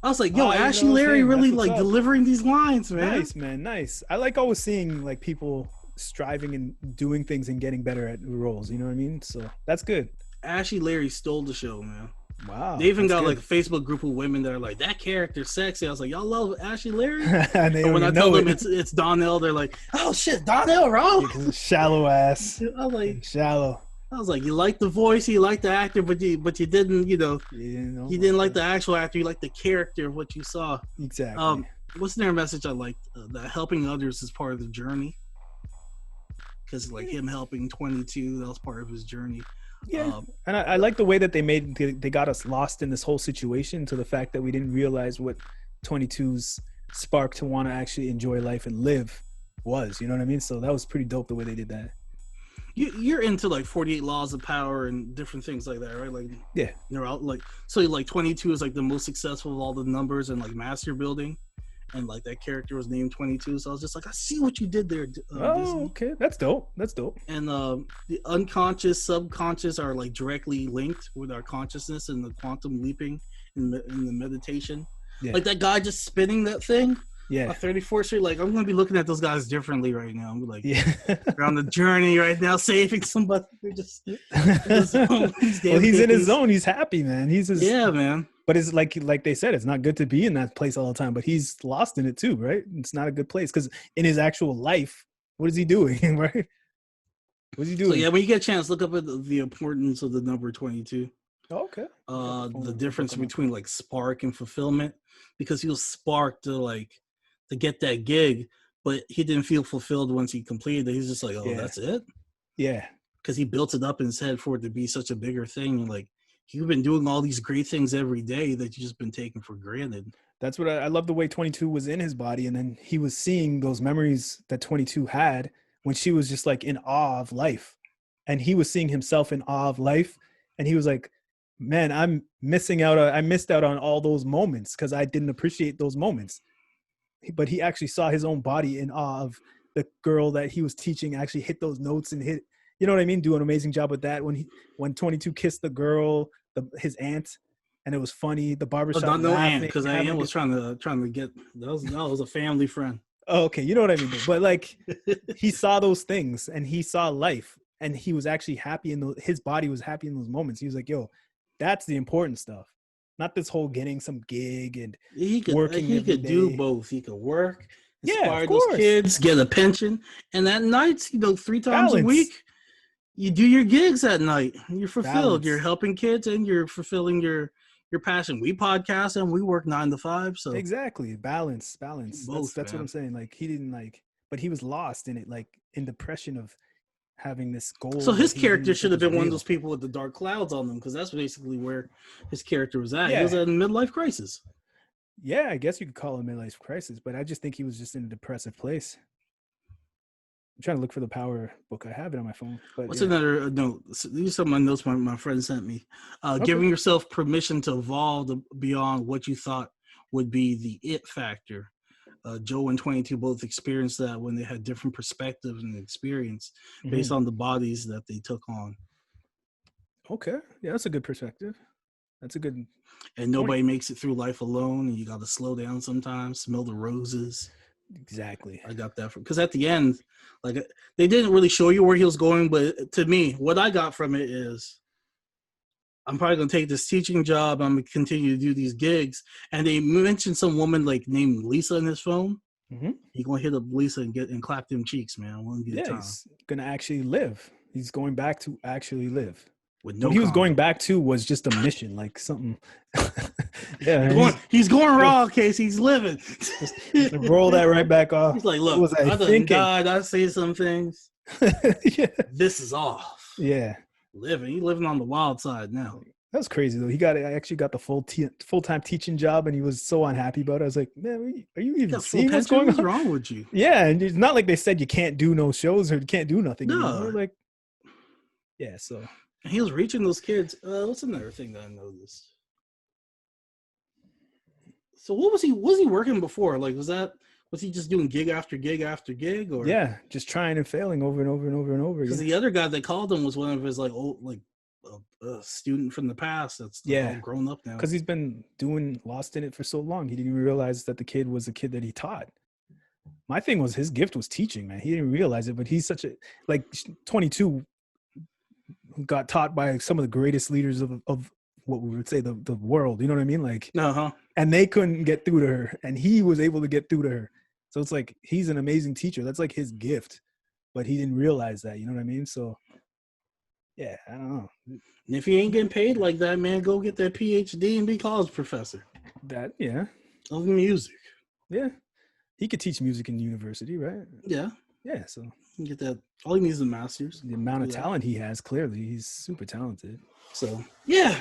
I was like, yo, Ashley Larry really like delivering these lines, man. Nice, man, nice. I like always seeing like people striving and doing things and getting better at roles. You know what I mean? So that's good. Ashley Larry stole the show, man. Wow. They even got like a Facebook group of women that are like, that character's sexy. I was like, y'all love Ashley Larry? But when I tell them it's Donnell, they're like, oh shit, Donnell, wrong. Shallow ass. I was like, shallow. I was like, you like the voice, you like the actor, but you didn't, you didn't like the actual actor. You like the character of what you saw. Exactly. What's their message? I liked that helping others is part of the journey. Because like him helping 22, that was part of his journey. Yeah, and I like the way that they got us lost in this whole situation, to the fact that we didn't realize what 22's spark to want to actually enjoy life and live was. You know what I mean? So that was pretty dope the way they did that. You're into like 48 Laws of Power and different things like that, right? Like, yeah, you're out like, so like 22 is like the most successful of all the numbers and like master building, and like that character was named 22. So I was just like, I see what you did there. Oh, Disney. okay, that's dope. That's dope. And the unconscious, subconscious are like directly linked with our consciousness and the quantum leaping in the meditation. Yeah. Like that guy just spinning that thing. Yeah. On 34th Street, like I'm gonna be looking at those guys differently right now. I'm like, Yeah. they're on the journey right now, saving somebody. They're just Well, he's in his zone. He's happy, man. Yeah, man. But it's like they said, it's not good to be in that place all the time. But he's lost in it too, right? It's not a good place because in his actual life, what is he doing, right? What's he doing? So yeah, when you get a chance, look up at the importance of the number 22. Oh, okay. The difference between like spark and fulfillment, because he was sparked to get that gig, but he didn't feel fulfilled once he completed it. He's just like, oh, that's it? Yeah. Because he built it up in his head for it to be such a bigger thing. Like, you've been doing all these great things every day that you just been taking for granted. That's what I love, the way 22 was in his body. And then he was seeing those memories that 22 had when she was just like in awe of life. And he was seeing himself in awe of life. And he was like, man, I missed out on all those moments because I didn't appreciate those moments. But he actually saw his own body in awe of the girl that he was teaching actually hit those notes and hit, you know what I mean? Do an amazing job with that. When 22 kissed the girl, his aunt, and it was funny. The barbershop. No aunt, because I aunt was trying to get, that was a family friend. Oh, okay. You know what I mean? But like he saw those things and he saw life and he was actually happy his body was happy in those moments. He was like, yo, that's the important stuff. Not this whole getting some gig and working. He could do both. He could work, inspire those kids, get a pension, and at nights, 3 times a week, you do your gigs at night. You're fulfilled. Balance. You're helping kids and you're fulfilling your passion. We podcast and we work 9 to 5. So exactly, balance. Both, that's what I'm saying. Like he didn't but he was lost in it, like in depression of having this goal. So his character should have been one of those people with the dark clouds on them, because that's basically where his character was at. Yeah. He was at a midlife crisis. Yeah, I guess you could call it a midlife crisis, but I just think he was just in a depressive place. I'm trying to look for the power book. I have it on my phone. But what's another note? These are some of my notes my friend sent me. Giving yourself permission to evolve beyond what you thought would be the it factor. Joe and 22 both experienced that when they had different perspectives and experience based on the bodies that they took on. Okay. Yeah, that's a good perspective. That's a good. And nobody makes it through life alone, and you got to slow down sometimes, smell the roses. Exactly. I got that because at the end, like they didn't really show you where he was going, but to me, what I got from it is, I'm probably going to take this teaching job. I'm going to continue to do these gigs. And they mentioned some woman named Lisa in his phone. Mm-hmm. He's going to hit up Lisa and clap them cheeks, man. He's going to actually live. He's going back to actually live. What he was going back to was just a mission, like something. He's going raw, Casey. He's living. Roll that right back off. He's like, look, I done died. I say some things. Yeah. This is off. Yeah. He's living on the wild side now. That was crazy though. I actually got the full-time teaching job, and he was so unhappy about it. I was like, man, are you even seeing what's going on? What's wrong with you? Yeah, and it's not like they said you can't do no shows or you can't do nothing. No, like, yeah. So he was reaching those kids. What's another thing that I noticed? So what was he working before? Like, was he just doing gig after gig after gig, or just trying and failing over and over and over and over? Because the other guy that called him was one of his a student from the past that's all grown up now. Because he's been lost in it for so long, he didn't realize that the kid was a kid that he taught. My thing was his gift was teaching, man. He didn't realize it, but he's such a 22 got taught by some of the greatest leaders of what we would say the world. You know what I mean? Like, and they couldn't get through to her, and he was able to get through to her. So it's like he's an amazing teacher. That's like his gift, but he didn't realize that. You know what I mean? So, yeah, I don't know. And if you ain't getting paid like that, man, go get that PhD and be college professor. Of music. Yeah, he could teach music in university, right? Yeah. So you get that. All he needs is a master's. The amount of talent he has, clearly, he's super talented. So yeah,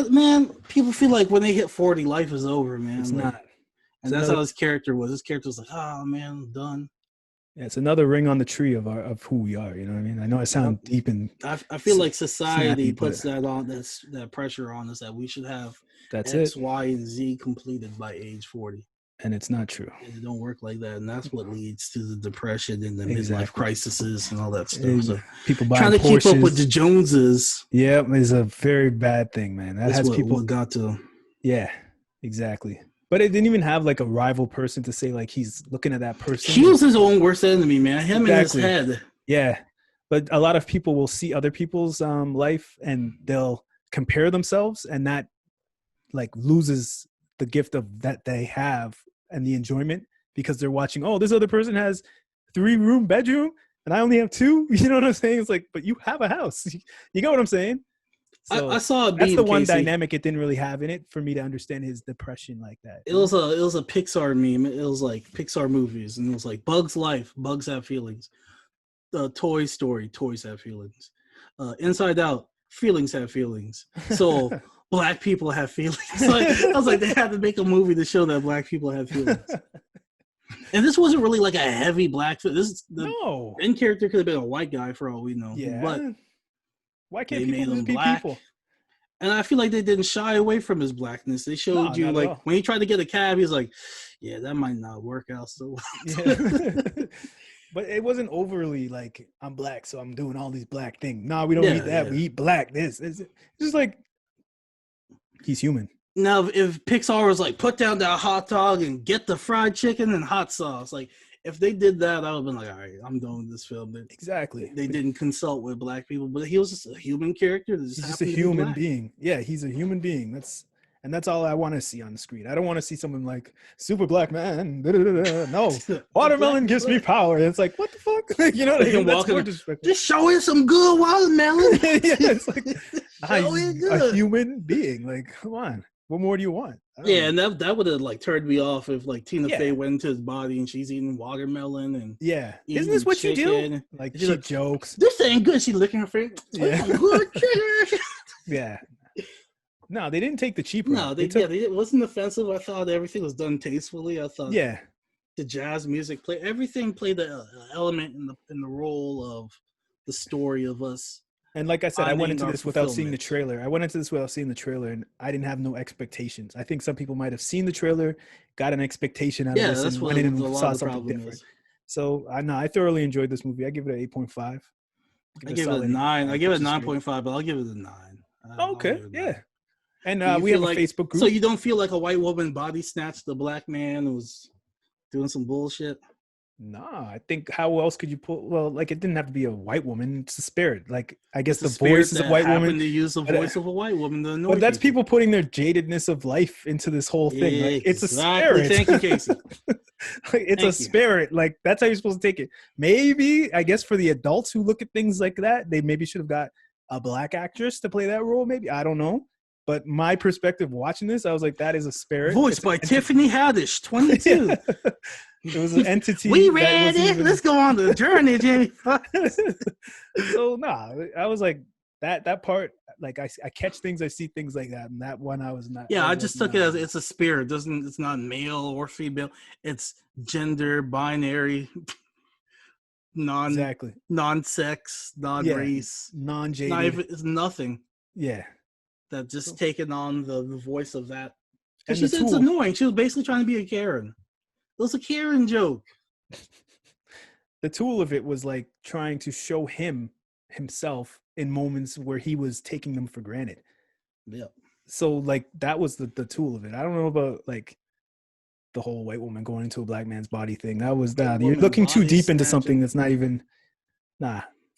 man. People feel like when they hit 40, life is over, man. It's not. And that's how his character was. His character was like, oh, man, I'm done. Yeah, it's another ring on the tree of who we are. You know what I mean? I know I sound deep and I feel like society puts that pressure on us that we should have X, Y, and Z completed by age 40. And it's not true. And it don't work like that, and that's what leads to the depression and the midlife crises and all that stuff. So people trying to Porsches. keep up with the Joneses, is a very bad thing, man. That has people got to. Yeah, exactly. But it didn't even have like a rival person to say like he's looking at that person. He was his own worst enemy, man. Him in his head. Yeah, but a lot of people will see other people's life and they'll compare themselves, and that like loses the gift of that they have and the enjoyment, because they're watching, oh, this other person has 3-room bedroom and I only have 2. You know what I'm saying? It's like, but you have a house. You know what I'm saying? So I saw a that's the one dynamic it didn't really have in it for me to understand his depression like that. It was a Pixar meme. It was like Pixar movies, and it was like Bugs Life, bugs have feelings. Toy Story, toys have feelings. Inside Out, feelings have feelings. So black people have feelings. Like, I was like, they had to make a movie to show that black people have feelings. And this wasn't really like a heavy black. The main character could have been a white guy for all we know. Yeah. But why can't people just be people? And I feel like they didn't shy away from his blackness. They showed you, like, when he tried to get a cab, he was like, yeah, that might not work out so well. Yeah. But it wasn't overly like, I'm black, so I'm doing all these black things. No, we don't eat that. Yeah. We eat black. It's just like, he's human. Now, if Pixar was like, put down that hot dog and get the fried chicken and hot sauce, like, if they did that, I would have been like, all right, I'm done with this film. Exactly. They didn't consult with black people, but he was just a human character. He's just a human being. Yeah, he's a human being. That's all I want to see on the screen. I don't want to see someone like super black man. No, watermelon gives me power. It's like, what the fuck? You know what I mean? Just show it some good watermelon. Yeah, it's like a human being. Like, come on. What more do you want? Yeah, and that would have like turned me off if like Tina Fey went into his body and she's eating watermelon and isn't this what you do? Like, she jokes. This ain't good. She's licking her face. Yeah. Yeah. No, they didn't take the cheap route. No, it wasn't offensive. I thought everything was done tastefully. I thought the jazz music everything played an element in the role of the story of us. And like I said, I went into this without seeing the trailer. And I didn't have no expectations. I think some people might have seen the trailer, got an expectation out of this, and went in and saw something different. So I thoroughly enjoyed this movie. I give it an 8.5. I give it a 9. I give it a 9.5, but I'll give it a 9. Okay, yeah. And we have a Facebook group. So you don't feel like a white woman body snatched the black man who was doing some bullshit? Nah, I think how else could you pull? Well, like, it didn't have to be a white woman. It's a spirit. Like, I guess the voice is a white woman. To use the voice of a white woman to annoy but that's people putting their jadedness of life into this whole thing. Yeah, like, it's a spirit. Thank you, Casey. It's a spirit. Like, that's how you're supposed to take it. Maybe, I guess, for the adults who look at things like that, they maybe should have got a black actress to play that role. Maybe, I don't know. But my perspective watching this, I was like, that is a spirit. Voiced by Tiffany Haddish, 22. It was an entity. We read it. Let's go on the journey, Jamie. So I was like that part. Like I catch things, I see things like that, and that one I was not. Yeah, I just took it as it's a spirit. It's not male or female. It's gender binary, non-sex, non-race, non-jaded. It's nothing. Yeah, that just taking on the voice of that. And she said it's annoying. She was basically trying to be a Karen. It was a Karen joke. The tool of it was like trying to show himself in moments where he was taking them for granted. Yeah. So like that was the tool of it. I don't know about like the whole white woman going into a black man's body thing. That was that. You're looking too deep into something that's not even.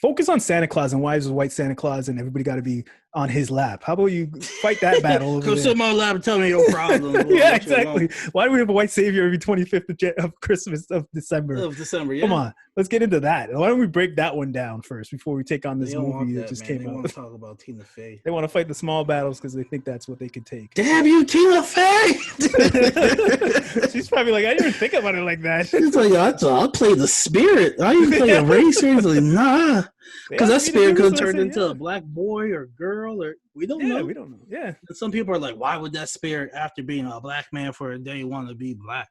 Focus on Santa Claus and why is a white Santa Claus and everybody got to be on his lap. How about you fight that battle? Go sit on my lap and tell me your problem. Yeah, exactly. Why do we have a white savior every 25th of Christmas of December? Yeah. Come on, let's get into that. Why don't we break that one down first before we take on this movie that just came out? They want to talk about Tina Fey. They want to fight the small battles because they think that's what they could take. Damn you, Tina Fey! She's probably like, I didn't even think about it like that. She's like, I'll play the spirit. I even play a race. She's like, nah. Because that spirit could have turned into a black boy or girl, or we don't know. We don't know. Yeah. And some people are like, why would that spirit, after being a black man for a day, want to be black?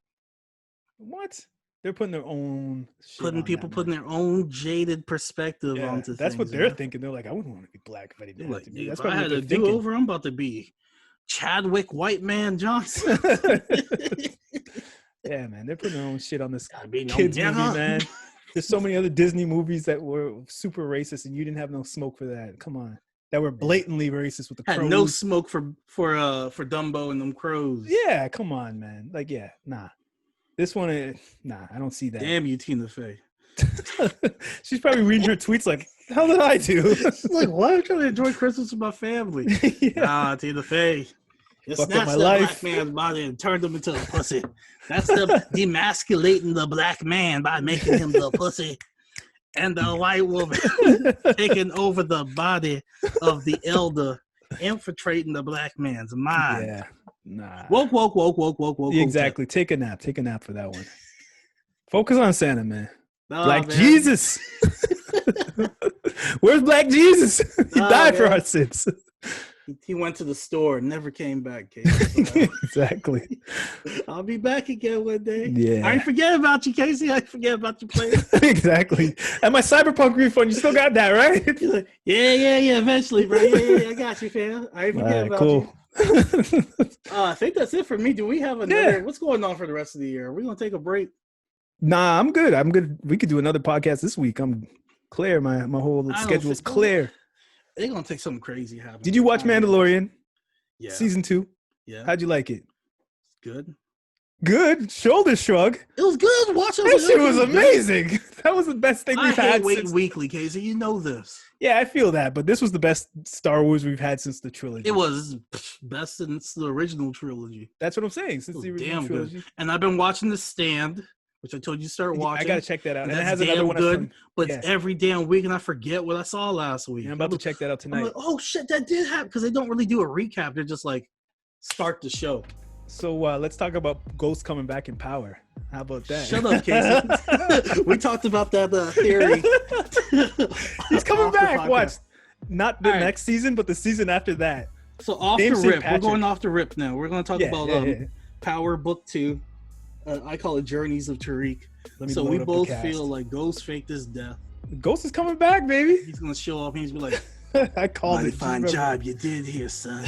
What? They're putting their own putting their own jaded perspective onto that's things. what they're thinking. They're like, I wouldn't want to be black if I didn't have to be. That's probably I had a do-over, I'm about to be Chadwick White Man Johnson. Yeah, man, they're putting their own shit on this Gotta be no kids movie, nigga. man. There's so many other Disney movies that were super racist, and you didn't have no smoke for that. Come on, that were blatantly racist with the Had crows. no smoke for Dumbo and them crows. Yeah, come on, man. Like, yeah, nah. This one, nah, I don't see that. Damn you, Tina Fey. She's probably reading her tweets like, "How did I do?" She's like, why am I trying to enjoy Christmas with my family? Yeah. Nah, Tina Fey. You Fucked up snatched my that life. black man's body and turned him into a pussy. That's the demasculating the black man by making him the pussy. And the white woman taking over the body of the elder, infiltrating the black man's mind. Yeah, nah. Woke. Exactly. Take a nap for that one. Focus on Santa, man. Nah, Black man. Jesus. Where's Black Jesus? He Nah, died for man. our sins. He went to the store and never came back, Casey. Exactly. I'll be back again one day. Yeah. I ain't forget about you, Casey. I ain't forget about your place. Exactly. And my Cyberpunk refund, you still got that, right? He's like, yeah, eventually, bro. Yeah, I got you, fam. I ain't forget about you. I think that's it for me. Do we have another? Yeah. What's going on for the rest of the year? Are we gonna take a break? Nah, I'm good. We could do another podcast this week. I'm clear. My whole schedule is clear. They're gonna take something crazy happen. Did you watch Mandalorian? Yeah. Season 2? Yeah. How'd you like it? Good. Good. Shoulder shrug. It was good. Watch it. That shit was amazing. That was the best thing we've had Wait since. weekly, Casey. You know this. Yeah, I feel that, but this was the best Star Wars we've had since the trilogy. It was best since the original trilogy. That's what I'm saying. Since It was the original damn trilogy. good. And I've been watching The Stand, which I told you to start watching. I gotta check that out. And it That's has another damn one. good, but yeah. it's every damn week, and I forget what I saw last week. Yeah, I'm about to check that out I'm tonight. like, oh shit, that did happen, because they don't really do a recap. They're just like, start the show. So let's talk about Ghost coming back in Power. How about that? Shut up, Casey. We talked about that theory. He's coming Off the back. podcast. Watch. Not the All right. next season, but the season after that. So off James the rip, St. Patrick. we're going off the rip now. We're going to talk about yeah. Power Book 2. I call it Journeys of Tariq. Let me So load we up the both cast. feel like Ghost faked his death. Ghost is coming back, baby. He's going to show up and he's going to be like, I called mighty it. fine Just remember. job you did here, son.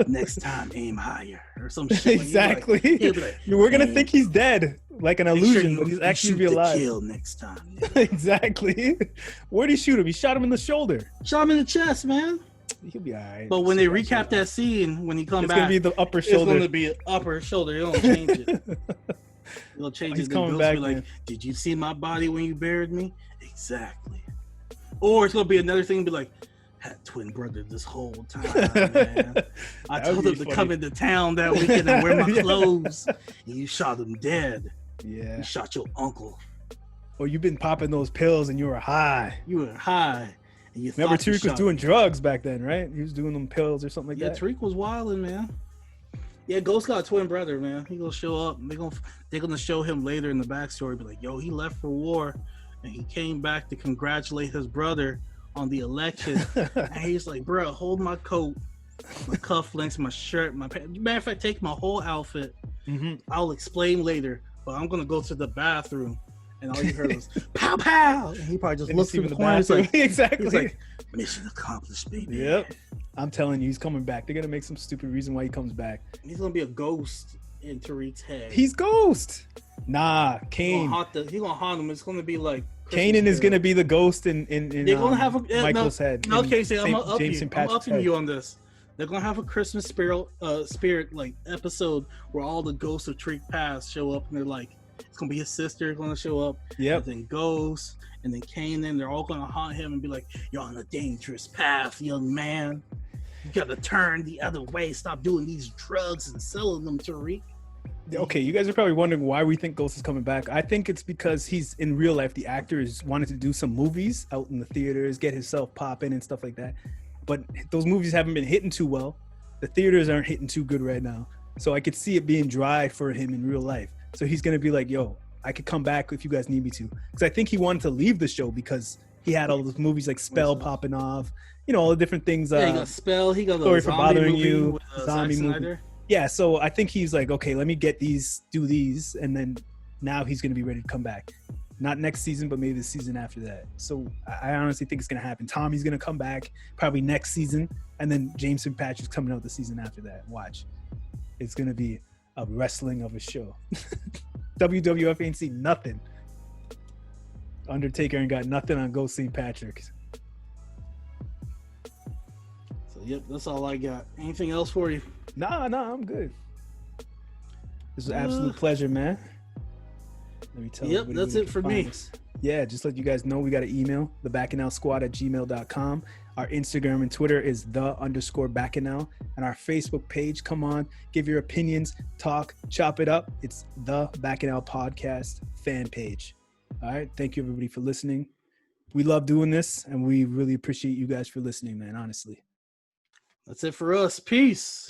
Next time, aim higher. Or some shit. Exactly. He'll be like, We're gonna "Man, think he's dead, like an make sure illusion, you- but he's you actually shoot be the alive. kill next time. Exactly. Where'd he shoot him? He shot him in the shoulder. Shot him in the chest, man. He'll be all right. But when they recap that scene, when he comes it's back, gonna be the upper it's going shoulder. to be upper shoulder. They don't change it. They'll change He's it. coming Ghost back, be like, man. did you see my body when you buried me? Exactly. Or it's gonna be another thing. Be like, had twin brother this whole time, man. I That would told be him to funny. come into town that weekend and wear my Yeah. clothes, and you shot him dead. Yeah. You shot your uncle. Or you've been popping those pills and you were high. You were high. And you Remember thought you Tariq was shot doing him. drugs back then, right? He was doing them pills or something like Yeah, that. Tariq was wilding, man. Yeah, Ghost got a twin brother, man. He gonna show up. They're gonna show him later in the backstory. Be like, yo, he left for war, and he came back to congratulate his brother on the election. And he's like, bro, hold my coat, my cufflinks, my shirt, my pants. Matter of fact, take my whole outfit. Mm-hmm. I'll explain later, but I'm gonna go to the bathroom. And all you heard was pow pow. And he probably just looks through the corner. He's like, exactly. he's like, mission accomplished, baby. Yep. I'm telling you, he's coming back. They're gonna make some stupid reason why he comes back. He's gonna be a ghost in Tariq's head. He's Ghost. Nah, He's Kane. gonna haunt him. It's gonna be like Kanan is gonna be the ghost in They're gonna have a Michael's head. No, in Casey, I'm Saint- gonna up James you. St. I'm Patrick's upping head. you on this. They're gonna have a Christmas spirit like episode where all the ghosts of Tariq past show up, and they're like, it's gonna be his sister gonna show up, Yep. and then Ghost, and then Kanan. They're all gonna haunt him and be like, "You're on a dangerous path, young man. You gotta turn the other way. Stop doing these drugs and selling them, Tariq." Okay, you guys are probably wondering why we think Ghost is coming back. I think it's because he's in real life. The actor is wanted to do some movies out in the theaters, get himself popping and stuff like that. But those movies haven't been hitting too well. The theaters aren't hitting too good right now. So I could see it being dry for him in real life. So he's gonna be like, "Yo, I could come back if you guys need me to." Because I think he wanted to leave the show because he had all those movies like Spell popping off, you know, all the different things. Yeah, he got Spell. He got Sorry a for zombie bothering movie you, with, zombie Zack movie. Snyder. Yeah, so I think he's like, okay, let me get these, do these, and then now he's going to be ready to come back. Not next season, but maybe the season after that. So I honestly think it's going to happen. Tommy's going to come back probably next season, and then James St. Patrick's coming out the season after that. Watch. It's going to be a wrestling of a show. WWF ain't seen nothing. Undertaker ain't got nothing on Go St. Patrick's. So, yep, that's all I got. Anything else for you? Nah, I'm good. This was an absolute pleasure, man. Let me tell you. Yep, that's it for me. Yeah, just let you guys know we got an email, thebacchanalsquad@gmail.com. Our Instagram and Twitter is _Bacchanal. And our Facebook page, come on, give your opinions, talk, chop it up. It's the Bacchanal Podcast fan page. All right. Thank you, everybody, for listening. We love doing this, and we really appreciate you guys for listening, man, honestly. That's it for us. Peace.